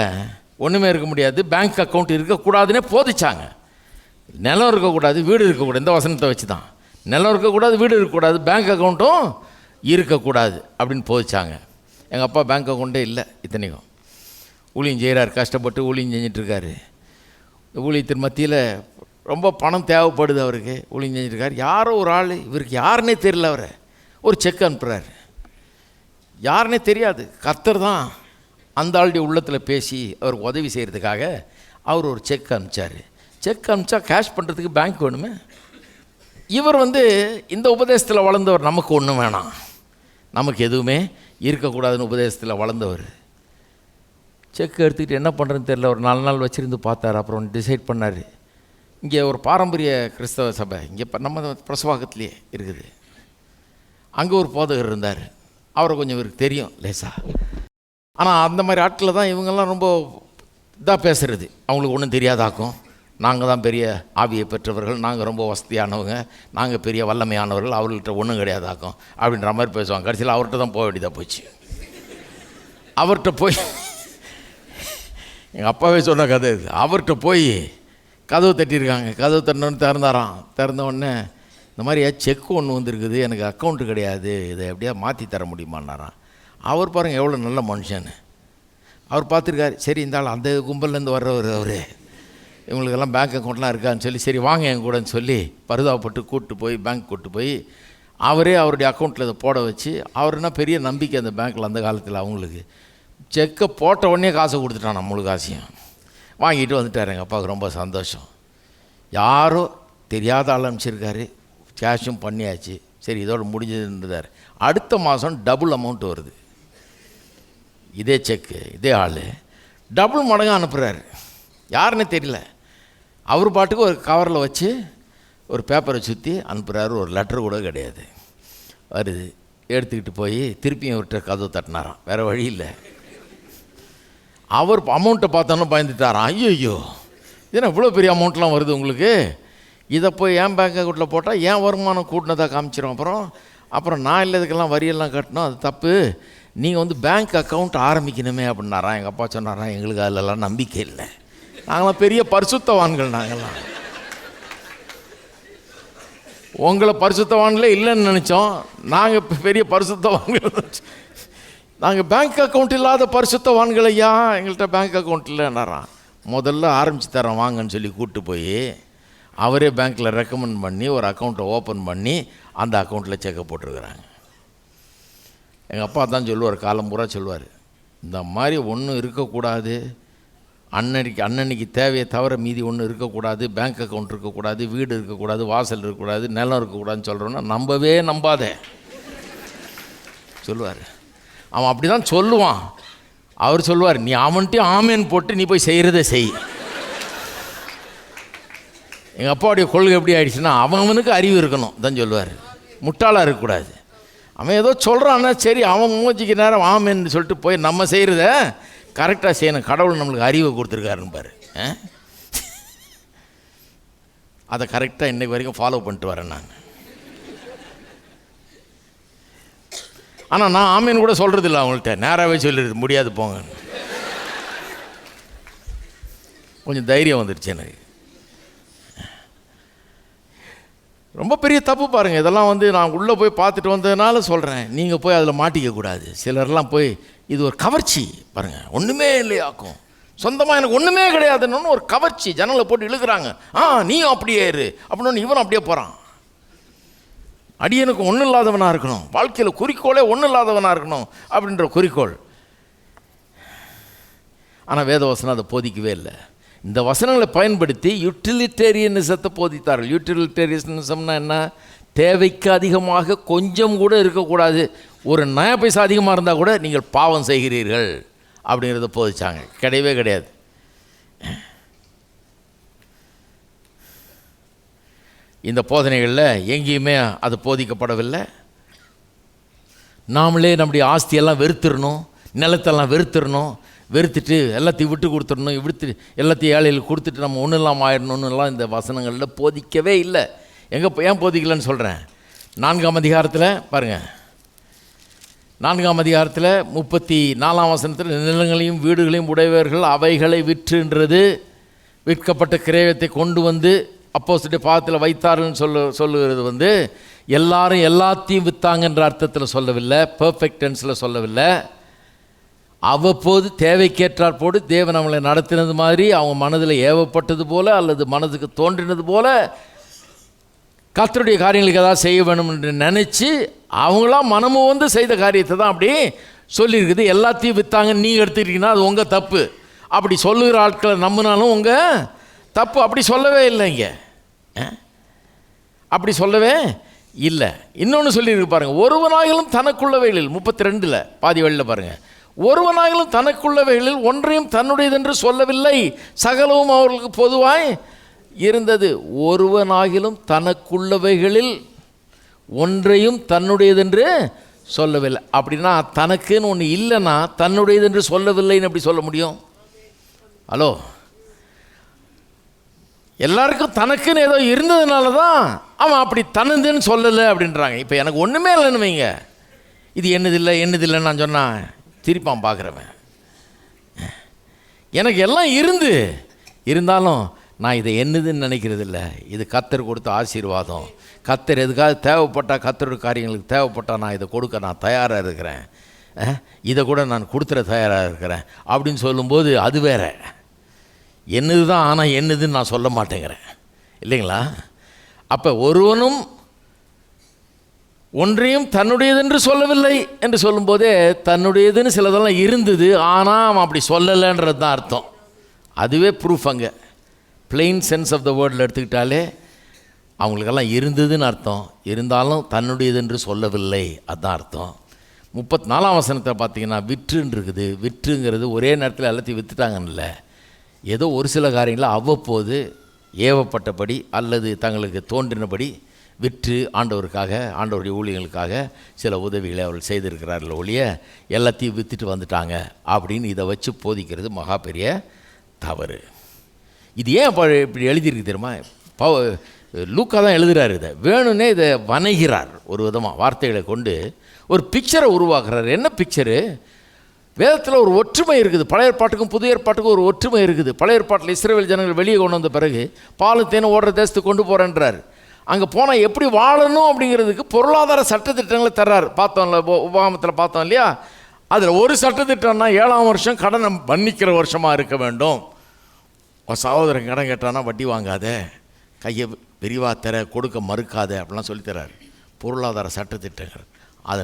ஒன்றுமே இருக்க முடியாது, பேங்க் அக்கௌண்ட் இருக்கக்கூடாதுன்னே போதிச்சாங்க. நிலம் இருக்கக்கூடாது, வீடு இருக்கக்கூடாது, இந்த வசனத்தை வச்சு தான். நிலம் இருக்கக்கூடாது, வீடு இருக்கக்கூடாது, பேங்க் அக்கௌண்ட்டும் இருக்கக்கூடாது அப்படின்னு போதிச்சாங்க. எங்கள் அப்பா பேங்க் அக்கௌண்ட்டே இல்லை, இத்தனைக்கும் ஊழியம் செய்கிறார், கஷ்டப்பட்டு ஊழியம் செஞ்சிட்ருக்காரு. ஊழியத்தின் மத்தியில் ரொம்ப பணம் தேவைப்படுது அவருக்கு, ஊழியம் செஞ்சிட்ருக்காரு. யாரோ ஒரு ஆள், இவருக்கு யாருன்னே தெரியல, அவரை ஒரு செக் அனுப்புகிறாரு. யாருன்னே தெரியாது, கர்த்தர் தான் அந்த ஆளுடைய உள்ளத்தில் பேசி அவர் உதவி செய்கிறதுக்காக அவர் ஒரு செக் அனுப்பிச்சார். செக் அனுப்பிச்சா கேஷ் பண்ணுறதுக்கு பேங்க் வேணுமே. இவர் இந்த உபதேசத்தில் வளர்ந்தவர், நமக்கு ஒன்றும் வேணாம், நமக்கு எதுவுமே இருக்கக்கூடாதுன்னு உபதேசத்தில் வளர்ந்தவர். செக் எடுத்துக்கிட்டு என்ன பண்ணுறதுன்னு தெரியல, ஒரு 4 நாள் வச்சுருந்து பார்த்தார். அப்புறம் டிசைட் பண்ணார், இங்கே ஒரு பாரம்பரிய கிறிஸ்தவ சபை இங்கே நம்ம பிரசவாக்கத்துலேயே இருக்குது, அங்கே ஒரு போதகர் இருந்தார். அவரை கொஞ்சம் இவருக்கு தெரியும் லேசா. ஆனால் அந்த மாதிரி ஆட்களில் தான் இவங்கெல்லாம் ரொம்ப இதாக பேசுகிறது, அவங்களுக்கு ஒன்றும் தெரியாதாக்கும். நாங்கள் தான் பெரிய ஆவியை பெற்றவர்கள், நாங்கள் ரொம்ப வசதியானவங்க, நாங்கள் பெரிய வல்லமையானவர்கள், அவர்கள்ட்ட ஒன்றும் கிடையாதாக்கும் அப்படின்ற மாதிரி பேசுவாங்க. கடைசியில் அவர்கிட்ட தான் போக வேண்டியதாக போச்சு. அவர்கிட்ட போய் எங்கள் அப்பாவே சொன்ன கதை இது. அவர்கிட்ட போய் கதவு தட்டியிருக்காங்க. கதவு தட்டினோன்னு திறந்தாராம். திறந்த உடனே இந்த மாதிரி செக் ஒன்று வந்துருக்குது, எனக்கு அக்கௌண்ட்டு கிடையாது, இதை எப்படியா மாற்றி தர முடியுமான்னாராம். அவர் பாருங்கள் எவ்வளோ நல்ல மனுஷன்னு. அவர் பார்த்துருக்காரு, சரி இந்த ஆள் அந்த கும்பல்லேருந்து வர்றவர், அவர் இவங்களுக்கெல்லாம் பேங்க் அக்கௌண்ட்லாம் இருக்கான்னு சொல்லி, சரி வாங்க என் கூடன்னு சொல்லி பரிதாபப்பட்டு கூப்பிட்டு போய் பேங்க் கூப்பிட்டு போய் அவரே அவருடைய அக்கௌண்ட்டில் இதை போட வச்சு, அவருன்னா பெரிய நம்பிக்கை அந்த பேங்க்கில் அந்த காலத்தில் அவங்களுக்கு. செக்கை போட்ட உடனே காசை கொடுத்துட்டான், நம்மளுக்கு காசையும் வாங்கிட்டு வந்துட்டார். எங்கள் அப்பாவுக்கு ரொம்ப சந்தோஷம். யாரோ தெரியாத ஆள் அனுப்பிச்சிருக்காரு, கேஷும் பண்ணியாச்சு, சரி இதோட முடிஞ்சதுன்றார். அடுத்த மாதம் டபுள் அமௌண்ட் வருது, இதே செக்கு இதே ஆள் டபுள் மடங்காக அனுப்புகிறாரு. யாருன்னே தெரியல. அவர் பாட்டுக்கு ஒரு கவரில் வச்சு ஒரு பேப்பரை சுற்றி அனுப்புகிறாரு, ஒரு லெட்டர் கூட கிடையாது. வருது, எடுத்துக்கிட்டு போய் திருப்பியும் அவர்கிட்ட கதவு தட்டினாராம், வேறு வழி இல்லை. அவர் அமௌண்ட்டை பார்த்தோன்னு பயந்துட்டாராம். ஐயோ இதுனா இவ்வளோ பெரிய அமௌண்ட்லாம் வருது உங்களுக்கு, இதை போய் என் பேங்க் அக்கௌண்ட்டில் போட்டால் ஏன் வருமானம் கூட்டினதாக காமிச்சிடும், அப்புறம் நான் இல்லதுக்கெல்லாம் வரியெல்லாம் கட்டணும், அது தப்பு, நீங்கள் பேங்க் அக்கௌண்ட் ஆரம்பிக்கணுமே அப்படின்னாராம். எங்கள் அப்பா சொன்னாராம், எங்களுக்கு அதிலெல்லாம் நம்பிக்கை இல்லை, நாங்களாம் பெரிய பரிசுத்தவான்கள், நாங்கள்லாம் உங்களை பரிசுத்தவான்களே இல்லைன்னு நினச்சோம், நாங்கள் பெரிய பரிசுத்தவான்கள், நாங்கள் பேங்க் அக்கௌண்ட் இல்லாத பரிசுத்தவான்கள் ஐயா, எங்கள்கிட்ட பேங்க் அக்கௌண்ட் இல்லைன்னாராம். முதல்ல ஆரம்பித்து தரோம் வாங்கன்னு சொல்லி கூப்பிட்டு போய் அவரே பேங்க்கில் ரெக்கமெண்ட் பண்ணி ஒரு அக்கௌண்ட்டை ஓப்பன் பண்ணி அந்த அக்கௌண்ட்டில் செக்கை போட்டிருக்கிறாங்க. எங்கள் அப்பா தான் சொல்லுவார், காலம் பூரா சொல்லுவார், இந்த மாதிரி ஒன்றும் இருக்கக்கூடாது, அன்னன்னைக்கு தேவையை தவிர மீதி ஒன்றும் இருக்கக்கூடாது, பேங்க் அக்கௌண்ட் இருக்கக்கூடாது, வீடு இருக்கக்கூடாது, வாசல் இருக்கக்கூடாது, நிலம் இருக்கக்கூடாதுன்னு சொல்கிறோன்னா நம்பவே நம்பாதே சொல்லுவார். அவன் அப்படி தான் சொல்லுவான். அவர் சொல்லுவார், நீ அவன்கிட்டையும் ஆமேன்னு போட்டு நீ போய் செய்கிறத செய். எங்கள் அப்பாவுடைய கொள்கை எப்படி ஆகிடுச்சுன்னா, அவனுக்கு அறிவு இருக்கணும் தான் சொல்லுவார், முட்டாளாக இருக்கக்கூடாது. அவன் ஏதோ சொல்கிறான்னா சரி, அவன் மூஞ்சிக்கு நேரம் ஆமேன்னு சொல்லிட்டு போய் நம்ம செய்கிறத கரெக்டாக செய்யணும், கடவுள் நம்மளுக்கு அறிவை கொடுத்துருக்காருன்னு பாரு. அதை கரெக்டாக இன்றைக்கு வரைக்கும் ஃபாலோ பண்ணிட்டு வரேன் நான். ஆனால் நான் ஆமீன் கூட சொல்கிறதில்ல அவங்கள்ட்ட, நேராகவே சொல்லிடுது முடியாது போங்க. கொஞ்சம் தைரியம் வந்துடுச்சு எனக்கு. ரொம்ப பெரிய தப்பு பாருங்கள். இதெல்லாம் நான் உள்ளே போய் பார்த்துட்டு வந்ததுனால சொல்கிறேன், நீங்கள் போய் அதில் மாட்டிக்கக்கூடாது. சிலர்லாம் போய் இது ஒரு கவர்ச்சி பாருங்கள், ஒன்றுமே இல்லையாக்கும், சொந்தமாக எனக்கு ஒன்றுமே கிடையாதுன்னு ஒரு கவர்ச்சி ஜனங்களை போட்டு இழுக்கிறாங்க. நீயும் அப்படியே இரு அப்படின்னு இவனும் அப்படியே போகிறான். அடியனுக்கு ஒன்றும் இல்லாதவனாக இருக்கணும், வாழ்க்கையில் குறிக்கோளே ஒன்றும் இல்லாதவனாக இருக்கணும் அப்படின்ற குறிக்கோள். ஆனால் வேதவசனம் அதை போதிக்கவே இல்லை. இந்த வசனங்களை பயன்படுத்தி யூட்டிலிட்டேரியனிசத்தை போதித்தார்கள். யூட்டிலிட்டேரியனிசம்னா என்ன? தேவைக்கு அதிகமாக கொஞ்சம் கூட இருக்கக்கூடாது, ஒரு நய பைசா அதிகமாக இருந்தால் கூட நீங்கள் பாவம் செய்கிறீர்கள் அப்படிங்கிறத போதிச்சாங்க. கிடையவே கிடையாது. இந்த போதனைகளில் எங்கேயுமே அது போதிக்கப்படவில்லை. நாமளே நம்முடைய ஆஸ்தியெல்லாம் வெறுத்துடணும், நிலத்தெல்லாம் வெறுத்துடணும், வெறுத்துட்டு எல்லாத்தையும் விட்டு கொடுத்துடணும், விடுத்து எல்லாத்தையும் ஏழையில் கொடுத்துட்டு நம்ம ஒன்றும் இல்லாமல் ஆயிடணும்னுலாம் இந்த வசனங்களில் போதிக்கவே இல்லை. ஏன் போதிக்கலன்னு சொல்கிறேன். 4ஆம் அதிகாரத்தில் பாருங்கள், 4ஆம் அதிகாரத்தில் 34ஆம் வசனத்தில் நிலங்களையும் வீடுகளையும் உடையவர்கள் அவைகளை விற்றுன்றது, விற்கப்பட்ட கிரயத்தை கொண்டு வந்து அப்போஸ்தலருடைய பாதத்தில் வைத்தார்கள்னு சொல்லுகிறது எல்லாரும் எல்லாத்தையும் விற்றாங்கன்ற அர்த்தத்தில் சொல்லவில்லை, பெர்ஃபெக்ட் டென்ஸில் சொல்லவில்லை. அவ்வப்போது தேவைக்கேற்றாற் போடு தேவன் அவங்களை நடத்தினது மாதிரி, அவங்க மனதில் ஏவப்பட்டது போல் அல்லது மனதுக்கு தோன்றினது போல் கர்த்தருடைய காரியங்களுக்கு ஏதாவது செய்ய வேணும் என்று நினச்சி அவங்களாம் மனமும் செய்த காரியத்தை தான் அப்படி சொல்லியிருக்குது. எல்லாத்தையும் விற்றாங்கன்னு நீங்கள் எடுத்துக்கிட்டிங்கன்னா அது உங்கள் தப்பு. அப்படி சொல்லுகிற ஆட்களை நம்பினாலும் உங்கள் தப்பு. அப்படி சொல்லவே இல்லைங்க, அப்படி சொல்லவே இல்லை. இன்னொன்று சொல்லியிருக்கு பாருங்கள், ஒருவனாகிலும் தனக்குள்ளவைகளில் 32 பாதி வழியில் பாருங்கள், ஒருவனாகிலும் தனக்குள்ளவைகளில் ஒன்றையும் தன்னுடையதென்று சொல்லவில்லை, சகலவும் அவர்களுக்கு பொதுவாய் இருந்தது. ஒருவனாகிலும் தனக்குள்ளவைகளில் ஒன்றையும் தன்னுடையதென்று சொல்லவில்லை. அப்படின்னா தனக்குன்னு ஒன்று இல்லைன்னா தன்னுடையதென்று சொல்லவில்லைன்னு எப்படி சொல்ல முடியும்? ஹலோ, எல்லாருக்கும் தனக்குன்னு ஏதோ இருந்ததுனால தான் அவன் அப்படி தனதுன்னு சொல்லலை அப்படின்றாங்க. இப்போ எனக்கு ஒன்றுமே இல்லைன்னு வைங்க, இது என்னதில்லைன்னு நான் சொன்னான் திருப்பான் பார்க்குறவன். எனக்கு எல்லாம் இருந்தாலும் நான் இதை என்னதுன்னு நினைக்கிறது இல்லை. இது கர்த்தர் கொடுத்த ஆசீர்வாதம். கர்த்தர் எதுக்காக தேவைப்பட்டால், கர்த்தருடைய காரியங்களுக்கு தேவைப்பட்டால் நான் இதை கொடுக்க நான் தயாராக இருக்கிறேன், இதை கூட நான் கொடுத்துட தயாராக இருக்கிறேன் அப்படின்னு சொல்லும்போது அது வேற. என்னது தான், ஆனால் என்னதுன்னு நான் சொல்ல மாட்டேங்கிறேன் இல்லைங்களா? அப்போ ஒருவனும் ஒன்றையும் தன்னுடையதென்று சொல்லவில்லை என்று சொல்லும்போதே தன்னுடையதுன்னு சிலதெல்லாம் இருந்தது, ஆனால் அவன் அப்படி சொல்லலைன்றது தான் அர்த்தம். அதுவே ப்ரூஃப். அங்கே பிளெயின் சென்ஸ் ஆஃப் த வேர்டில் எடுத்துக்கிட்டாலே அவங்களுக்கெல்லாம் இருந்ததுன்னு அர்த்தம், இருந்தாலும் தன்னுடையதென்று சொல்லவில்லை அதுதான் அர்த்தம். 34ஆம் வசனத்தை பார்த்தீங்கன்னா விற்றுன்னு இருக்குது. விற்றுங்கிறது ஒரே நேரத்தில் எல்லாத்தையும் விற்றுட்டாங்கன்னு, ஏதோ ஒரு சில காரியங்களை அவ்வப்போது ஏவப்பட்டபடி அல்லது தங்களுக்கு தோன்றினபடி விற்று ஆண்டவருக்காக, ஆண்டவருடைய ஊழியர்களுக்காக சில உதவிகளை அவர்கள் செய்திருக்கிறார்கள் ஒழிய எல்லாத்தையும் விற்றுட்டு வந்துட்டாங்க அப்படின்னு இதை வச்சு போதிக்கிறது மகா பெரிய தவறு. இது ஏன் இப்படி எழுதியிருக்கு தெரியுமா? லூக்கா தான் எழுதுகிறார். இதை வேணும்னே இதை வணைகிறார், ஒரு விதமாக வார்த்தைகளை கொண்டு ஒரு பிக்சரை உருவாக்குறார். என்ன பிக்சரு? வேதத்தில் ஒரு ஒற்றுமை இருக்குது. பழைய ஏற்பாட்டுக்கும் புதிய ஏற்பாட்டுக்கும் ஒரு ஒற்றுமை இருக்குது. பழைய ஏற்பாட்டில் இஸ்ரவேல் ஜனங்கள் வெளியே கொண்டு வந்த பிறகு பாலும் தேனும் ஓடுற தேசத்துக்கு கொண்டு போகிறேன்றார். அங்கே போனால் எப்படி வாழணும் அப்படிங்கிறதுக்கு பொருளாதார சட்டத்திட்டங்களை தர்றார். பார்த்தோம்ல, உபாகமத்தில் பார்த்தோம் இல்லையா? அதில் ஒரு சட்டத்திட்டம்னா 7ஆம் வருஷம் கடனை மன்னிக்கிற வருஷமாக இருக்க வேண்டும். சகோதரன் கடன் கேட்டானா வட்டி வாங்காத, கையை விரிவாக தர, கொடுக்க மறுக்காத அப்படிலாம் சொல்லித்தரார். பொருளாதார சட்டத்திட்டங்கள். அது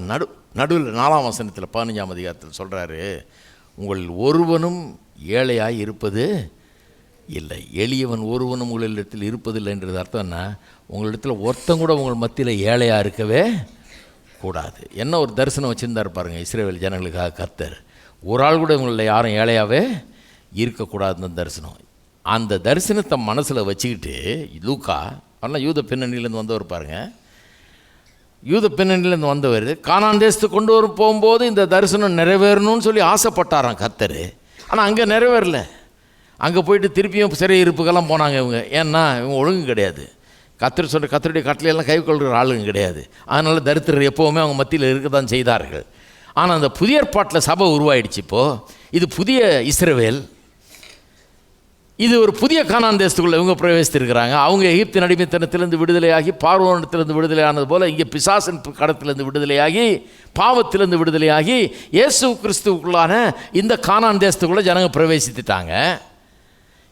நடுவில் 4ஆம் வசனத்தில் 15ஆம் அதிகாரத்தில் சொல்கிறாரு, உங்கள் ஒருவனும் ஏழையாய் இருப்பது இல்லை, எளியவன் ஒருவனும் உங்களிடத்தில் இருப்பதில்லை என்றது அர்த்தம்னா உங்களிடத்தில் ஒருத்தம் கூட உங்கள் மத்தியில் ஏழையாக இருக்கவே கூடாது. என்ன ஒரு தரிசனம் வச்சுருந்தார் பாருங்கள் இஸ்ரவேல் ஜனங்களுக்காக கர்த்தர். ஒரு ஆள் கூட உங்களில் யாரும் ஏழையாகவே இருக்கக்கூடாதுன்னு தரிசனம். அந்த தரிசனத்தை மனசில் வச்சுக்கிட்டு லூக்கா, ஆனால் யூத பின்னணியிலேருந்து வந்தவர் பாருங்கள், யூத பின்னணியிலேருந்து வந்தவர் கானான் தேசத்துக்கு கொண்டு போகும்போது இந்த தரிசனம் நிறைவேறணும்னு சொல்லி ஆசைப்பட்டாராம் கர்த்தர். ஆனால் அங்கே நிறைவேறல. அங்கே போயிட்டு திருப்பியும் சிறையிருப்புக்கெல்லாம் போனாங்க இவங்க. ஏன்னா இவங்க ஒழுங்கு கிடையாது, கர்த்தருடைய கட்டளையெல்லாம் கை கொள்கிற ஆளுங்க கிடையாது. அதனால் தரித்திரர் எப்போவுமே அவங்க மத்தியில் இருக்க தான் செய்தார்கள். ஆனால் அந்த புதிய ஏற்பாட்டில் சபை உருவாயிடுச்சு. இப்போது இது புதிய இஸ்ரவேல், இது ஒரு புதிய கானான் தேசத்துக்குள்ளே இவங்க பிரவேசித்திருக்கிறாங்க. அவங்க எகிப்தின் அடிமைத்தனத்திலிருந்து விடுதலையாகி, பார்வோனிடத்திலிருந்து விடுதலையானது போல் இங்கே பிசாசின் கடத்திலிருந்து விடுதலையாகி, பாவத்திலிருந்து விடுதலையாகி, இயேசு கிறிஸ்துவுக்குள்ளான இந்த கானான் தேசத்துக்குள்ளே ஜனங்க பிரவேசித்துட்டாங்க.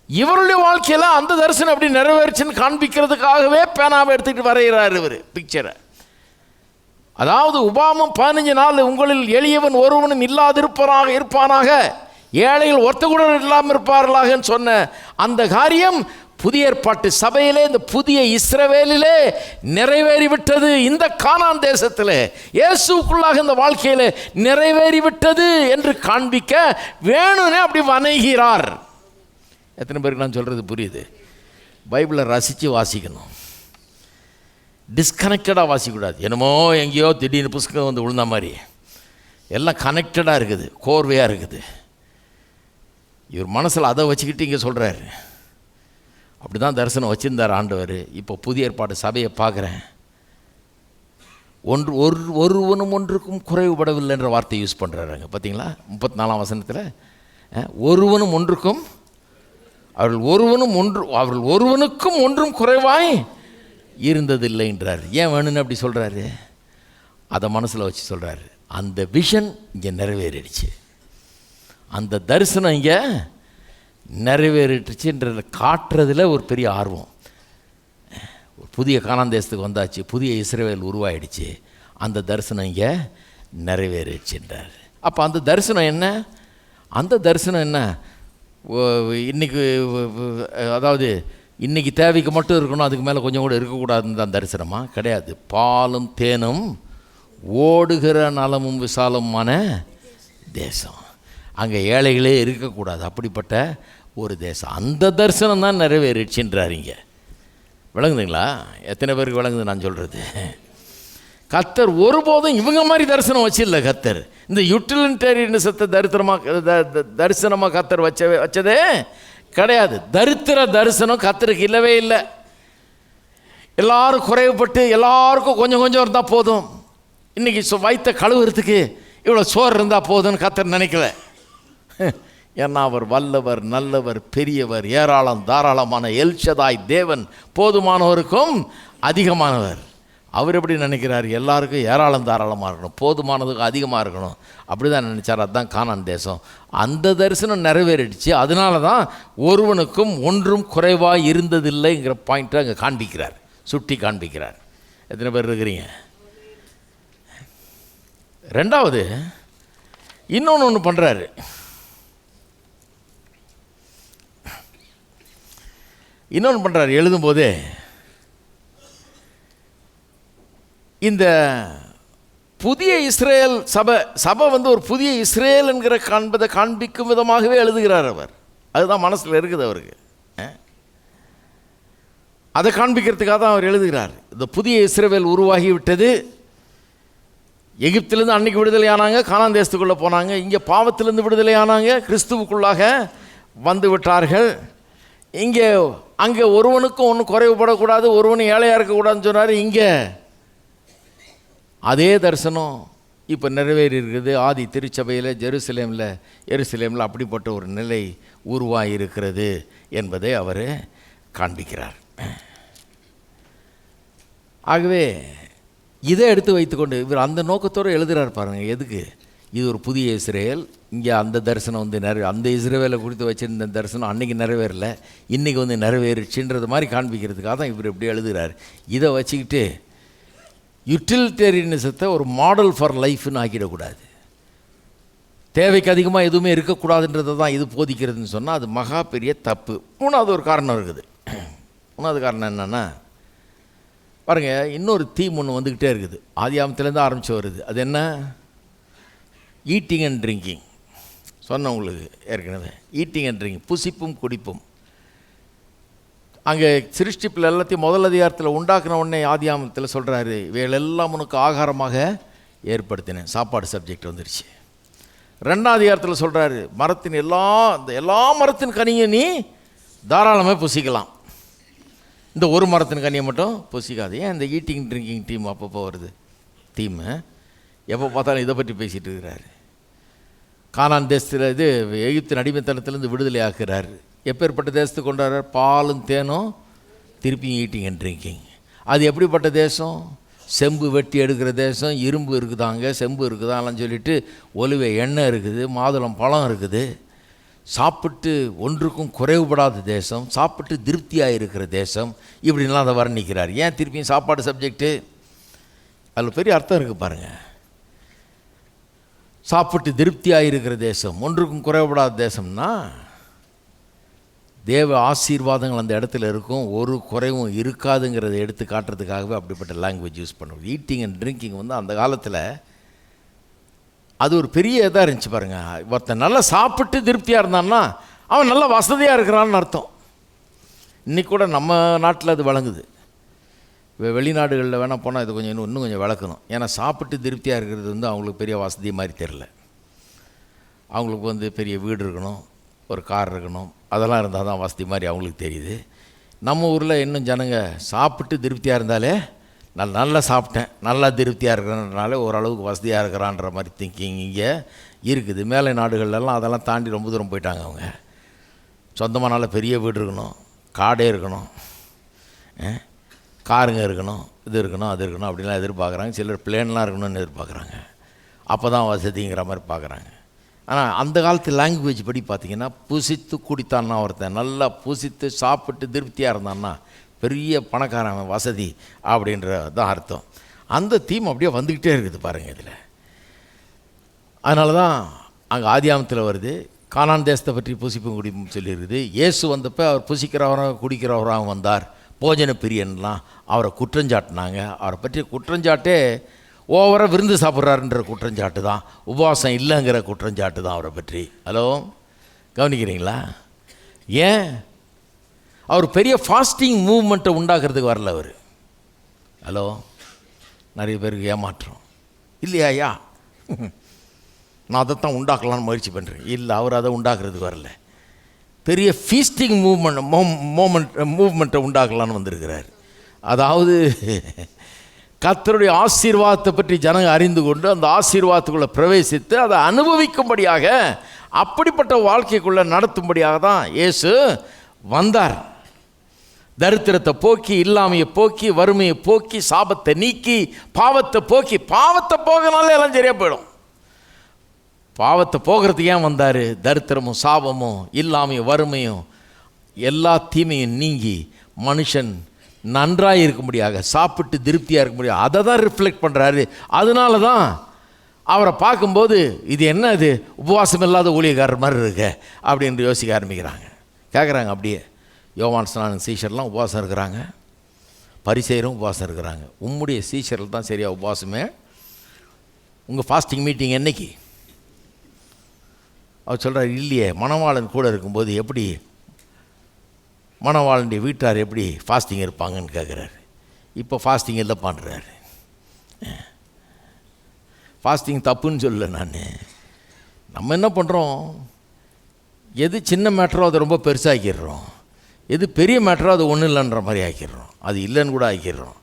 இவருடைய வாழ்க்கையில் அந்த தரிசனம் எப்படி நிறைவேறுச்சுன்னு காண்பிக்கிறதுக்காகவே பேனாவை எடுத்துக்கிட்டு வரைகிறார் இவர் பிக்சரை. அதாவது உபாமம் 15 நாள் உங்களில் எளியவன் ஒருவனும் இருப்பானாக, ஏழைகள் ஒருத்த கூட இல்லாமல் இருப்பார்களாகன்னு சொன்ன அந்த காரியம் புதிய ஏற்பாட்டு சபையிலே, இந்த புதிய இஸ்ரவேலிலே நிறைவேறிவிட்டது. இந்த கானான் தேசத்தில் இயேசுக்குள்ளாக இந்த வாழ்க்கையில் நிறைவேறிவிட்டது என்று காண்பிக்க வேணும்னே அப்படி வணைகிறார். எத்தனை பேருக்கு நான் சொல்கிறது புரியுது? பைபிளை ரசித்து வாசிக்கணும், டிஸ்கனெக்டடாக வாசிக்கக்கூடாது. என்னமோ எங்கேயோ திடீர்னு புஸ்தகம் வந்து விழுந்த மாதிரி. எல்லாம் கனெக்டடாக இருக்குது, கோர்வையாக இருக்குது. இவர் மனசில் அதை வச்சுக்கிட்டு இங்கே சொல்கிறாரு. அப்படி தான் தரிசனம் வச்சுருந்தார் ஆண்டவர். இப்போ புதிய ஏற்பாடு சபையை பார்க்குறேன். ஒருவனும் ஒன்றுக்கும் குறைவுபடவில்லைன்ற வார்த்தை யூஸ் பண்ணுறாருங்க. பார்த்தீங்களா 34ஆம் வசனத்தில், ஒருவனும் ஒன்றுக்கும், அவர்கள் ஒருவனுக்கும் ஒன்றும் குறைவாய் இருந்ததில்லைன்றார். ஏன் வேணும்னு அப்படி சொல்கிறாரு? அதை மனசில் வச்சு சொல்கிறாரு. அந்த விஷன் இங்கே நிறைவேறிடுச்சு, அந்த தரிசனம் இங்கே நிறைவேறிடுச்சுன்றதை காட்டுறதுல ஒரு பெரிய ஆர்வம். புதிய கானான் தேசத்துக்கு வந்தாச்சு, புதிய இஸ்ரவேல் உருவாயிடுச்சு, அந்த தரிசனம் இங்கே நிறைவேறிடுச்சுன்றார். அப்போ அந்த தரிசனம் என்ன? அந்த தரிசனம் என்ன? இன்றைக்கி, அதாவது இன்றைக்கி தேவைக்கு மட்டும் இருக்கணும், அதுக்கு மேலே கொஞ்சம் கூட இருக்கக்கூடாதுன்னு தான் தரிசனமா? கிடையாது. பாலும் தேனும் ஓடுகிற நலமும் விசாலமான தேசம், அங்கே ஏழைகளே இருக்கக்கூடாது, அப்படிப்பட்ட ஒரு தேசம். அந்த தரிசனம் தான் நிறைவேறிடுச்சுன்றார் இங்கே. விளங்குதுங்களா? எத்தனை பேருக்கு விளங்குது நான் சொல்கிறது? கர்த்தர் ஒருபோதும் இவங்க மாதிரி தரிசனம் வச்சில்லை. கர்த்தர் இந்த யூட்டிலிட்டேரியனிசத்தை தரிசனமாக கர்த்தர் வச்சதே கிடையாது. தரித்திர தரிசனம் கர்த்தருக்கு இல்லவே இல்லை. எல்லாரும் குறைவுபட்டு எல்லாருக்கும் கொஞ்சம் கொஞ்சம் இருந்தால் போதும், இன்றைக்கி வைத்த கழுவுறதுக்கு இவ்வளோ சோறு இருந்தால் போதும்னு கர்த்தர் நினைக்கல. ஏன்னா அவர் வல்லவர், நல்லவர், பெரியவர், ஏராளம் தாராளமான எல்ஷதாய் தேவன், போதுமானவருக்கும் அதிகமானவர். அவர் எப்படி நினைக்கிறார்? எல்லாருக்கும் ஏராளம் தாராளமாக இருக்கணும், போதுமானதுக்கு அதிகமாக இருக்கணும், அப்படி தான் நினச்சார். அதுதான் கானான் தேசம். அந்த தரிசனம் நிறைவேறிடுச்சு. அதனால தான் ஒருவனுக்கும் ஒன்றும் குறைவாக இருந்ததில்லைங்கிற பாயிண்ட்டை அங்கே காண்பிக்கிறார், சுட்டி காண்பிக்கிறார். எத்தனை பேர் இருக்கிறீங்க? ரெண்டாவது இன்னொன்று பண்ணுறாரு. எழுதும்போதே இந்த புதிய இஸ்ரேல் சபை வந்து ஒரு புதிய இஸ்ரேல் என்கிற காண்பதை காண்பிக்கும் விதமாகவே எழுதுகிறார் அவர். அதுதான் மனசில் இருக்குது அவருக்கு. அதை காண்பிக்கிறதுக்காக தான் அவர் எழுதுகிறார். இந்த புதிய இஸ்ரவேல் உருவாகி விட்டது. எகிப்திலேருந்து அன்னைக்கு விடுதலையானாங்க, கானான் தேசத்துக்குள்ளே போனாங்க. இங்கே பாவத்திலேருந்து விடுதலையானாங்க, கிறிஸ்துவுக்குள்ளாக வந்து விட்டார்கள். அங்கே ஒருவனுக்கும் ஒன்றும் குறைவுபடக்கூடாது, ஒருவனும் ஏழையாக இருக்கக்கூடாதுன்னு சொன்னார். இங்கே அதே தரிசனம் இப்போ நிறைவேறி இருக்குது. ஆதி திருச்சபையில் எருசலேமில் அப்படிப்பட்ட ஒரு நிலை உருவாகி இருக்கிறது என்பதை அவர் காண்பிக்கிறார். ஆகவே இதை எடுத்து வைத்துக்கொண்டு இவர் அந்த நோக்கத்தோடு எழுதுகிறார் பாருங்கள். எதுக்கு? இது ஒரு புதிய இஸ்ரேல். இங்கே அந்த தரிசனம் வந்து அந்த இஸ்ரவேலை குறித்து வச்சுருந்த தரிசனம் அன்றைக்கி நிறைவேறலை, இன்றைக்கி வந்து நிறைவேறிச்சுன்றது மாதிரி காண்பிக்கிறதுக்காக தான் இவர் எப்படி எழுதுகிறார். இதை வச்சுக்கிட்டு யூட்டிலிட்டேரியனிசத்தை ஒரு மாடல் ஃபார் லைஃப்னு ஆக்கிடக்கூடாது. தேவைக்கு அதிகமாக எதுவுமே இருக்கக்கூடாதுன்றதை தான் இது போதிக்கிறதுன்னு சொன்னால் அது மகா பெரிய தப்பு. மூணாவது ஒரு காரணம் இருக்குது. மூணாவது காரணம் என்னென்னா பாருங்கள், இன்னொரு தீம் ஒன்று வந்துக்கிட்டே இருக்குது. ஆதியாமத்துலேருந்து ஆரம்பித்து வருது. அது என்ன? Eating and drinking. சொன்னேன் உங்களுக்கு ஏற்கனவே. ஈட்டிங் அண்ட் ட்ரிங்கிங், புசிப்பும் குடிப்பும். அங்கே சிருஷ்டிப்பில் எல்லாத்தையும் முதல் அதிகாரத்தில் உண்டாக்குன உடனே ஆதியாமத்தில் சொல்கிறாரு, இவைகளெல்லாம் உனக்கு ஆகாரமாக ஏற்படுத்தினேன். சாப்பாடு சப்ஜெக்ட் வந்துருச்சு. ரெண்டாவது அதிகாரத்தில் சொல்கிறாரு, மரத்தின் எல்லா மரத்தின் கனியும் நீ தாராளமாக புசிக்கலாம், இந்த ஒரு மரத்தின் கனியை மட்டும் புசிக்காது. ஏன் இந்த ஈட்டிங் ட்ரிங்கிங் டீம் அப்பப்போ வருது தீம்? எப்போ பார்த்தாலும் இதை பற்றி பேசிகிட்டு இருக்கிறாரு. கானான் தேசத்தில் இது எகிப்தின் அடிமைத்தனத்திலேருந்து விடுதலை ஆக்குறாரு. எப்பேற்பட்ட தேசத்துக்கு கொண்டாடுறார்? பாலும் தேனும் திருப்பி ஈட்டிங் அண்ட் ட்ரிங்கிங். அது எப்படிப்பட்ட தேசம்? செம்பு வெட்டி எடுக்கிற தேசம், இரும்பு இருக்குதாங்க, செம்பு இருக்குதான்லாம் சொல்லிட்டு ஒலிவ எண்ணெய் இருக்குது, மாதுளம் பழம் இருக்குது. சாப்பிட்டு ஒன்றுக்கும் குறைவுபடாத தேசம், சாப்பிட்டு திருப்தியாக இருக்கிற தேசம், இப்படின்லாம் அதை வர்ணிக்கிறார். ஏன் திருப்பியும் சாப்பாடு சப்ஜெக்டு? அதில் பெரிய அர்த்தம் இருக்குது பாருங்கள். சாப்பிட்டு திருப்தியாக இருக்கிற தேசம், ஒன்றுக்கும் குறைவுபடாத தேசம்னா தேவ ஆசீர்வாதங்கள் அந்த இடத்துல இருக்கும், ஒரு குறைவும் இருக்காதுங்கிறத எடுத்து காட்டுறதுக்காகவே அப்படிப்பட்ட லாங்குவேஜ் யூஸ் பண்ணுவோம். ஈட்டிங் அண்ட் ட்ரிங்கிங் வந்து அந்த காலத்தில் அது ஒரு பெரிய இதாக இருந்துச்சு பாருங்கள். ஒருத்தன் நல்லா சாப்பிட்டு திருப்தியாக இருந்தான்னா அவன் நல்லா வசதியாக இருக்கிறான்னு அர்த்தம். இன்றைக்கி கூட நம்ம நாட்டில் அது வழங்குது. வெளிநாடுகளில் வேணால் போனால் இது கொஞ்சம் இன்னும் கொஞ்சம் விளக்கணும். ஏன்னா சாப்பிட்டு திருப்தியாக இருக்கிறது வந்து அவங்களுக்கு பெரிய வசதி மாதிரி தெரில. அவங்களுக்கு வந்து பெரிய வீடு இருக்கணும், ஒரு கார் இருக்கணும், அதெல்லாம் இருந்தால் தான் வசதி மாதிரி அவங்களுக்கு தெரியுது. நம்ம ஊரில் இன்னும் ஜனங்க சாப்பிட்டு திருப்தியாக இருந்தாலே நான் நல்லா சாப்பிட்டேன், நல்லா திருப்தியாக இருக்கிறனாலே ஓரளவுக்கு வசதியாக இருக்கிறான்ற மாதிரி திங்கிங் இங்கே இருக்குது. மேலை நாடுகள்லாம் அதெல்லாம் தாண்டி ரொம்ப தூரம் போயிட்டாங்க. அவங்க சொந்தமாக நல்ல பெரிய வீடு இருக்கணும், காடே இருக்கணும், காருங்க இருக்கணும், இது இருக்கணும், அது இருக்கணும் அப்படின்லாம் எதிர்பார்க்குறாங்க. சிலர் பிளேன்லாம் இருக்கணும்னு எதிர்பார்க்குறாங்க. அப்போ தான் வசதிங்கிற மாதிரி பார்க்குறாங்க. ஆனால் அந்த காலத்து லாங்குவேஜ் படி பார்த்திங்கன்னா புசித்து குடித்தான்னா ஒருத்தன் நல்லா புசித்து சாப்பிட்டு திருப்தியாக இருந்தான்னா பெரிய பணக்காரன், வசதி அப்படின்றது தான் அர்த்தம். அந்த தீம் அப்படியே வந்துக்கிட்டே இருக்குது பாருங்கள் இதில். அதனால தான் அங்கே ஆதியாமத்தில் வருது, கானான் தேசத்தை பற்றி புசிப்பும் குடிப்பும் சொல்லியிருக்குது. இயேசு வந்தப்போ அவர் புசிக்கிறவராக குடிக்கிறவராக வந்தார், போஜன பிரியன்லாம் அவரை குற்றஞ்சாட்டினாங்க. அவரை பற்றி குற்றஞ்சாட்டே ஓவராக விருந்து சாப்பிட்றாருன்ற குற்றஞ்சாட்டு தான், உபவாசம் இல்லைங்கிற குற்றஞ்சாட்டு தான் அவரை பற்றி. ஹலோ, கவனிக்கிறீங்களா? ஏன் அவர் பெரிய ஃபாஸ்டிங் மூவ்மெண்ட்டை உண்டாக்குறதுக்கு வரல அவர். ஹலோ, நிறைய பேருக்கு ஏமாற்றம் இல்லையா? ஐயா நான் அதைத்தான் உண்டாக்கலான்னு முயற்சி பண்ணுறேன். இல்லை, அவர் அதை உண்டாக்குறதுக்கு வரல. பெரிய ஃபீஸ்டிங் மூவ்மெண்ட்டை உண்டாக்கலான்னு வந்திருக்கிறார். அதாவது கர்த்தருடைய ஆசீர்வாதத்தை பற்றி ஜனங்க அறிந்து கொண்டு அந்த ஆசீர்வாதத்துக்குள்ளே பிரவேசித்து அதை அனுபவிக்கும்படியாக, அப்படிப்பட்ட வாழ்க்கைக்குள்ளே நடத்தும்படியாக தான் இயேசு வந்தார். தரித்திரத்தை போக்கி, இல்லாமையை போக்கி, வறுமையை போக்கி, சாபத்தை நீக்கி, பாவத்தை போக்கி. பாவத்தை போகனாலே எல்லாம் சரியாக போயிடும். பாவத்தை போகிறதுக்கு ஏன் வந்தார்? தரித்திரமும் சாபமும் இல்லாமையும் வறுமையும் எல்லா தீமையும் நீங்கி மனுஷன் நன்றாக இருக்கும்படியாக, சாப்பிட்டு திருப்தியாக இருக்க முடியாது, அதை தான் ரிஃப்ளெக்ட் பண்ணுறாரு. அதனால தான் அவரை பார்க்கும்போது இது என்ன, இது உபவாசம் இல்லாத ஊழியக்காரர் மாதிரி இருக்கு அப்படின்னு யோசிக்க ஆரம்பிக்கிறாங்க. கேட்குறாங்க அப்படியே. யோவான் ஸ்நானன் சீஷர்லாம் உபவாசம் இருக்கிறாங்க, பரிசேயரும் உபவாசம் இருக்கிறாங்க. உம்முடைய சீஷர்கள் தான் சரியாக உபவாசமே. உங்கள் ஃபாஸ்டிங் மீட்டிங் என்னைக்கு? அவர் சொல்கிறார், இல்லையே, மணவாளன் கூட இருக்கும்போது எப்படி மணவாளனுடைய வீட்டார் எப்படி ஃபாஸ்டிங் இருப்பாங்கன்னு கேட்குறாரு. இப்போ ஃபாஸ்டிங் இல்லை பண்ணுறாரு. ஃபாஸ்டிங் தப்புன்னு சொல்லலை நான். நம்ம என்ன பண்ணுறோம், எது சின்ன மேட்டரோ அதை ரொம்ப பெருசாக்கிடுறோம், எது பெரிய மேட்டரோ அது ஒன்றும் இல்லைன்ற மாதிரி ஆக்கிடுறோம், அது இல்லைன்னு கூட ஆக்கிடுறோம்.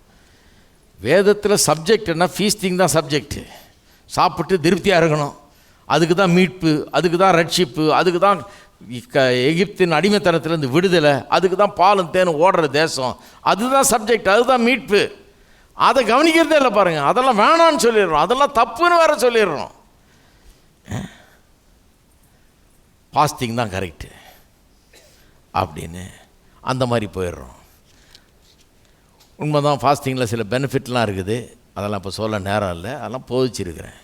வேதத்தில் சப்ஜெக்ட் என்ன? ஃபீஸ்டிங் தான் சப்ஜெக்டு. சாப்பிட்டு திருப்தியாக இருக்கணும், அதுக்கு தான் மீட்பு, அதுக்கு தான் ரட்சிப்பு, அதுக்கு தான் எகிப்தின் அடிமைத்தனத்திலேருந்து விடுதலை, அதுக்கு தான் பாலும் தேனும் ஓடுற தேசம், அதுதான் சப்ஜெக்ட், அதுதான் மீட்பு. அதை கவனிக்கிறதே இல்லை பாருங்கள். அதெல்லாம் வேணான்னு சொல்லிடுறோம், அதெல்லாம் தப்புன்னு வேறு சொல்லிடுறோம். ஃபாஸ்டிங் தான் கரெக்டு அப்படின்னு அந்த மாதிரி போயிடுறோம். உண்மை தான், ஃபாஸ்டிங்கில் சில பெனிஃபிட்லாம் இருக்குது, அதெல்லாம் இப்போ சொல்ல நேரம் இல்லை, அதெல்லாம் போதிச்சிருக்கிறேன்.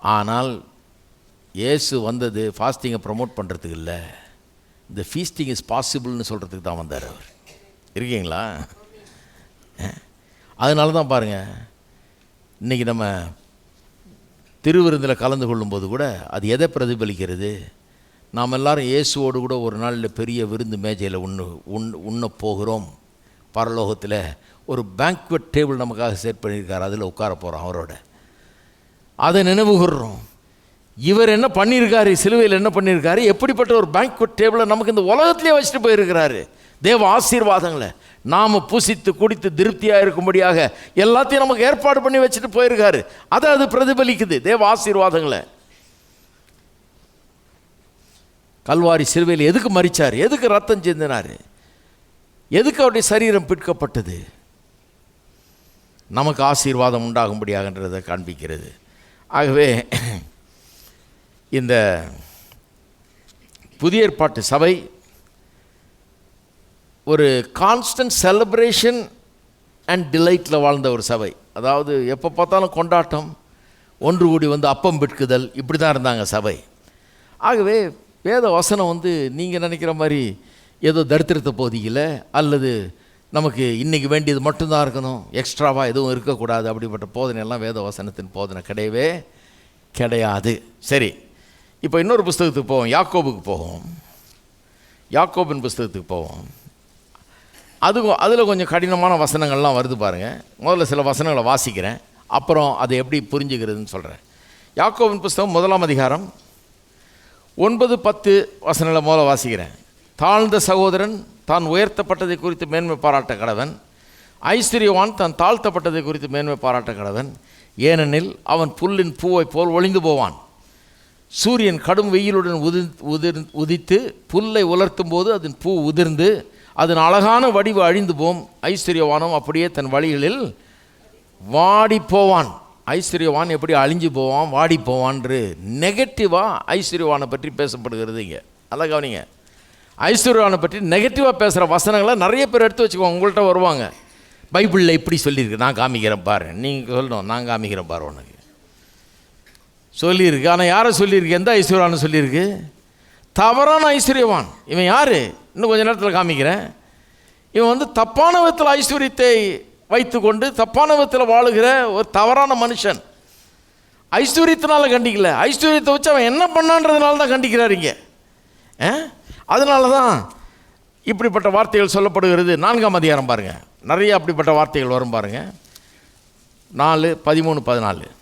ஆனால் இயேசு வந்தது ஃபாஸ்டிங்கை ப்ரமோட் பண்ணுறதுக்கு இல்லை, இந்த ஃபீஸ்டிங் இஸ் பாசிபிள்னு சொல்கிறதுக்கு தான் வந்தார் அவர். இருக்கீங்களா? அதனால தான் பாருங்கள், இன்றைக்கி நம்ம திருவிருந்தில் கலந்து கொள்ளும்போது கூட அது எதை பிரதிபலிக்கிறது? நாம் எல்லோரும் இயேசுவோடு கூட ஒரு நாளில் பெரிய விருந்து மேஜையில் உண்ண போகிறோம். பரலோகத்தில் ஒரு பேங்க்வெட் டேபிள் நமக்காக செட் பண்ணியிருக்கார், அதில் உட்கார போகிறோம் அவரோட. அதை நினைவுகூர்றோம். இவர் என்ன பண்ணியிருக்காரு, சிலுவையில் என்ன பண்ணியிருக்காரு, எப்படிப்பட்ட ஒரு பேங்க்வெட் டேபிளை நமக்கு இந்த உலகத்திலே வச்சுட்டு போயிருக்கிறாரு. தேவ ஆசீர்வாதங்களை நாம் புசித்து குடித்து திருப்தியாக இருக்கும்படியாக எல்லாத்தையும் நமக்கு ஏற்பாடு பண்ணி வச்சுட்டு போயிருக்காரு. அது பிரதிபலிக்குது தேவ ஆசீர்வாதங்களை. கல்வாரி சிலுவையில் எதுக்கு மரிச்சார்? எதுக்கு ரத்தம் சிந்தினார்? எதுக்கு அவருடைய சரீரம் பிற்கப்பட்டது? நமக்கு ஆசீர்வாதம் உண்டாகும்படியாகன்றதை காண்பிக்கிறது. ஆகவே இந்த புதிய ஏற்பாட்டு சபை ஒரு கான்ஸ்டன்ட் செலிப்ரேஷன் அண்ட் டிலைட்டில் வாழ்ந்த ஒரு சபை. அதாவது எப்போ பார்த்தாலும் கொண்டாட்டம், ஒன்று கூடி வந்து அப்பம் பிட்குதல், இப்படி தான் இருந்தாங்க சபை. ஆகவே வேத வசனம் நீங்கள் நினைக்கிற மாதிரி ஏதோ தரித்திரத்தை போதிக்கல, அல்லது நமக்கு இன்றைக்கி வேண்டியது மட்டும்தான் இருக்கணும், எக்ஸ்ட்ராவாக எதுவும் இருக்கக்கூடாது, அப்படிப்பட்ட போதனையெல்லாம் வேத வசனத்தின் போதனை கிடையவே கிடையாது. சரி, இப்போ இன்னொரு புஸ்தகத்துக்கு போவோம், யாக்கோபுக்கு போவோம். யாக்கோபின் புஸ்தகத்துக்கு போவோம். அதில் கொஞ்சம் கடினமான வசனங்கள்லாம் வருது பாருங்கள். முதல்ல சில வசனங்களை வாசிக்கிறேன், அப்புறம் அதை எப்படி புரிஞ்சுக்கிறதுன்னு சொல்கிறேன். யாக்கோபின் புஸ்தகம் 1ஆம் அதிகாரம் 9-10 வசனங்களை முதல்ல வாசிக்கிறேன். தாழ்ந்த சகோதரன் தான் உயர்த்தப்பட்டதை குறித்து மேன்மை பாராட்ட கடவன், ஐஸ்வர்யவான் தான் தாழ்த்தப்பட்டதை குறித்து மேன்மை பாராட்ட கடவன். ஏனெனில் அவன் புல்லின் பூவை போல் ஒளிந்து போவான். சூரியன் கடும் வெயிலுடன் உதித்து புல்லை உலர்த்தும் போது அதன் பூ உதிர்ந்து அதன் அழகான வடிவு அழிந்து போம். ஐஸ்வர்யவானும் அப்படியே தன் வழிகளில் வாடி போவான். ஐஸ்வர்யவான் எப்படி அழிஞ்சு போவான், வாடி போவான்று நெகட்டிவாக ஐஸ்வர்யவானை பற்றி பேசப்படுகிறது. இங்கே நல்லா கவனிங்க. ஐஸ்வர்யவானை பற்றி நெகட்டிவாக பேசுகிற வசனங்களை நிறைய பேர் எடுத்து வச்சுக்குவாங்க. உங்கள்கிட்ட வருவாங்க, பைபிளில் இப்படி சொல்லியிருக்கு, நான் காமிக்கிறேன் பாரு. நீங்கள் சொல்லணும், நான் காமிக்கிறேன் பாரு உனக்கு சொல்லியிருக்கு. ஆனால் யாரை சொல்லியிருக்கு? எந்த ஐஸ்வர்யவான்னு சொல்லியிருக்கு? தவறான ஐஸ்வர்யவான். இவன் யார்? இன்னும் கொஞ்சம் நேரத்தில் காமிக்கிறேன். இவன் தப்பான விதத்தில் ஐஸ்வர்யத்தை வைத்து கொண்டு தப்பான விதத்தில் வாழுகிற ஒரு தவறான மனுஷன். ஐஸ்வர்யத்தினால கண்டிக்கல, ஐஸ்வர்யத்தை வச்சு அவன் என்ன பண்ணான்றதுனால தான் கண்டிக்கிறார் இங்கே. அதனால தான் இப்படிப்பட்ட வார்த்தைகள் சொல்லப்படுகிறது. 4ஆம் அதிகாரம் பாருங்கள், நிறைய அப்படிப்பட்ட வார்த்தைகள் வரும் பாருங்கள். 4, 13, 14,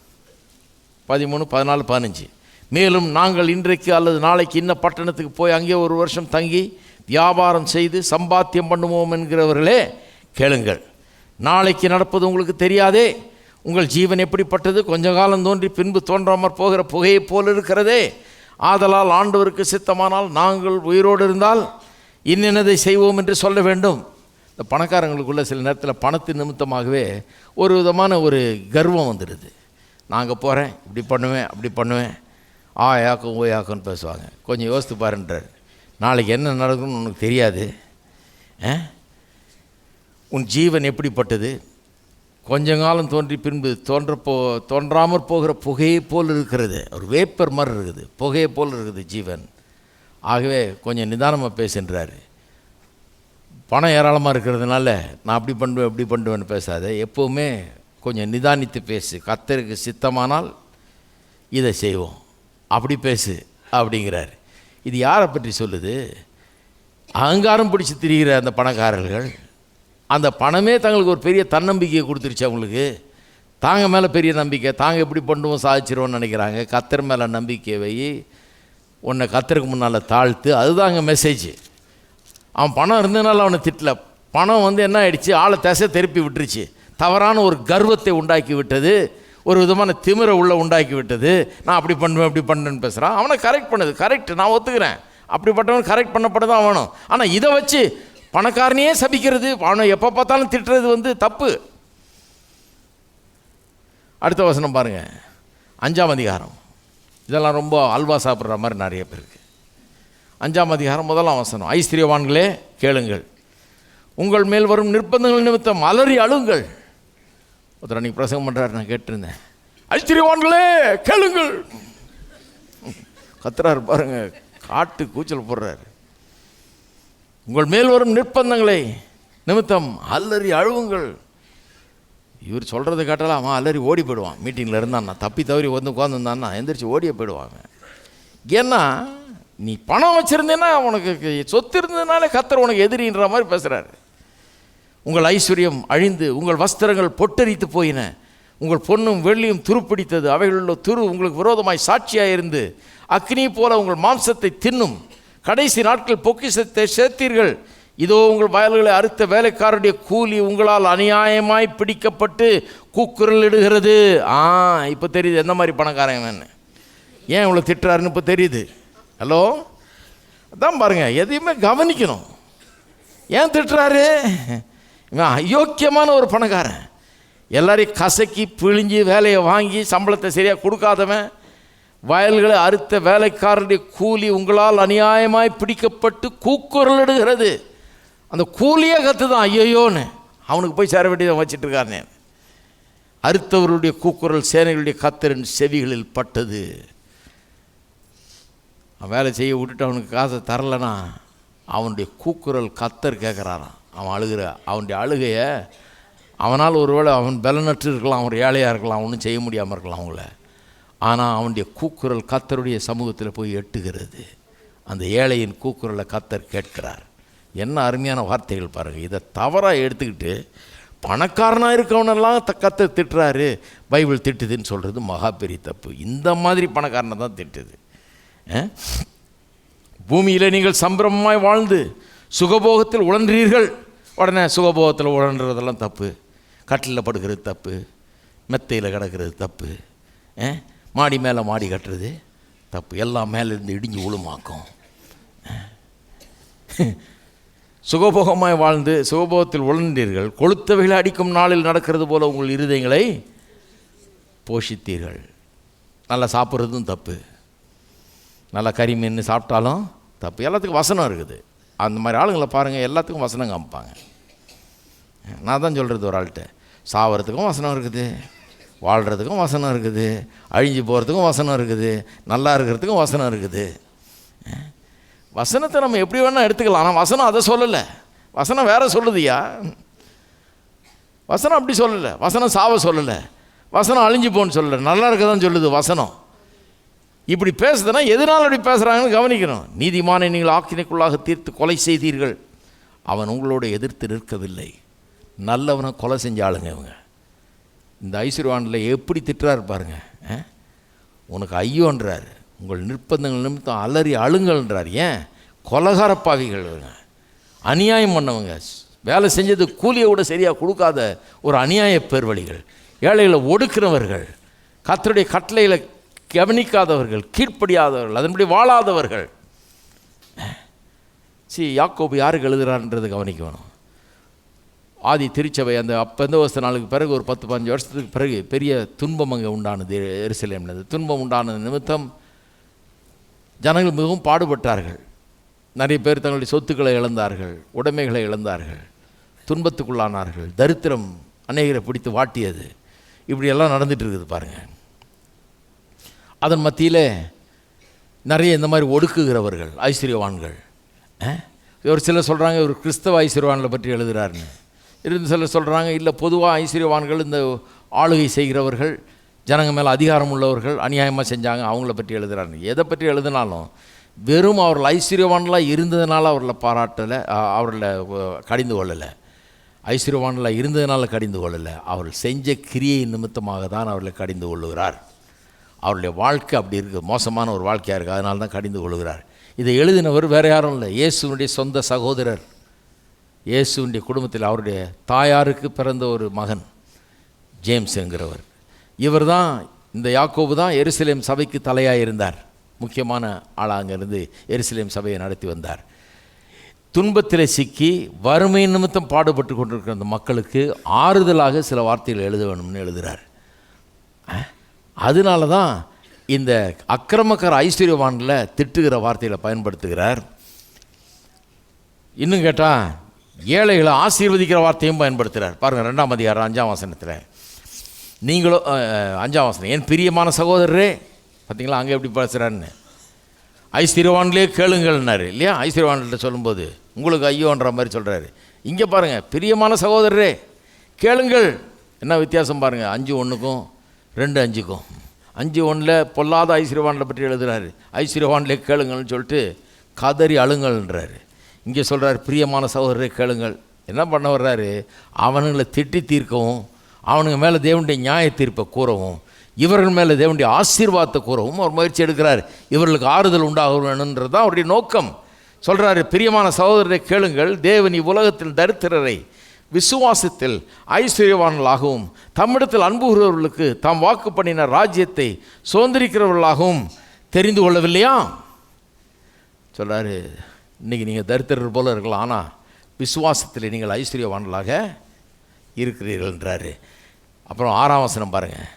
13, 14, 15. மேலும் நாங்கள் இன்றைக்கு அல்லது நாளைக்கு இன்ன பட்டணத்துக்கு போய் அங்கே ஒரு வருஷம் தங்கி வியாபாரம் செய்து சம்பாத்தியம் பண்ணுவோம் என்கிறவர்களே கேளுங்கள். நாளைக்கு நடப்பது உங்களுக்கு தெரியாதே. உங்கள் ஜீவன் எப்படிப்பட்டது? கொஞ்ச காலம் தோன்றி பின்பு தோன்றாமற் போகிற புகையை போல் இருக்கிறதே. ஆதலால் ஆண்டவருக்கு சித்தமானால் நாங்கள் உயிரோடு இருந்தால் இன்னென்னதை செய்வோம் என்று சொல்ல வேண்டும். இந்த பணக்காரங்களுக்குள்ள சில நேரத்தில் பணத்தின் நிமித்தமாகவே ஒரு விதமான ஒரு கர்வம் வந்துடுது. நாங்கள் போகிறேன், இப்படி பண்ணுவேன், அப்படி பண்ணுவேன், யாக்கும் யாக்குன்னு பேசுவாங்க. கொஞ்சம் யோசித்து பாருன்றார். நாளைக்கு என்ன நடக்கும்னு உனக்கு தெரியாது. உன் ஜீவன் எப்படிப்பட்டது? கொஞ்ச காலம் தோன்றி பின்பு தோன்றாமற் போகிற புகையை போல் இருக்கிறது. ஒரு வேப்பர் மாதிரி இருக்குது, புகையை போல் இருக்குது ஜீவன். ஆகவே கொஞ்சம் நிதானமாக பேசுன்றார். பணம் ஏராளமாக இருக்கிறதுனால நான் அப்படி பண்ணுவேன் இப்படி பண்ணுவேன்னு பேசாத, எப்போவுமே கொஞ்சம் நிதானித்து பேசு. கர்த்தருக்கு சித்தமானால் இதை செய்வோம், அப்படி பேசு அப்படிங்கிறார். இது யாரை பற்றி சொல்லுது? அகங்காரம் பிடிச்சி திரிகிற அந்த பணக்காரர்கள். அந்த பணமே தங்களுக்கு ஒரு பெரிய தன்னம்பிக்கையை கொடுத்துருச்சு. அவங்களுக்கு தாங்க மேலே பெரிய நம்பிக்கை, தாங்க எப்படி பண்ணுவோம் சாதிச்சிருவோன்னு நினைக்கிறாங்க. கர்த்தர் மேலே நம்பிக்கை வை, உன்னை கர்த்தருக்கு முன்னால் தாழ்த்து, அதுதாங்க மெசேஜ். அவன் பணம் இருந்ததுனால அவனை திட்டல. பணம் என்ன ஆயிடுச்சு, ஆளை திசை திருப்பி விட்டுருச்சு. தவறான ஒரு கர்வத்தை உண்டாக்கி விட்டது, ஒரு விதமான திமிரை உள்ள உண்டாக்கி விட்டது. நான் அப்படி பண்ணுவேன் இப்படி பண்ணுறேன்னு பேசுகிறான். அவனை கரெக்ட் பண்ணுது, கரெக்ட், நான் ஒத்துக்கிறேன். அப்படிப்பட்டவன் கரெக்ட் பண்ணப்பட தான் வேணும். ஆனால் இதை வச்சு பணக்காரனையே சபிக்கிறது, அவனை எப்போ பார்த்தாலும் திட்டுறது தப்பு. அடுத்த வசனம் பாருங்கள், 5ஆம் அதிகாரம். இதெல்லாம் ரொம்ப அல்வா சாப்பிட்ற மாதிரி நிறைய பேருக்கு. 5ஆம் அதிகாரம் 1ஆம் வசனம். ஐஸ்வர்யவான்களே கேளுங்கள், உங்கள் மேல் வரும் நிர்பந்தங்கள் நிமித்தம் அலறி அழுங்கள். ஒருத்தர் அன்றைக்கி பிரசங்கம் பண்ணுறாரு, நான் கேட்டிருந்தேன். ஐஸ்வர்யவான்களே கேளுங்கள் கத்துறாரு பாருங்க, காட்டு கூச்சல் போடுறாரு. உங்கள் மேல் வரும் நிர்பந்தங்களை நிமித்தம் அலறி அழுவுங்கள். இவர் சொல்கிறத கேட்டாலும் அவன் அலறி ஓடி போயிடுவான். மீட்டிங்கில் இருந்தான்னா தப்பி தவறி உட்காந்துருந்தான்னா எந்திரிச்சு ஓடியே போயிடுவாங்க. ஏன்னா நீ பணம் வச்சுருந்தேன்னா, உனக்கு சொத்து இருந்ததுனாலே கர்த்தர் உனக்கு எதிரின்ற மாதிரி பேசுகிறாரு. உங்கள் ஐஸ்வர்யம் அழிந்து உங்கள் வஸ்திரங்கள் பொட்டரித்து போயின, உங்கள் பொன்னும் வெள்ளியும் துருப்பிடித்தது, அவைகளுள்ள துரு உங்களுக்கு விரோதமாய் சாட்சியாக இருந்து அக்னி போல உங்கள் மாம்சத்தை தின்னும். கடைசி நாட்கள் பொக்கிஷத்தை சேர்த்தீர்கள், இதோ உங்கள் வயல்களை அறுத்த வேலைக்காரருடைய கூலி உங்களால் அநியாயமாய் பிடிக்கப்பட்டு கூக்குரல் இடுகிறது. இப்போ தெரியுது எந்த மாதிரி பணக்காரங்கன்னு, ஏன் இவ்வளோ திட்டுறாருன்னு இப்போ தெரியுது. ஹலோ, அதான் பாருங்கள், எதையுமே கவனிக்கணும். ஏன் திட்டுறாரு? இவன் அயோக்கியமான ஒரு பணக்காரன், எல்லாரையும் கசக்கி பிழிஞ்சு வேலையை வாங்கி சம்பளத்தை சரியாக கொடுக்காதவன். வயல்களை அறுத்த வேலைக்காரருடைய கூலி உங்களால் அநியாயமாய் பிடிக்கப்பட்டு கூக்குரல் இடுகிறது. அந்த கூலியே கற்று தான் ஐயோன்னு அவனுக்கு போய் சேர வேண்டியதை வச்சிட்டு இருக்காருனே. அறுத்தவருடைய கூக்குரல் சேனைகளுடைய கர்த்தரின் செவிகளில் பட்டது. அவன் வேலை செய்ய விட்டுட்டு அவனுக்கு காசை தரலைன்னா அவனுடைய கூக்குரல் கர்த்தர் கேட்குறாராம். அவன் அழுகிற அவனுடைய அழுகையை அவனால் ஒருவேளை அவன் பலனற்று இருக்கலாம், அவன் ஏழையாக இருக்கலாம், ஒன்றும் செய்ய முடியாமல் இருக்கலாம் அவங்கள. ஆனால் அவனுடைய கூக்குரல் கர்த்தருடைய சமூகத்தில் போய் எட்டுகிறது. அந்த ஏழையின் கூக்குரலை கர்த்தர் கேட்கிறார். என்ன அருமையான வார்த்தைகள் பாருங்கள். இதை தவறாக எடுத்துக்கிட்டு பணக்காரனாக இருக்கவனெல்லாம் கர்த்தர் திட்டுறாரு, பைபிள் திட்டுதுன்னு சொல்கிறது மகா பெரிய தப்பு. இந்த மாதிரி பணக்காரனை தான் திட்டுது. பூமியில் நீங்கள் சம்பிரமமாய் வாழ்ந்து சுகபோகத்தில் உழன்றீர்கள். உடனே சுகபோகத்தில் உழன்றதெல்லாம் தப்பு, கட்டிலில் படுக்கிறது தப்பு, மெத்தையில் கிடக்கிறது தப்பு, மாடி மேலே மாடி கட்டுறது தப்பு, எல்லாம் மேலேருந்து இடிஞ்சு உளுமாக்கும். சுகபோகமாய் வாழ்ந்து சுகபோகத்தில் உழன்றீர்கள், கொளுத்தவைகளை அடிக்கும் நாளில் நடக்கிறது போல உங்கள் இருதயங்களை போஷித்தீர்கள். நல்லா சாப்பிட்றதும் தப்பு, நல்லா கறி மீன் சாப்பிட்டாலும் தப்பு. எல்லாத்துக்கும் வசனம் இருக்குது. அந்த மாதிரி ஆளுங்களை பாருங்கள், எல்லாத்துக்கும் வசனம் காமிப்பாங்க. நான் தான் சொல்கிறது ஒரு ஆள்கிட்ட, சாவறதுக்கும் வசனம் இருக்குது, வாழ்கிறதுக்கும் வசனம் இருக்குது, அழிஞ்சு போகிறதுக்கும் வசனம் இருக்குது, நல்லா இருக்கிறதுக்கும் வசனம் இருக்குது. வசனத்தை நம்ம எப்படி வேணால் எடுத்துக்கலாம். ஆனால் வசனம் அதை சொல்லலை, வசனம் வேற சொல்லுதுயா. வசனம் அப்படி சொல்லலை, வசனம் சாவ சொல்லலை, வசனம் அழிஞ்சு போன்னு சொல்லலை, நல்லா இருக்க தான் சொல்லுது வசனம். இப்படி பேசுதுன்னா எதனால் அப்படி பேசுகிறாங்கன்னு கவனிக்கணும். நீதிமானை நீங்கள் ஆக்கினைக்குள்ளாக தீர்த்து கொலை செய்தீர்கள், அவன் உங்களோட எதிர்த்து நிற்கவில்லை. நல்லவனை கொலை செஞ்ச ஆளுங்க இவங்க. இந்த ஐஸ்வர்யவானில் எப்படி திட்டுறாரு பாருங்க. உனக்கு ஐயோன்றார், உங்கள் நிர்பந்தங்கள் நிமித்தம் அலறி அழுங்கள்ன்றார். ஏன்? கொலகாரப்பாவிகள் இவங்க, அநியாயம் பண்ணவங்க, வேலை செஞ்சது கூலியை விட சரியாக கொடுக்காத ஒரு அநியாய பேர்வழிகள், ஏழைகளை ஒடுக்கிறவர்கள், கர்த்தருடைய கட்டளையில் கவனிக்காதவர்கள், கீழ்ப்படியாதவர்கள், அதன்படி வாழாதவர்கள். யாக்கோபு யாருக்கு எழுதுகிறார்ன்றது கவனிக்க வேணும். ஆதி திருச்சபை அந்த பெந்தகோஸ்து நாளுக்கு பிறகு ஒரு 10-15 வருஷத்துக்கு பிறகு பெரிய துன்பம் அங்கே உண்டானது எருசலேமில். துன்பம் உண்டானது நிமித்தம் ஜனங்கள் மிகவும் பாடுபட்டார்கள். நிறைய பேர் தங்களுடைய சொத்துக்களை இழந்தார்கள், உடைமைகளை இழந்தார்கள், துன்பத்துக்குள்ளானார்கள். தரித்திரம் அநேகரை பிடித்து வாட்டியது. இப்படியெல்லாம் நடந்துட்டு இருக்குது பாருங்கள். அதன் மத்தியில் நிறைய இந்த மாதிரி ஒடுக்குகிறவர்கள் ஐஸ்வர்யவான்கள். ஒரு சிலர் சொல்கிறாங்க ஒரு கிறிஸ்தவ ஐஸ்வர்யவான்களை பற்றி எழுதுகிறாருன்னு. இருந்து சிலர் சொல்கிறாங்க இல்லை, பொதுவாக ஐஸ்வர்யவான்கள் இந்த ஆளுகை செய்கிறவர்கள், ஜனங்க மேலே அதிகாரம் உள்ளவர்கள் அநியாயமாக செஞ்சாங்க, அவங்கள பற்றி எழுதுகிறாருன்னு. எதை பற்றி எழுதினாலும் வெறும் அவர்கள் ஐஸ்வர்யவான்களாக இருந்ததுனால அவர்களை பாராட்டலை, அவர்களை கடிந்து கொள்ளலை. ஐஸ்வர்யவான்களாக இருந்ததுனால கடிந்து கொள்ளலை, அவர்கள் செஞ்ச கிரியை நிமித்தமாக தான் அவர்களை கடிந்து கொள்ளுகிறார். அவருடைய வாழ்க்கை அப்படி இருக்குது, மோசமான ஒரு வாழ்க்கையாக இருக்குது, அதனால தான் கடிந்து கொள்கிறார். இதை எழுதினவர் வேறு யாரும் இல்லை, இயேசுனுடைய சொந்த சகோதரர். இயேசுனுடைய குடும்பத்தில் அவருடைய தாயாருக்கு பிறந்த ஒரு மகன் ஜேம்ஸ் என்கிறவர். இவர் தான், இந்த யாக்கோபு தான் எருசலேம் சபைக்கு தலையாக இருந்தார். முக்கியமான ஆளாக அங்கேருந்து எருசலேம் சபையை நடத்தி வந்தார். துன்பத்தில் சிக்கி வறுமை நிமித்தம் பாடுபட்டு கொண்டிருக்கிற அந்த மக்களுக்கு ஆறுதலாக சில வார்த்தைகள் எழுத வேணும்னு எழுதுகிறார். அதனால தான் இந்த அக்கிரமக்கார ஐஸ்வர்யவான்களை திட்டுகிற வார்த்தைகளை பயன்படுத்துகிறார். இன்னும் கேட்டால் ஏழைகளை ஆசீர்வதிக்கிற வார்த்தையும் பயன்படுத்துகிறார். பாருங்கள் 2ஆம் அதிகாரம் 5ஆம் வசனத்தில், நீங்களோ 5ஆம் வசனம், என் பிரியமான சகோதரரே, பார்த்தீங்களா அங்கே எப்படி பேசுகிறாருன்னு. ஐஸ்வர்யவான்களே கேளுங்கள்னாரு இல்லையா? ஐஸ்வர்யவான்கிட்ட சொல்லும்போது உங்களுக்கு ஐயோன்ற மாதிரி சொல்கிறாரு. இங்கே பாருங்கள், பிரியமான சகோதரரே கேளுங்கள். என்ன வித்தியாசம் பாருங்கள், 5:1க்கும் 2:5க்கும். 5:1 பொல்லாத ஐஸ்வர்யவான்களை பற்றி எழுதுகிறாரு, ஐஸ்வர்யவான்களே கேளுங்கள்னு சொல்லிட்டு கதறி அழுங்கள்ன்றாரு. இங்கே சொல்கிறார் பிரியமான சகோதரரை கேளுங்கள். என்ன பண்ண வர்றாரு? அவனுங்களை திட்டி தீர்க்கவும், அவனுங்க மேலே தேவனுடைய நியாய தீர்ப்பை கூறவும், இவர்கள் மேலே தேவனுடைய ஆசீர்வாதத்தை கூறவும் அவர் முயற்சி எடுக்கிறார். இவர்களுக்கு ஆறுதல் உண்டாக வேணுன்றது தான் அவருடைய நோக்கம். சொல்கிறாரு, பிரியமான சகோதரரை கேளுங்கள், தேவன் இவ்வுலகத்தில் தரித்திரரை விசுவாசத்தில் ஐஸ்வர்யவான்களாகவும் தம்மிடத்தில் அன்பு கூறுகிறவர்களுக்கு தாம் வாக்கு பண்ணின ராஜ்யத்தை சுதந்திரிக்கிறவர்களாகவும் தெரிந்து கொள்ளவில்லையா? சொல்கிறாரு, இன்றைக்கி நீங்கள் தரித்திரர் போல இருக்கலாம், ஆனால் விசுவாசத்தில் நீங்கள் ஐஸ்வர்யவான்களாக இருக்கிறீர்கள்ன்றாரு. அப்புறம் 6ஆம் வசனம் பாருங்கள்,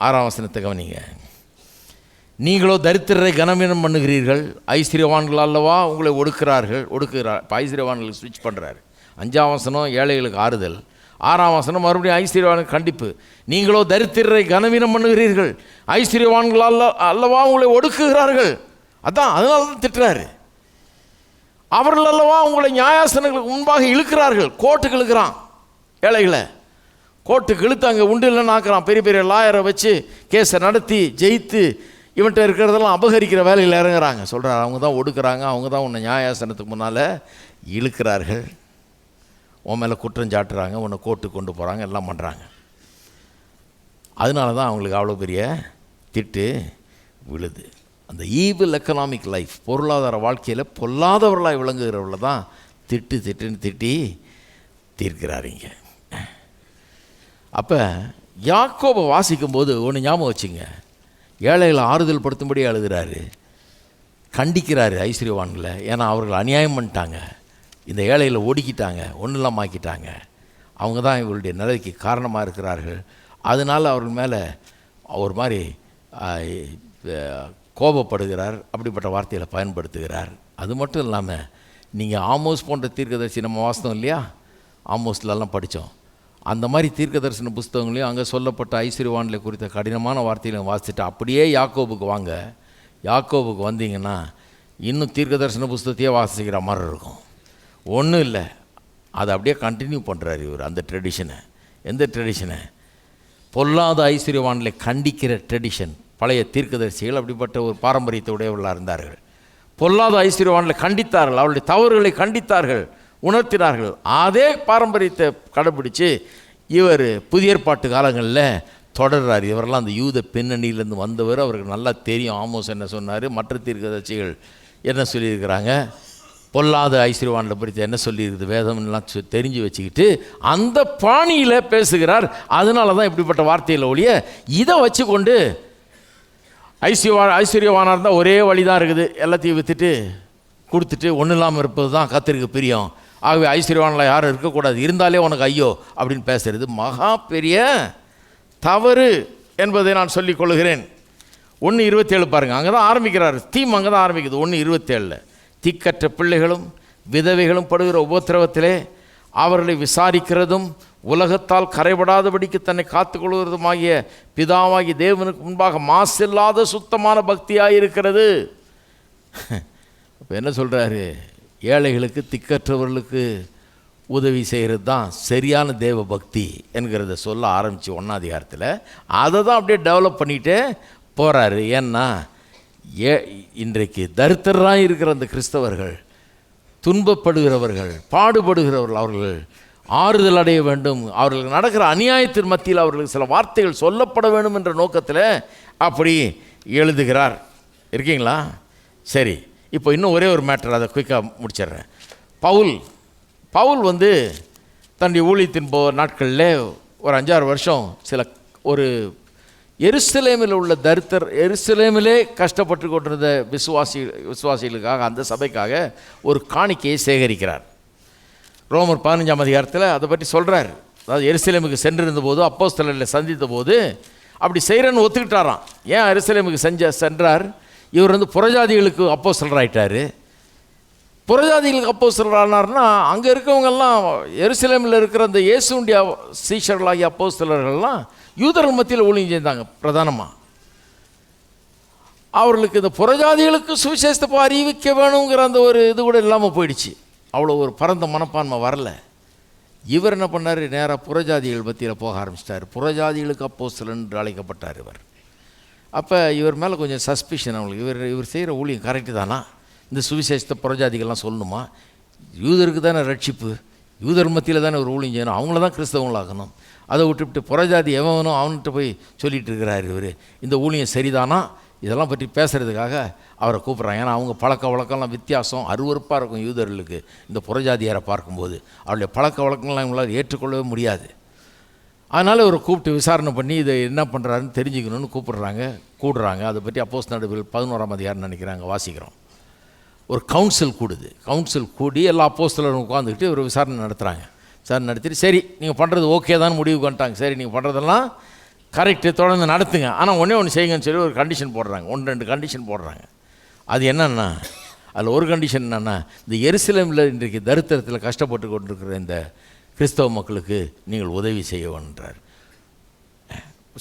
6ஆம் வசனத்தை கவனிங்க. நீங்களோ தரித்திரரை கனவீனம் பண்ணுகிறீர்கள், ஐஸ்வர்யவான்கள் அல்லவா உங்களை ஒடுக்கிறார். இப்போ ஐஸ்வர்யவான்களுக்கு ஸ்விட்ச் பண்ணுறாரு. 5ஆம் வசனம் ஏழைகளுக்கு ஆறுதல், 6ஆம் வசனம் மறுபடியும் ஐஸ்வர்யவானுக்கு கண்டிப்பு. நீங்களோ தரித்திரரை கனவீனம் பண்ணுகிறீர்கள், ஐஸ்வர்யவான்கள் அல்லவா உங்களை ஒடுக்குகிறார்கள். அதனால தான் திட்டுறாரு. அவர்கள் அல்லவா உங்களை நியாயாசனங்களுக்கு முன்பாக இழுக்கிறார்கள். கோர்ட்டுக்கு இழுக்கிறான், ஏழைகளை கோர்ட்டுக்கு இழுத்து அங்கே உண்டு இல்லைன்னு ஆக்குறான். பெரிய பெரிய லாயரை வச்சு கேஸை நடத்தி ஜெயித்து இவன்கிட்ட இருக்கிறதெல்லாம் அபகரிக்கிற வேலையில் இறங்குறாங்க. சொல்கிறார், அவங்க தான் ஒடுக்குறாங்க, அவங்க தான் உன்னை நியாயாசனத்துக்கு முன்னால் இழுக்கிறார்கள், உன் மேலே குற்றம் சாட்டுறாங்க, உன்னை கோர்ட்டுக்கு கொண்டு போகிறாங்க, எல்லாம் பண்ணுறாங்க. அதனால தான் அவங்களுக்கு அவ்வளோ பெரிய திட்டு விழுது. அந்த ஈவில் எக்கனாமிக் லைஃப், பொருளாதார வாழ்க்கையில் பொல்லாதவர்களாக விளங்குகிறவர்கள தான் திட்டுன்னு திட்டி தீர்க்கிறாருங்க. அப்போ யாக்கோபை வாசிக்கும்போது ஒன்று ஞாபகம் வச்சுங்க, ஏழைகளை ஆறுதல் படுத்தும்படி அழுகிறாரு, கண்டிக்கிறாரு ஐஸ்வர்யவான்களை. ஏன்னா அவர்கள் அநியாயம் பண்ணிட்டாங்க, இந்த ஏழைகளை ஒடுக்கிட்டாங்க, ஒன்றும் இல்லாமல் ஆக்கிட்டாங்க. அவங்க தான் இவருடைய நிலைக்கு காரணமாக இருக்கிறார்கள். அதனால் அவர்கள் மேலே ஒரு மாதிரி கோபப்படுகிறார். அப்படிப்பட்ட வார்த்தைகளை பயன்படுத்துகிறார். அது மட்டும் இல்லாமல் நீங்கள் ஆமோஸ் போன்ற தீர்க்கதரிசி நம்ம வாசித்தோம் இல்லையா, ஆமோஸ்லலாம் படித்தோம். அந்த மாதிரி தீர்க்க தரிசன புஸ்தகங்களையும் அங்கே சொல்லப்பட்ட ஐஸ்வர்யவான்களை குறித்த கடினமான வார்த்தைகளையும் வாசிச்சுட்டு அப்படியே யாக்கோபுக்கு வாங்க. யாக்கோபுக்கு வந்தீங்கன்னா இன்னும் தீர்க்க தரிசன புஸ்தகத்தையே வாசிக்கிற மாதிரி இருக்கும். ஒன்றும் இல்லை, அதை அப்படியே கண்டினியூ பண்ணுறாரு இவர். அந்த ட்ரெடிஷனை, எந்த ட்ரெடிஷனை? பொல்லாத ஐஸ்வர்யவான்களை கண்டிக்கிற ட்ரெடிஷன். பழைய தீர்க்கதரிசிகள் அப்படிப்பட்ட ஒரு பாரம்பரியத்தை உடையவர்களாக இருந்தார்கள். பொல்லாத ஐஸ்வர்யவான்களை கண்டித்தார்கள், அவருடைய தவறுகளை கண்டித்தார்கள், உணர்த்தினார்கள். அதே பாரம்பரியத்தை கடைப்பிடித்து இவர் புதிய ஏற்பாட்டு காலங்களில் தொடர்றார். இவரெல்லாம் அந்த யூத பின்னணியிலேருந்து வந்தவர், அவருக்கு நல்லா தெரியும் ஆமோஸ் என்ன சொன்னார், மற்ற தீர்க்கதரிசிகள் என்ன சொல்லியிருக்கிறாங்க, பொல்லாத ஐஸ்வர்யவான்களை குறித்து என்ன சொல்லியிருக்குது வேதம்லாம் தெரிஞ்சு வச்சுக்கிட்டு அந்த பாணியில் பேசுகிறார். அதனால தான் இப்படிப்பட்ட வார்த்தையில் ஒழிய இதை வச்சு கொண்டு ஐஸ்வர்யவானாக இருந்தால் ஒரே வழி தான் இருக்குது, எல்லாத்தையும் விற்றுட்டு கொடுத்துட்டு ஒன்றும் இல்லாமல் இருப்பது தான் கர்த்தருக்கு பிரியம், ஆகவே ஐஸ்வர்யவானில் யாரும் இருக்கக்கூடாது, இருந்தாலே உனக்கு ஐயோ அப்படின்னு பேசுகிறது மகா பெரிய தவறு என்பதை நான் சொல்லிக் கொள்கிறேன். 1:27 பாருங்கள், அங்கே தான் ஆரம்பிக்கிறார் தீம், அங்கே தான் ஆரம்பிக்குது. 1:27 திக்கற்ற பிள்ளைகளும் விதவைகளும் படுகிற உபத்திரவத்திலே அவர்களை விசாரிக்கிறதும் உலகத்தால் கரைபடாதபடிக்கு தன்னை காத்துக்கொள்கிறதுமாகிய பிதாவாகிய தேவனுக்கு முன்பாக மாசில்லாத சுத்தமான பக்தியாக இருக்கிறது. இப்போ என்ன சொல்கிறாரு, ஏழைகளுக்கு திக்கற்றவர்களுக்கு உதவி செய்கிறது தான் சரியான தேவ பக்தி என்கிறத சொல்ல ஆரம்பித்து 1ஆம் அதிகாரத்தில் அதை தான் அப்படியே டெவலப் பண்ணிகிட்டே போகிறாரு. ஏன்னா இன்றைக்கு தரித்திரராக இருக்கிற அந்த கிறிஸ்தவர்கள், துன்பப்படுகிறவர்கள், பாடுபடுகிறவர்கள், அவர்கள் ஆறுதல் அடைய வேண்டும், அவர்களுக்கு நடக்கிற அநியாயத்தின் மத்தியில் அவர்களுக்கு சில வார்த்தைகள் சொல்லப்பட வேண்டும் என்ற நோக்கத்தில் அப்படி எழுதுகிறார். இருக்கீங்களா? சரி, இப்போ இன்னும் ஒரே ஒரு மேட்டர், அதை குயிக்காக முடிச்சிடுறேன். பவுல் தன்னுடைய ஊழியத்தின் நாட்களில் ஒரு 5-6 வருஷம் ஒரு எருசலேமில் உள்ள எருசலேமிலே கஷ்டப்பட்டு கொண்டிருந்த விசுவாசிகளுக்காக, அந்த சபைக்காக ஒரு காணிக்கையை சேகரிக்கிறார். ரோமர் 15ஆம் அதிகாரத்தில் அதை பற்றி சொல்கிறார். அதாவது எருசலேமுக்கு சென்றிருந்த போது அப்போஸ்தலர்களை சந்தித்த போது அப்படி செய்கிறேன்னு ஒத்துக்கிட்டாராம். ஏன் எருசலேமுக்கு சென்றார்? இவர் புறஜாதிகளுக்கு அப்போஸ்தலர் ஆகிட்டார். புறஜாதிகளுக்கு அப்போஸ்தலர் ஆனார்னா அங்கே இருக்கவங்கெல்லாம் எருசலேமில் இருக்கிற அந்த இயேசுடைய சீஷர்களாகிய அப்போஸ்தலர்கள்லாம் யூதர்கள் மத்தியில் ஊழியம் செய்தாங்க. பிரதானமாக அவர்களுக்கு இந்த புறஜாதிகளுக்கு சுவிசேஷத்தை அறிவிக்க வேணுங்கிற அந்த ஒரு இது கூட இல்லாமல் போயிடுச்சு. அவ்வளோ ஒரு பரந்த மனப்பான்மை வரல. இவர் என்ன பண்ணார், நேராக புறஜாதிகள் மத்தியில் போக ஆரம்பிச்சிட்டார். புறஜாதிகளுக்கு அப்போஸ்தலர் என்று அழைக்கப்பட்டார் இவர். அப்போ இவர் மேலே கொஞ்சம் சஸ்பிஷன் அவங்களுக்கு. இவர் செய்கிற ஊழியம் கரெக்டு தானா? இந்த சுவிசேஷத்தை புறஜாதிகள்லாம் சொல்லணுமா? யூதருக்கு தானே ரட்சிப்பு, யூதர் மத்தியில் தானே ஒரு ஊழியம் செய்யணும், அவங்கள தான் கிறிஸ்தவங்களாகணும். அதை விட்டுவிட்டு புறஜாதி எவனும் அவன்கிட்ட போய் சொல்லிகிட்டு இருக்கிறார் இவர். இந்த ஊழியம் சரிதானா இதெல்லாம் பற்றி பேசுகிறதுக்காக அவரை கூப்பிட்றாங்க. ஏன்னா அவங்க பழக்க வழக்கம்லாம் வித்தியாசம், அருவருப்பாக இருக்கும் யூதர்களுக்கு. இந்த புறஜாதியாரை பார்க்கும்போது அவருடைய பழக்க வழக்கங்கள்லாம் இவங்களால் ஏற்றுக்கொள்ளவே முடியாது. அதனால் இவரை கூப்பிட்டு விசாரணை பண்ணி இதை என்ன பண்ணுறாருன்னு தெரிஞ்சுக்கணுன்னு கூடுறாங்க. அதை பற்றி அப்போஸ்தலர் 11ஆம் அதிகாரம் நினைக்கிறாங்க, வாசிக்கிறோம். ஒரு கவுன்சில் கூடுது. கவுன்சில் கூடி எல்லா அப்போஸ்தலரும் உட்காந்துக்கிட்டு இவர் விசாரணை நடத்துகிறாங்க. விசாரணை நடத்திட்டு சரி நீங்கள் பண்ணுறது ஓகே தான் முடிவுக்கு வந்துட்டாங்க. சரி நீங்கள் பண்ணுறதெல்லாம் கரெக்டு, தொடர்ந்து நடத்துங்க, ஆனால் ஒன்று செய்யுங்கன்னு சொல்லி ஒரு கண்டிஷன் போடுறாங்க. 1-2 கண்டிஷன் போடுறாங்க. அது என்னென்னா, அதில் ஒரு கண்டிஷன் என்னென்னா, இந்த எருசலேமில் இன்றைக்கு தரித்திரத்தில் கஷ்டப்பட்டு கொண்டிருக்கிற இந்த கிறிஸ்தவ மக்களுக்கு நீங்கள் உதவி செய்ய வேண்டார்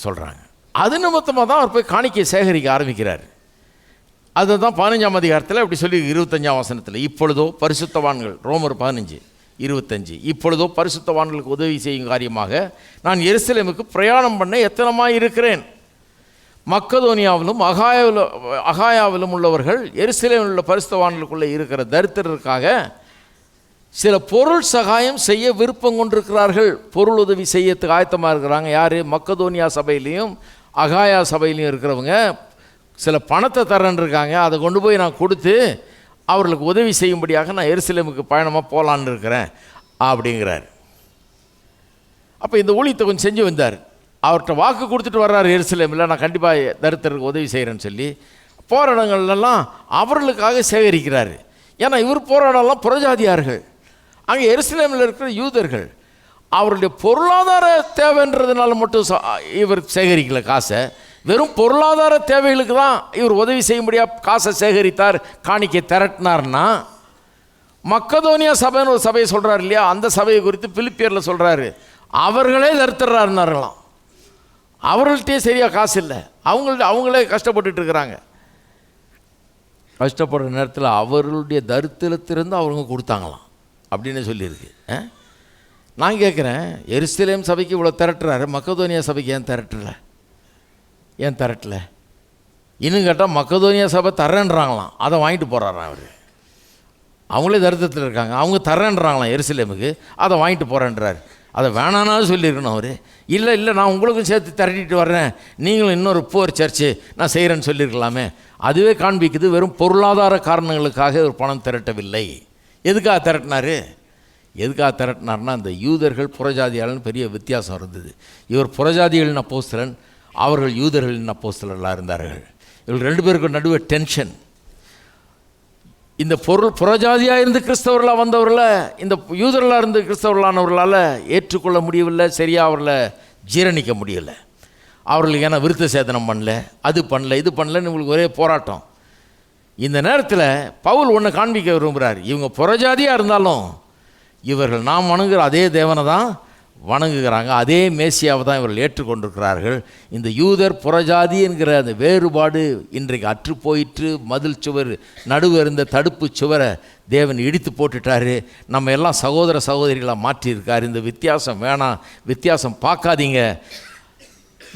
சொல்கிறாங்க. அது நிமித்தமாக தான் அவர் போய் காணிக்கை சேகரிக்க ஆரம்பிக்கிறார். அதை தான் 15ஆம் அதிகாரத்தில் இப்படி சொல்லி 25ஆம் வசனத்தில், இப்பொழுதோ பரிசுத்தவான்கள், ரோமர் 15:25, இப்பொழுதோ பரிசுத்தவான்களுக்கு உதவி செய்யும் காரியமாக நான் எருசலேமுக்கு பிரயாணம் பண்ண எத்தனமாக இருக்கிறேன். மக்கதோனியாவிலும் அகாயாவிலும் உள்ளவர்கள் எருசலேமில் உள்ள பரிசுத்தவான்களுக்குள்ளே இருக்கிற தரித்திரருக்காக சில பொருள் சகாயம் செய்ய விருப்பம் கொண்டிருக்கிறார்கள். பொருள் உதவி செய்யறதுக்கு ஆயத்தமாக இருக்கிறாங்க. யார்? மக்கதோனியா சபையிலையும் அகாயா சபையிலையும் இருக்கிறவங்க சில பணத்தை தரேன்னு இருக்காங்க. அதை கொண்டு போய் நான் கொடுத்து அவர்களுக்கு உதவி செய்யும்படியாக நான் எருசலேமுக்கு பயணமாக போகலான்னு இருக்கிறேன் அப்படிங்கிறார். அப்போ இந்த ஊழியத்தை கொஞ்சம் செஞ்சு வந்தார். அவர்கிட்ட வாக்கு கொடுத்துட்டு வர்றார் எருசலேமில், நான் கண்டிப்பாக தரித்திரருக்கு உதவி செய்கிறேன்னு சொல்லி. போகிற இடங்கள்லாம் அவர்களுக்காக சேகரிக்கிறார். ஏன்னா இவர் போகிற இடம்லாம் புறஜாதியார்கள், அங்கே எருசலேமில் இருக்கிற யூதர்கள். அவருடைய பொருளாதார தேவைன்றதுனால மட்டும் இவர் சேகரிக்கல காசை. வெறும் பொருளாதார தேவைகளுக்கு தான் இவர் உதவி செய்யும்படியாக காசை சேகரித்தார், காணிக்கை திரட்டினார்னா. மக்கதோனியா சபைன்னு ஒரு சபையை சொல்கிறார் இல்லையா, அந்த சபையை குறித்து பிலிப்பியரில் சொல்கிறாரு, அவர்களே தரித்திரராருனார்களாம். அவர்கள்ட்டே சரியாக காசு இல்லை, அவங்களே கஷ்டப்பட்டுட்டு இருக்கிறாங்க. கஷ்டப்படுற நேரத்தில் அவர்களுடைய தரித்திரத்திலிருந்து அவங்க கொடுத்தாங்களாம் அப்படின்னு சொல்லியிருக்கு. நான் கேட்குறேன், எருசலேம் சபைக்கு இவ்வளோ திரட்டுறாரு, மக்கதோனியா சபைக்கு ஏன் திரட்டல? இன்னும் கேட்டால் மக்கதோனியா சபை தரேன்றாங்களாம், அதை வாங்கிட்டு போகிறாராம் அவர். அவங்களே தரித்திரத்தில் இருக்காங்க, அவங்க தரேன்றாங்களாம் எருசலேமுக்கு, அதை வாங்கிட்டு போகிறேன்றார். அதை வேணானாலும் சொல்லியிருக்கணும் அவர். இல்லை நான் உங்களுக்கும் சேர்த்து திரட்டிட்டு வர்றேன், நீங்களும் இன்னொரு போர் சர்ச்சு நான் செய்கிறேன்னு சொல்லியிருக்கலாமே. அதுவே காண்பிக்குது வெறும் பொருளாதார காரணங்களுக்காக இவர் பணம் திரட்டவில்லை. எதுக்காக திரட்டினார்னா இந்த யூதர்கள் புறஜாதியாளன்னு பெரிய வித்தியாசம் இருந்தது. இவர் புறஜாதிகளின் அப்போஸ்தலன், அவர்கள் யூதர்களின் அப்போஸ்தலர்களாக இருந்தார்கள். இவர்கள் 2 பேருக்கு நடுவே டென்ஷன். இந்த புறஜாதியாக இருந்து கிறிஸ்தவர்களாக வந்தவர்கள இந்த யூதர்களாக இருந்து கிறிஸ்தவர்களானவர்களால் ஏற்றுக்கொள்ள முடியவில்லை, சரியாக அவர்களை ஜீரணிக்க முடியலை. அவர்களுக்கு ஏன்னா விருத்த சேதனம் பண்ணல, அது பண்ணல, இது பண்ணலன்னு இவங்களுக்கு ஒரே போராட்டம். இந்த நேரத்தில் பவுல் ஒன்று காண்பிக்க விரும்புகிறார். இவங்க புறஜாதியாக இருந்தாலும் இவர்கள் நாம் வணங்குகிற அதே தேவனை தான் வணங்குகிறாங்க, அதே மேசியாவை தான் இவர்கள் ஏற்றுக்கொண்டிருக்கிறார்கள். இந்த யூதர் புறஜாதி என்கிற அந்த வேறுபாடு இன்றைக்கு அற்று போயிற்று. மதில் சுவர் நடுவே இருந்த தடுப்பு சுவரை தேவன் இடித்து போட்டுட்டார். நம்ம எல்லாம் சகோதர சகோதரிகளாக மாற்றியிருக்கார். இந்த வித்தியாசம் வேணாம், வித்தியாசம் பார்க்காதீங்க.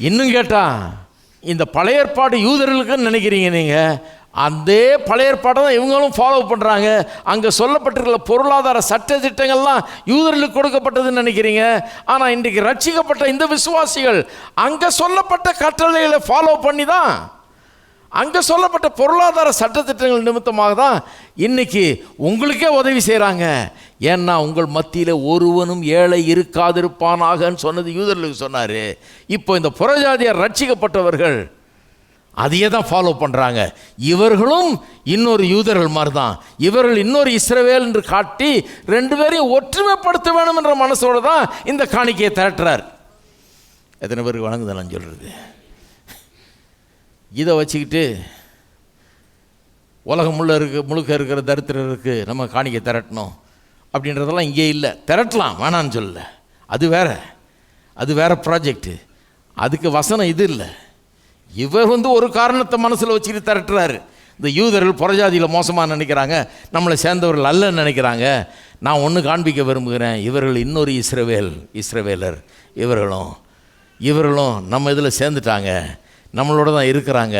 இன்னும் கேட்டால் இந்த பழைய ஏற்பாடு யூதர்களுக்குன்னு நினைக்கிறீங்க நீங்கள், அதே பழைய ஏற்பாட்டை தான் இவங்களும் ஃபாலோ பண்ணுறாங்க. அங்கே சொல்லப்பட்டிருக்கிற பொருளாதார சட்ட திட்டங்கள்லாம் யூதர்களுக்கு கொடுக்கப்பட்டதுன்னு நினைக்கிறீங்க. ஆனால் இன்றைக்கு ரட்சிக்கப்பட்ட இந்த விசுவாசிகள் அங்கே சொல்லப்பட்ட கட்டளைகளை ஃபாலோ பண்ணி தான், அங்கே சொல்லப்பட்ட பொருளாதார சட்டத்திட்டங்கள் நிமித்தமாக தான் இன்றைக்கி உங்களுக்கே உதவி செய்கிறாங்க. ஏன்னா உங்கள் மத்தியில் ஒருவனும் ஏழை இருக்காதிருப்பானாகன்னு சொன்னது யூதர்களுக்கு சொன்னார். இப்போ இந்த புறஜாதியார் ரட்சிக்கப்பட்டவர்கள் அதையே தான் ஃபாலோ பண்ணுறாங்க. இவர்களும் இன்னொரு யூதர்கள் மாதிரி தான், இவர்கள் இன்னொரு இஸ்ரவேல் என்று காட்டி 2 பேரையும் ஒற்றுமைப்படுத்த வேணும் என்ற மனசோடு தான் இந்த காணிக்கையை திரட்டுறார். எத்தனை பேருக்கு வணங்குதான் நான் சொல்கிறது? இதை வச்சுக்கிட்டு உலகம் முழுக்க இருக்கிற தரித்திரருக்கு நம்ம காணிக்கை திரட்டணும் அப்படின்றதெல்லாம் இங்கே இல்லை. திரட்டலாம், வேணான்னு சொல்லல, அது வேற ப்ராஜெக்டு. அதுக்கு வசனம் இது இல்லை. இவர் ஒரு காரணத்தை மனசில் வச்சுக்கிட்டு திரட்டுறாரு. இந்த யூதர்கள் புறஜாதியில் மோசமாக நினைக்கிறாங்க, நம்மளை சேர்ந்தவர்கள் அல்லன்னு நினைக்கிறாங்க. நான் ஒன்று காண்பிக்க விரும்புகிறேன், இவர்கள் இன்னொரு இஸ்ரவேலர். இவர்களும் நம்ம இதில் சேர்ந்துட்டாங்க, நம்மளோட தான் இருக்கிறாங்க.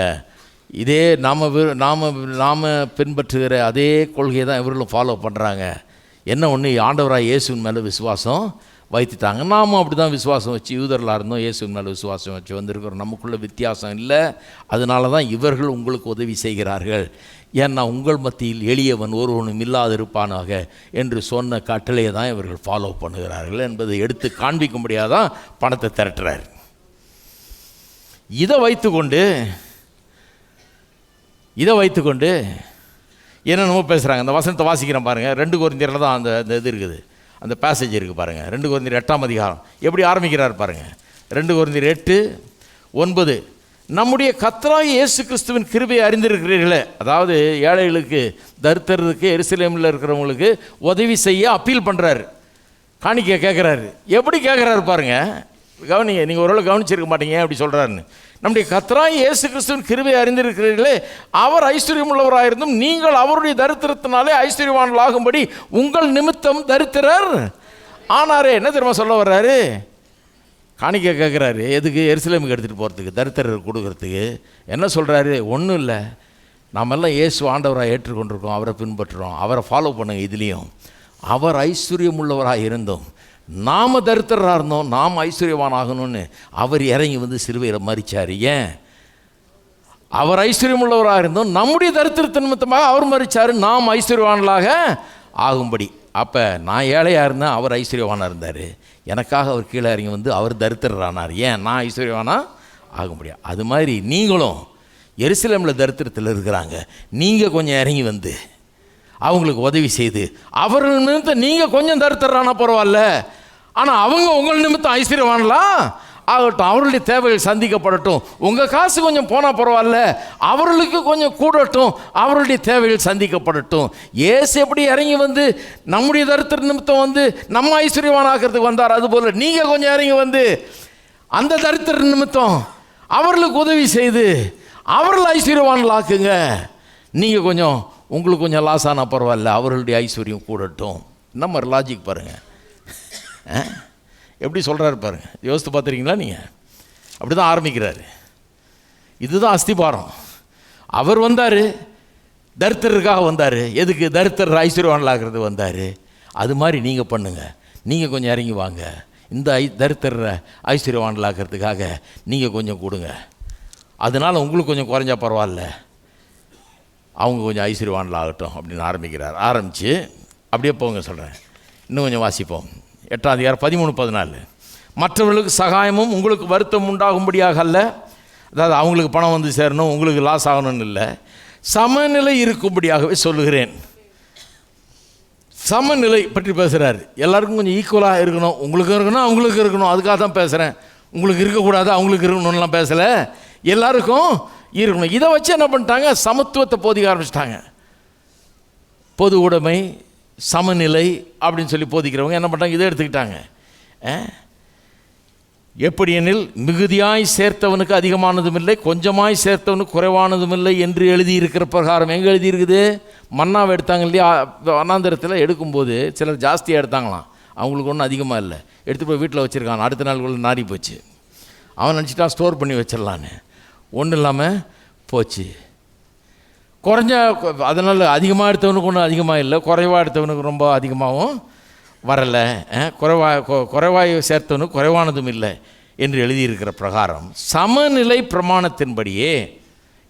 இதே நாம் பின்பற்றுகிற அதே கொள்கையை தான் இவர்களும் ஃபாலோ பண்ணுறாங்க. என்ன ஒன்று, ஆண்டவராக இயேசுவின் மேலே விசுவாசம் வைத்துட்டாங்க. நாமும் அப்படி தான் விசுவாசம் வச்சு யூதர்களாக இருந்தோம், இயேசுவின் மேலே விசுவாசம் வச்சு வந்திருக்கிறோம். நமக்குள்ள வித்தியாசம் இல்லை. அதனால தான் இவர்கள் உங்களுக்கு உதவி செய்கிறார்கள். ஏன்னா உங்கள் மத்தியில் எளியவன் ஒருவனும் இல்லாதிருப்பானாக என்று சொன்ன கட்டளையை தான் இவர்கள் ஃபாலோ பண்ணுகிறார்கள் என்பதை எடுத்து காண்பிக்கும்படியாக தான் பணத்தை திரட்டுறார். இதை வைத்துக்கொண்டு என்னென்னமோ பேசுகிறாங்க. அந்த வசனத்தை வாசிக்கிறேன் பாருங்கள். 2 கொரிந்தியரில் தான் அந்த இது இருக்குது, அந்த பேசேஜ் இருக்குது பாருங்கள். 2 கொரிந்தியர் 8ஆம் அதிகாரம் எப்படி ஆரம்பிக்கிறார் பாருங்கள். 2 கொரிந்தியர் 8:9 நம்முடைய கர்த்தராகிய இயேசு கிறிஸ்துவின் கிருபையை அறிந்திருக்கிறீர்களே. அதாவது ஏழைகளுக்கு, தரித்திரருக்கு, எருசலேமில் இருக்கிறவங்களுக்கு உதவி செய்ய அப்பீல் பண்ணுறாரு, காணிக்க கேட்குறாரு. எப்படி கேட்குறாரு பாருங்கள், கவனிங்க. நீங்கள் ஓரளவு கவனிச்சிருக்க மாட்டீங்க அப்படி சொல்கிறாருன்னு. நம்முடைய கர்த்தராகிய இயேசு கிறிஸ்துவின் கிருபையை அறிந்திருக்கிறீர்களே, அவர் ஐஸ்வர்யம் உள்ளவராயிருந்தும் நீங்கள் அவருடைய தரித்திரத்தினாலே ஐஸ்வர்யவான்களாகும்படி உங்கள் நிமித்தம் தரித்திரர் ஆனாரே. என்ன தெரியுமா சொல்ல வர்றாரு? காணிக்க கேட்குறாரு. எதுக்கு? எருசலேமுக்கு எடுத்துகிட்டு போகிறதுக்கு, தரித்திரர் கொடுக்கறதுக்கு. என்ன சொல்கிறாரு? ஒன்றும் இல்லை, நாமெல்லாம் இயேசு ஆண்டவராக ஏற்றுக்கொண்டிருக்கோம், அவரை பின்பற்றுறோம், அவரை ஃபாலோ பண்ணுங்க. இதுலேயும் அவர் ஐஸ்வர்யம் உள்ளவராக இருந்தோம், நாம் தரித்திரராக இருந்தோம், நாம் ஐஸ்வர்யவான் ஆகணும்னு அவர் இறங்கி வந்து சிலுவையில் மரித்தார். ஏன்? அவர் ஐஸ்வர்யம் உள்ளவராக இருந்தோம், நம்முடைய தரித்திரத்தின் நிமித்தமாக அவர் மரித்தார், நாம் ஐஸ்வர்யவான்களாக ஆகும்படி. அப்போ நான் ஏழையாக இருந்தேன், அவர் ஐஸ்வர்யவானாக இருந்தார். எனக்காக அவர் கீழே இறங்கி வந்து அவர் தரித்திரரானார். ஏன்? நான் ஐஸ்வர்யவானாக ஆக முடியாது. அது மாதிரி நீங்களும் எருசலேமில் தரித்திரத்தில் இருக்கிறாங்க, நீங்கள் கொஞ்சம் இறங்கி வந்து அவங்களுக்கு உதவி செய்து அவர்கள் நிமித்தம் நீங்கள் கொஞ்சம் தரித்திரரானா பரவாயில்ல, ஆனால் அவங்க உங்கள் நிமித்தம் ஐஸ்வர்யவான்லாம் ஆகட்டும், அவர்களுடைய தேவைகள் சந்திக்கப்படட்டும். உங்கள் காசு கொஞ்சம் போனால் பரவாயில்ல, அவர்களுக்கு கொஞ்சம் கூடட்டும், அவர்களுடைய தேவைகள் சந்திக்கப்படட்டும். ஏசு எப்படி இறங்கி வந்து நம்முடைய தரித்திர நிமித்தம் வந்து நம்ம ஐஸ்வர்யவான் ஆக்கிறதுக்கு வந்தார், அதுபோல் நீங்கள் கொஞ்சம் இறங்கி வந்து அந்த தரித்திர நிமித்தம் அவர்களுக்கு உதவி செய்து அவர்கள் ஐஸ்வர்யவான்கள் ஆக்குங்க. நீங்கள் கொஞ்சம், உங்களுக்கு கொஞ்சம் லாஸ் ஆனால் பரவாயில்ல, அவர்களுடைய ஐஸ்வர்யம் கூடட்டும். நம்ம லாஜிக் பாருங்கள், எப்படி சொல்கிறாரு பாருங்கள். யோசித்து பார்த்துருக்கீங்களா நீங்கள்? அப்படி தான் ஆரம்பிக்கிறாரு. இதுதான் அஸ்திபாரம். அவர் வந்தார், தரித்திரருக்காக வந்தார். எதுக்கு? தரித்திரர் ஐஸ்வர்யவான்களாகிறது வந்தார். அது மாதிரி நீங்கள் பண்ணுங்கள். நீங்கள் கொஞ்சம் இறங்கி வாங்க, இந்த தரித்திரரை ஐஸ்வர்யவான்களாக்கிறதுக்காக நீங்கள் கொஞ்சம் கொடுங்க. அதனால் உங்களுக்கு கொஞ்சம் குறைஞ்சா பரவாயில்ல, அவங்க கொஞ்சம் ஐஸ்வர்யவான்கள் ஆகட்டும் அப்படின்னு ஆரம்பிக்கிறார். ஆரம்பித்து அப்படியே போங்க சொல்கிறேன். இன்னும் கொஞ்சம் வாசிப்போம். 8ஆம் அதிகாரம் 13-14 மற்றவர்களுக்கு சகாயமும் உங்களுக்கு வருத்தம் உண்டாகும்படியாக அல்ல, அதாவது அவங்களுக்கு பணம் வந்து சேரணும், உங்களுக்கு லாஸ் ஆகணும்னு இல்லை, சமநிலை இருக்கும்படியாகவே சொல்லுகிறேன். சமநிலை பற்றி பேசுகிறார். எல்லாருக்கும் கொஞ்சம் ஈக்குவலாக இருக்கணும், உங்களுக்கும் இருக்கணும், அவங்களுக்கு இருக்கணும். அதுக்காக தான் பேசுகிறேன். உங்களுக்கு இருக்கக்கூடாது, அவங்களுக்கு இருக்கணும்லாம் பேசலை, எல்லாருக்கும் இருக்கணும். இதை வச்சு என்ன பண்ணிட்டாங்க? சமத்துவத்தை போதிக்க ஆரம்பிச்சிட்டாங்க. பொது உடைமை, சமநிலை அப்படின்னு சொல்லி போதிக்கிறவங்க என்ன பண்ணிட்டாங்க? இதை எடுத்துக்கிட்டாங்க. எப்படி எனில் மிகுதியாய் சேர்த்தவனுக்கு அதிகமானதும் இல்லை, கொஞ்சமாய் சேர்த்தவனுக்கு குறைவானதும் இல்லை என்று எழுதியிருக்கிற பிரகாரம். எங்கே எழுதியிருக்குது? மன்னாவை எடுத்தாங்க இல்லையா, வனாந்திரத்தில் எடுக்கும்போது சிலர் ஜாஸ்தியாக எடுத்தாங்களாம், அவங்களுக்கு ஒன்றும் அதிகமாக இல்லை, எடுத்து போய் வீட்டில் வச்சுருக்காங்க. அடுத்த நாளுக்குள்ள நாரி போச்சு. அவன் நினச்சிட்டா ஸ்டோர் பண்ணி வச்சிடலான்னு, ஒன்றும் இல்லாமல் போச்சு. அதனால் அதிகமாக எடுத்தவனுக்கு ஒன்றும் அதிகமாக இல்லை, குறைவாக எடுத்தவனுக்கு ரொம்ப அதிகமாகவும் வரலை, குறைவாய் சேர்த்தவனுக்கு குறைவானதும் இல்லை என்று எழுதியிருக்கிற பிரகாரம் சமநிலை பிரமாணத்தின்படியே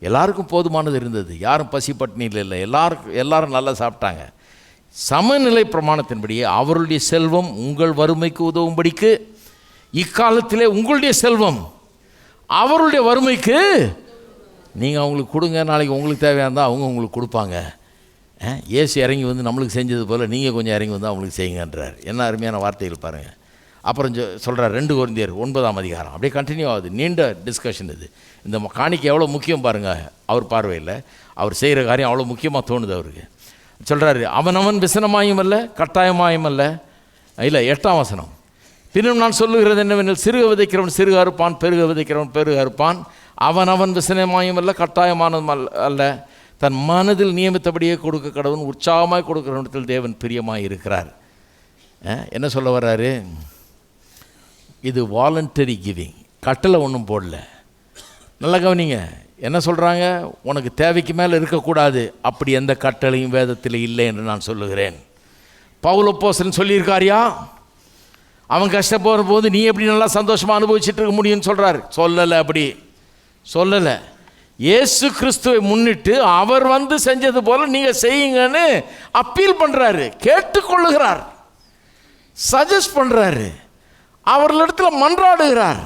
எல்லாருக்கும் போதுமானது இருந்தது. யாரும் பசி பட்டினியில் இல்லை, எல்லாரும் நல்லா சாப்பிட்டாங்க. சமநிலை பிரமாணத்தின்படியே அவருடைய செல்வம் உங்கள் வறுமைக்கு உதவும்படிக்கு, இக்காலத்திலே உங்களுடைய செல்வம் அவருடைய வறுமைக்கு நீங்கள் அவங்களுக்கு கொடுங்க, நாளைக்கு உங்களுக்கு தேவையானதான் அவங்க உங்களுக்கு கொடுப்பாங்க. ஏசு இறங்கி வந்து நம்மளுக்கு செஞ்சது போல் நீங்கள் கொஞ்சம் இறங்கி வந்து அவங்களுக்கு செய்யுங்கன்றார். என்ன அருமையான வார்த்தைகள் பாருங்கள். அப்புறம் சொல்கிறார் 2 கொரிந்தியர் 9ஆம் அதிகாரம், அப்படியே கண்டினியூ ஆகுது, நீண்ட டிஸ்கஷன் இது. இந்த காணிக்கை எவ்வளோ முக்கியம் பாருங்கள். அவர் பார்வையில் அவர் செய்கிற காரியம் அவ்வளோ முக்கியமாக தோணுது அவருக்கு. சொல்கிறாரு, அவனவன் விசனமாயும் அல்ல கட்டாயமாயும் அல்ல. இல்லை, 8ஆம் வசனம், பின்னும் நான் சொல்லுகிறது என்னவெனில் சிறுக விதைக்கிறவன் சிறுக அறுப்பான், பெருக விதைக்கிறவன் பெருக அறுப்பான். அவன் விசனமாயும் அல்ல கட்டாயமானதும் அல்ல, தன் மனதில் நியமித்தபடியே கொடுக்க கடவுள் உற்சாகமாய் கொடுக்கிறவனத்தில் தேவன் பிரியமாக இருக்கிறார். என்ன சொல்ல வர்றாரு? இது வாலண்டரி கிவிங், கட்டளை ஒன்றும் போடல. நல்லா கவனிங்க, என்ன சொல்கிறாங்க? உனக்கு தேவைக்கு மேலே இருக்கக்கூடாது, அப்படி எந்த கட்டளையும் வேதத்தில் இல்லை என்று நான் சொல்லுகிறேன். பவுல் அப்போஸ்தலன் சொல்லியிருக்காரியா? அவன் கஷ்டப்படுற போது நீ எப்படி நல்லா சந்தோஷமாக அனுபவிச்சுட்டு இருக்க முடியும்னு சொல்கிறார். சொல்லலை, அப்படி சொல்லலை. இயேசு கிறிஸ்துவை முன்னிட்டு அவர் வந்து செஞ்சது போல் நீங்கள் செய்யுங்கன்னு அப்பீல் பண்ணுறாரு, கேட்டுக்கொள்ளுகிறார், சஜஸ்ட் பண்ணுறாரு, அவர்களிடத்தில் மன்றாடுகிறார்.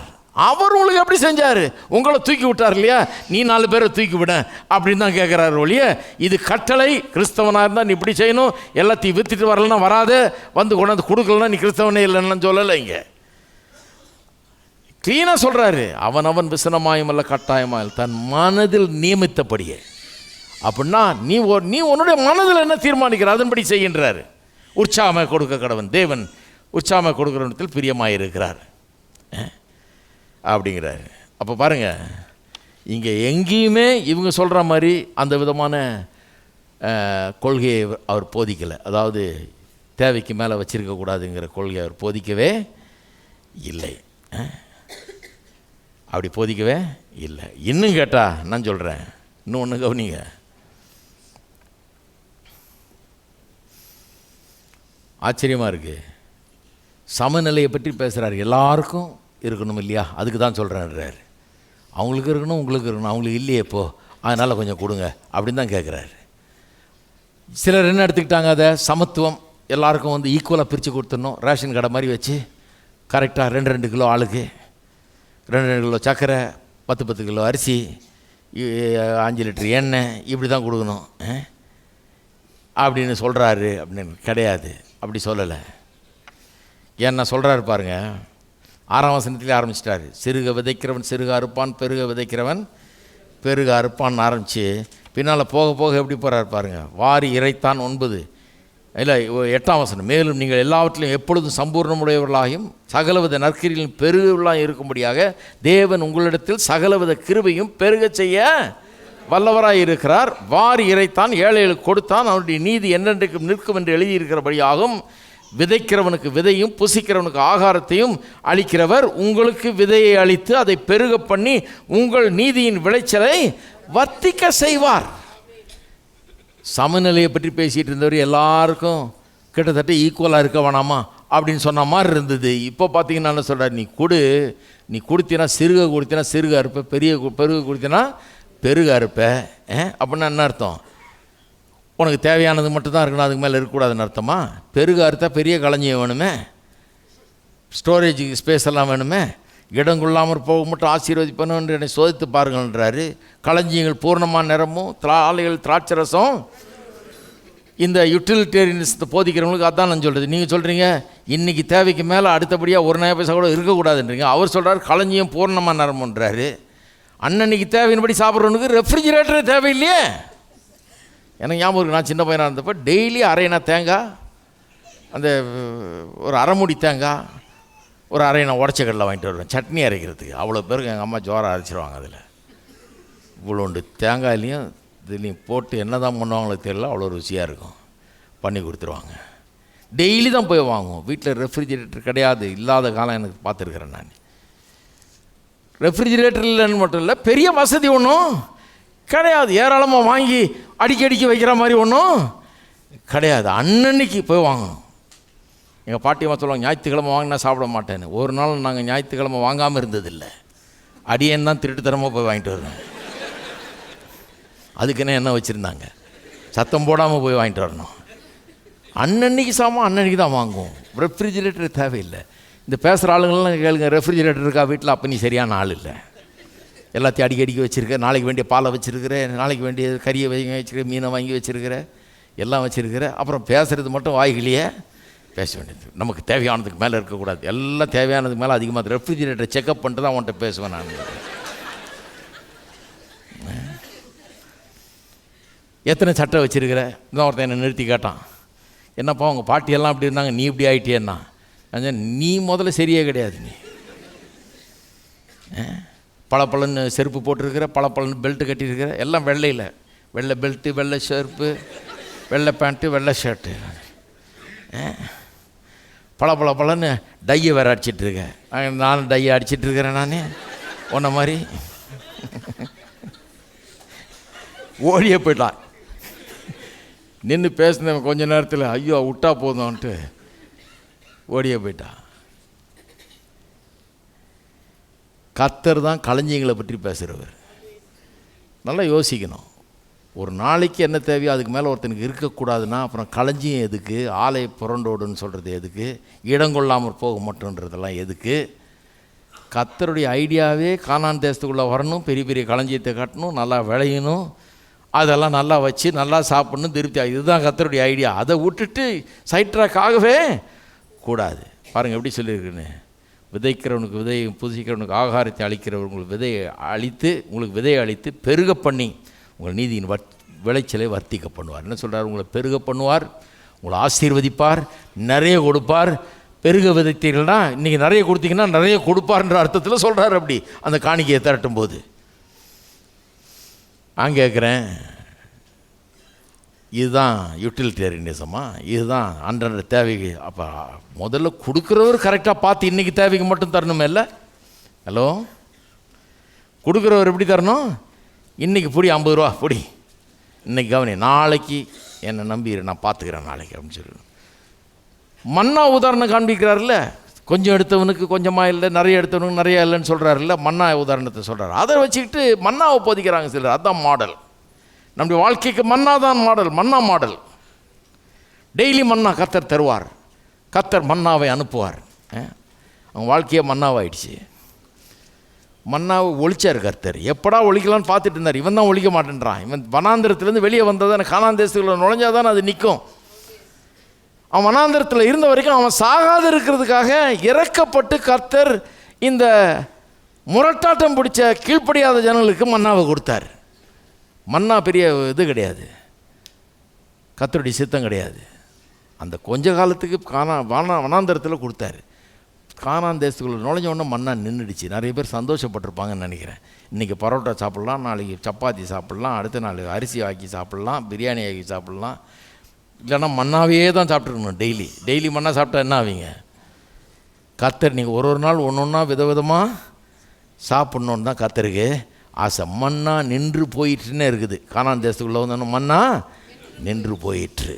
அவர் உங்களுக்கு எப்படி செஞ்சார்? உங்களை தூக்கி விட்டார் இல்லையா, நீ 4 பேரை தூக்கி விட அப்படின்னு தான் கேட்குறாரு ஒழிய இது கட்டளை. கிறிஸ்தவனாக இருந்தால் நீ இப்படி செய்யணும், எல்லாத்தையும் விற்றுட்டு வரலன்னா வராத, வந்து கொண்டாந்து கொடுக்கலன்னா நீ கிறிஸ்தவனே இல்லைன்னு சொல்லலை. இங்கே க்ளீனாக சொல்கிறாரு, அவன் விசனமாயும் அல்ல கட்டாயமாயும் தன் மனதில் நியமித்தபடியே. அப்படின்னா நீ உன்னுடைய மனதில் என்ன தீர்மானிக்கிற அதன்படி செய்கின்றாரு. உற்சாகமாக கொடுக்க கடவன், தேவன் உற்சாகமாக கொடுக்குறவனத்தில் பிரியமாக அப்படிங்கிறாரு. அப்போ பாருங்கள், இங்கே எங்கேயுமே இவங்க சொல்கிற மாதிரி அந்த விதமான கொள்கையை அவர் போதிக்கலை. அதாவது தேவைக்கு மேலே வச்சிருக்கக்கூடாதுங்கிற கொள்கையை அவர் போதிக்கவே இல்லை. அப்படி போதிக்கவே இல்லை. இன்னும் கேட்டால் நான் சொல்கிறேன், இன்னும் ஒன்று கவனிங்க. ஆச்சரியமாக இருக்குது. சமநிலையை பற்றி பேசுகிறார். எல்லாருக்கும் இருக்கணும் இல்லையா, அதுக்கு தான் சொல்கிறேன்றார். அவங்களுக்கு இருக்கணும், உங்களுக்கு இருக்கணும், அவங்களுக்கு இல்லையே இப்போ, அதனால் கொஞ்சம் கொடுங்க அப்படின்னு தான் கேட்குறாரு. சிலர் என்ன எடுத்துக்கிட்டாங்க, அதை சமத்துவம், எல்லாருக்கும் வந்து ஈக்குவலாக பிரித்து கொடுத்துடணும், ரேஷன் கடை மாதிரி வச்சு கரெக்டாக 2 கிலோ ஆளுக்கு 2 கிலோ சர்க்கரை, 10 கிலோ அரிசி, 5 லிட்டர் எண்ணெய், இப்படி தான் கொடுக்கணும் அப்படின்னு சொல்கிறாரு. அப்படின்னு கிடையாது, அப்படி சொல்லலை. ஏன்னா சொல்கிறாரு பாருங்கள், 6ஆம் வசனத்திலே ஆரம்பிச்சிட்டாரு. சிறுக விதைக்கிறவன் சிறுக அறுப்பான், பெருக விதைக்கிறவன் பெருக அறுப்பான்னு ஆரம்பித்து பின்னால் போக போக எப்படி போகிறார் பாருங்கள். வாரி இறைத்தான் 9 இல்லை 8ஆம் வசனம், மேலும் நீங்கள் எல்லாவற்றிலும் எப்பொழுதும் சம்பூர்ணமுடையவர்களாயும் சகலவித நற்கிரியிலும் பெருகவர்களாக இருக்கும்படியாக தேவன் உங்களிடத்தில் சகலவித கிருபையும் பெருக செய்ய வல்லவராய் இருக்கிறார். வாரி இறைத்தான், ஏழைகளுக்கு கொடுத்தான், அவனுடைய நீதி என்னென்றைக்கும் நிற்கும் என்று எழுதியிருக்கிறபடியாகும். விதைக்கிறவனுக்கு விதையும் புசிக்கிறவனுக்கு ஆகாரத்தையும் அளிக்கிறவர் உங்களுக்கு விதையை அளித்து அதை பெருக பண்ணி உங்கள் நீதியின் விளைச்சலை வர்த்திக்க செய்வார். சமநிலையை பற்றி பேசிகிட்டு இருந்தவர் எல்லாருக்கும் கிட்டத்தட்ட ஈக்குவலாக இருக்க வேணாமா அப்படின்னு சொன்ன மாதிரி இருந்தது. இப்போ பார்த்தீங்கன்னா என்ன சொல்கிறார், நீ கொடுத்தினா சிறுக கொடுத்தினா சிறுக அறுப்ப, பெருக கொடுத்தினா பெருக அறுப்ப. அப்படின்னா என்ன அர்த்தம்? உனக்கு தேவையானது மட்டும்தான் இருக்கணும், அதுக்கு மேலே இருக்கக்கூடாதுன்னு அர்த்தமா? பெருக அறுத்தா பெரிய களஞ்சியம் வேணுமே, ஸ்டோரேஜுக்கு ஸ்பேஸ் எல்லாம் வேணுமே, இடம் கொள்ளாமல் போக மட்டும் ஆசீர்வதிப்பணுன்னு என்னை சோதித்து பாருங்கள்ன்றாரு. களஞ்சியங்கள் பூர்ணமான நிறமும் ஆலைகள் திராட்சரசம். இந்த யூட்டிலிட்டேரியன்ஸை போதிக்கிறவங்களுக்கு அதான் நான் சொல்கிறது. நீங்கள் சொல்கிறீங்க இன்றைக்கி தேவைக்கு மேலே அடுத்தபடியாக 1 நயா பைசா கூட இருக்கக்கூடாதுன்றீங்க. அவர் சொல்கிறார் களஞ்சியம் பூர்ணமான நிறமுன்றாரு. அன்னன்னைக்கு தேவையின்படி சாப்பிட்றவனுக்கு ரெஃப்ரிஜிரேட்டரே தேவையில்லையே. எனக்கு ஞாபகம் இருக்குது, நான் சின்ன பையனாக இருந்தப்போ டெய்லி அரைனா தேங்காய், அந்த ஒரு அரைமுடி தேங்காய், ஒரு அரைனா உடச்ச கடலை வாங்கிட்டு வருவேன் சட்னி அரைக்கிறதுக்கு. அவ்வளோ பேருக்கு எங்கள் அம்மா ஜோரம் அரைச்சிருவாங்க. அதில் இவ்வளோண்டு தேங்காயிலையும் இதுலேயும் போட்டு என்ன தான் பண்ணுவாங்களோ தெரியல, அவ்வளோ ருசியாக இருக்கும். பண்ணி கொடுத்துருவாங்க. டெய்லி தான் போய் வாங்குவோம். வீட்டில் ரெஃப்ரிஜிரேட்டர் கிடையாது, இல்லாத காலம் எனக்கு பார்த்துருக்குறேன் நான். ரெஃப்ரிஜிரேட்டர் இல்லைன்னு மட்டும் இல்லை, பெரிய வசதி ஒன்றும் கிடையாது. ஏராளமாக வாங்கி அடிக்கடிக்கு வைக்கிற மாதிரி ஒன்றும் கிடையாது. அன்னன்னைக்கு போய் வாங்கணும். எங்கள் பாட்டியம்மா சொல்லுவாங்க, ஞாயிற்றுக்கிழமை வாங்கினா சாப்பிட மாட்டேன்னு. ஒரு நாள் நாங்கள் ஞாயிற்றுக்கிழமை வாங்காமல் இருந்ததில்லை. அடியேன்னு தான் திருட்டுத்தனமாக போய் வாங்கிட்டு வருவேன். அதுக்குன்னு என்ன வச்சுருந்தாங்க, சத்தம் போடாமல் போய் வாங்கிட்டு வரணும். அன்னன்னைக்கு சாமான் அன்னன்னைக்கு தான் வாங்குவோம். ரெஃப்ரிஜிரேட்டர் தேவையில்லை. இந்த பேசுகிற ஆளுங்கள்லாம் கேளுங்க, ரெஃப்ரிஜிரேட்டர் இருக்கா வீட்டில்? அப்போ நீ சரியான ஆள் இல்லை. எல்லாத்தையும் அடிக்கடிக்கு வச்சுருக்க, நாளைக்கு வேண்டிய பாலை வச்சுருக்கிற, நாளைக்கு வேண்டிய கறியை வச்சுருக்க, மீனை வாங்கி வச்சுருக்கிற, எல்லாம் வச்சுருக்கிற. அப்புறம் பேசுகிறது மட்டும் வாய்களையே பேச வேண்டியது. நமக்கு தேவையானதுக்கு மேலே இருக்கக்கூடாது. எல்லாம் தேவையானதுக்கு மேலே அதிகமாக ரெஃப்ரிஜிரேட்டரை செக்அப் பண்ணிட்டு தான் உன்கிட்ட பேசுவேன் நான். எத்தனை சட்டை வச்சுருக்கிற? இன்னும் ஒருத்தன் என்னை நிறுத்தி கேட்டான், என்னப்பா உங்கள் பாட்டியெல்லாம் அப்படி இருந்தாங்க, நீ இப்படி ஆகிட்டேன்னா? நீ முதல்ல சரியே கிடையாது. நீ பளபளன்னு செருப்பு போட்டிருக்கிற, பளபளன்னு பெல்ட்டு கட்டியிருக்கிற, எல்லாம் வெள்ளையில், வெள்ளை பெல்ட்டு, வெள்ளை ஷர்ப்பு, வெள்ளை பேண்ட்டு, வெள்ளை ஷர்ட்டு, பளபளன்னு டையை வேறு அடிச்சிட்ருக்கேன். நானும் டையை அடிச்சிட்ருக்கிறேன். நான் உன்ன மாதிரி ஓடியே போயிட்டான். நின்று பேசினவன் கொஞ்ச நேரத்தில் ஐயோ விட்டா போதும்ன்ட்டு ஓடியே போயிட்டான். கர்த்தர் தான் களஞ்சியங்களை பற்றி பேசுகிறவர். நல்லா யோசிக்கணும். ஒரு நாளைக்கு என்ன தேவையோ அதுக்கு மேலே ஒருத்தனுக்கு இருக்கக்கூடாதுன்னா அப்புறம் களஞ்சியம் எதுக்கு? ஆலை புரண்டோடுன்னு சொல்கிறது எதுக்கு? இடங்கொள்ளாமல் போக மாட்டோன்றதெல்லாம் எதுக்கு? கர்த்தருடைய ஐடியாவே கானான் தேசத்துக்குள்ளே வரணும், பெரிய பெரிய களஞ்சியத்தை கட்டணும், நல்லா விளையணும், அதெல்லாம் நல்லா வச்சு நல்லா சாப்பிட்ணும், திருப்தி. இதுதான் கர்த்தருடைய ஐடியா. அதை விட்டுட்டு சைட்ராக்காகவே கூடாது. பாருங்கள் எப்படி சொல்லியிருக்குன்னு, விதைக்கிறவனுக்கு விதையை புதிக்கிறவனுக்கு ஆகாரத்தை அளிக்கிறவங்களுக்கு விதையை அளித்து உங்களுக்கு விதையை அளித்து பெருக பண்ணி உங்கள் நீதியின் விளைச்சலை வர்த்திக்க பண்ணுவார். என்ன சொல்கிறார்? உங்களை பெருக பண்ணுவார், உங்களை ஆசீர்வதிப்பார், நிறைய கொடுப்பார். பெருக விதைத்தீர்கள்னா இன்றைக்கி நிறைய கொடுத்தீங்கன்னா நிறைய கொடுப்பார்ன்ற அர்த்தத்தில் சொல்கிறார். அப்படி அந்த காணிக்கையை திரட்டும் போது நான் கேட்குறேன், இதுதான் யூட்டிலிட்டேரியனிசமா? இதுதான் அன்றன்ற தேவைக்கு? அப்போ முதல்ல கொடுக்குறவர் கரெக்டாக பார்த்து இன்றைக்கி தேவைக்கு மட்டும் தரணுமே இல்லை? ஹலோ, கொடுக்குறவர் எப்படி தரணும்? இன்றைக்கி பிடி 50 ரூபா பிடி, இன்றைக்கி கவனி, நாளைக்கு என்னை நம்பிடு, நான் பார்த்துக்கிறேன் நாளைக்கு அப்படின்னு சொல்லி. மன்னா உதாரணம் காண்பிக்கிறார்ல, கொஞ்சம் எடுத்தவனுக்கு கொஞ்சமாக இல்லை, நிறைய எடுத்தவனுக்கு நிறையா இல்லைன்னு சொல்கிறாருல்ல, மன்னா உதாரணத்தை சொல்கிறார். அதை வச்சுக்கிட்டு மன்னாவை போதிக்கிறாங்க சிலர். அதுதான் மாடல். நம்முடைய வாழ்க்கைக்கு மன்னா தான் மாடல். மன்னா மாடல். டெய்லி மன்னா கர்த்தர் தருவார், கர்த்தர் மன்னாவை அனுப்புவார். அவங்க வாழ்க்கையே மன்னாவாயிடுச்சு. மன்னாவை ஒழிச்சார் கர்த்தர். எப்படா ஒழிக்கலான்னு பார்த்துட்டு இருந்தார். இவன் தான் ஒழிக்க மாட்டேன்றான். இவன் வனாந்திரத்துலேருந்து வெளியே வந்ததானே, கானான் தேசத்துக்குள்ள நுழைஞ்சாதான் அது நிற்கும். அவன் வனாந்திரத்தில் இருந்த வரைக்கும் அவன் சாகாது இருக்கிறதுக்காக இறக்கப்பட்டு கர்த்தர் இந்த முரட்டாட்டம் பிடிச்ச கீழ்ப்படியாத ஜனங்களுக்கு மன்னாவை கொடுத்தார். மன்னா பெரிய இது கிடையாது, கர்த்தருடைய சித்தம் கிடையாது. அந்த கொஞ்ச காலத்துக்கு வனாந்திரத்தில் கொடுத்தாரு. கானான் தேசத்துக்குள்ள நுழைஞ்ச உடனே மன்னா நின்றுடுச்சு. நிறைய பேர் சந்தோஷப்பட்டிருப்பாங்கன்னு நினைக்கிறேன். இன்றைக்கி பரோட்டா சாப்பிட்லாம், நாளைக்கு சப்பாத்தி சாப்பிட்லாம், அடுத்த நாள் அரிசி ஆக்கி சாப்பிட்லாம், பிரியாணி ஆக்கி சாப்பிட்லாம். இல்லைன்னா மன்னாவே தான் சாப்பிட்ருக்கணும். டெய்லி மன்னா சாப்பிட்டா என்ன ஆவீங்க? கர்த்தர் நீங்கள் ஒரு நாள் ஒன்று ஒன்றா விதவிதமாக சாப்பிட்ணுன்னு தான் கர்த்தருக்கு ஆசை. மன்னா நின்று போயிட்டுன்னே இருக்குது. கானான் தேசத்துக்குள்ளே வந்தோன்னா மன்னா நின்று போயிற்று.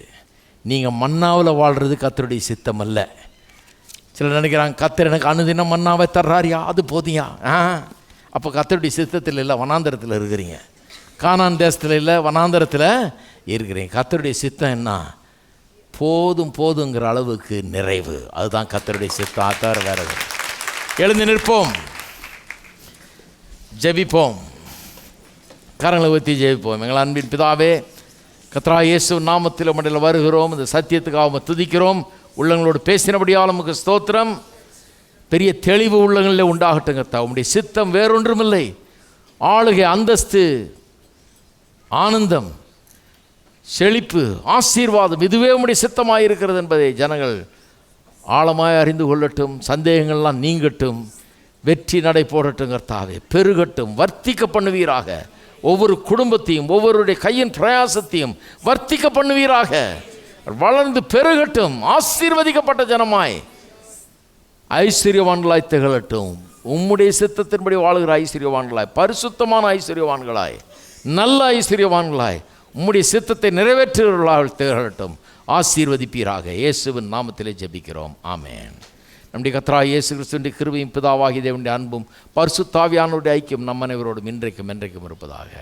நீங்கள் மன்னாவில் வாழ்கிறது கர்த்தருடைய சித்தம் அல்ல. சிலர் நினைக்கிறாங்க கர்த்தர் எனக்கு அனுதினம் மன்னாவை தர்றாரியா, அது போதியா? அப்போ கர்த்தருடைய சித்தத்தில் இல்லை, வனாந்தரத்தில் இருக்கிறீங்க. கானான் தேசத்தில் இல்லை, வனாந்தரத்தில் இருக்கிறீங்க. கர்த்தருடைய சித்தம் என்ன? போதும் போதுங்கிற அளவுக்கு நிறைவு. அதுதான் கர்த்தருடைய சித்தம். ஆத்தார வேற. எழுந்து நிற்போம், ஜெபிப்போம், கரங்களை ஊற்றி ஜெபிப்போம். எங்கள் அன்பின் பிதாவே, கர்த்தராகிய இயேசு நாமத்தில் உம்மிடத்தில் வருகிறோம். இந்த சத்தியத்துக்காக துதிக்கிறோம். உள்ளங்களோடு பேசினபடியால் உமக்கு ஸ்தோத்திரம். பெரிய தெளிவு உள்ளங்களில் உண்டாகட்டும் கர்த்தா. உம்முடைய சித்தம் வேறொன்றுமில்லை. ஆளுகை, அந்தஸ்து, ஆனந்தம், செழிப்பு, ஆசீர்வாதம், இதுவே உம்முடைய சித்தமாக இருக்கிறது என்பதை ஜனங்கள் ஆழமாய் அறிந்து கொள்ளட்டும். சந்தேகங்கள்லாம் நீங்கட்டும். வெற்றி நடை போடட்டும் கர்த்தாவே. பெருகட்டும், வர்த்திக்க பண்ணுவீராக. ஒவ்வொரு குடும்பத்தையும் ஒவ்வொருடைய கையின் பிரயாசத்தையும் வர்த்திக்க பண்ணுவீராக. வளர்ந்து பெருகட்டும். ஆசீர்வதிக்கப்பட்ட ஜனமாய் ஐஸ்வர்யவான்களாய் திகழட்டும். உம்முடைய சித்தத்தின்படி வாழுகிற ஐஸ்வர்யவான்களாய், பரிசுத்தமான ஐஸ்வர்யவான்களாய், நல்ல ஐஸ்வர்யவான்களாய், உம்முடைய சித்தத்தை நிறைவேற்றுகிறவர்களாக திகழட்டும். ஆசீர்வதிப்பீராக. இயேசுவின் நாமத்திலே ஜெபிக்கிறோம். ஆமென். நம்முடைய கர்த்தராகிய இயேசு கிறிஸ்துவின் கிருபையும் பிதாவாகிய தேவனுடைய அன்பும் பரிசுத்த ஆவியானவருடைய ஐக்கியம் நம் அனைவரோடும் இன்றைக்கும் என்றைக்கும் இருப்பதாக.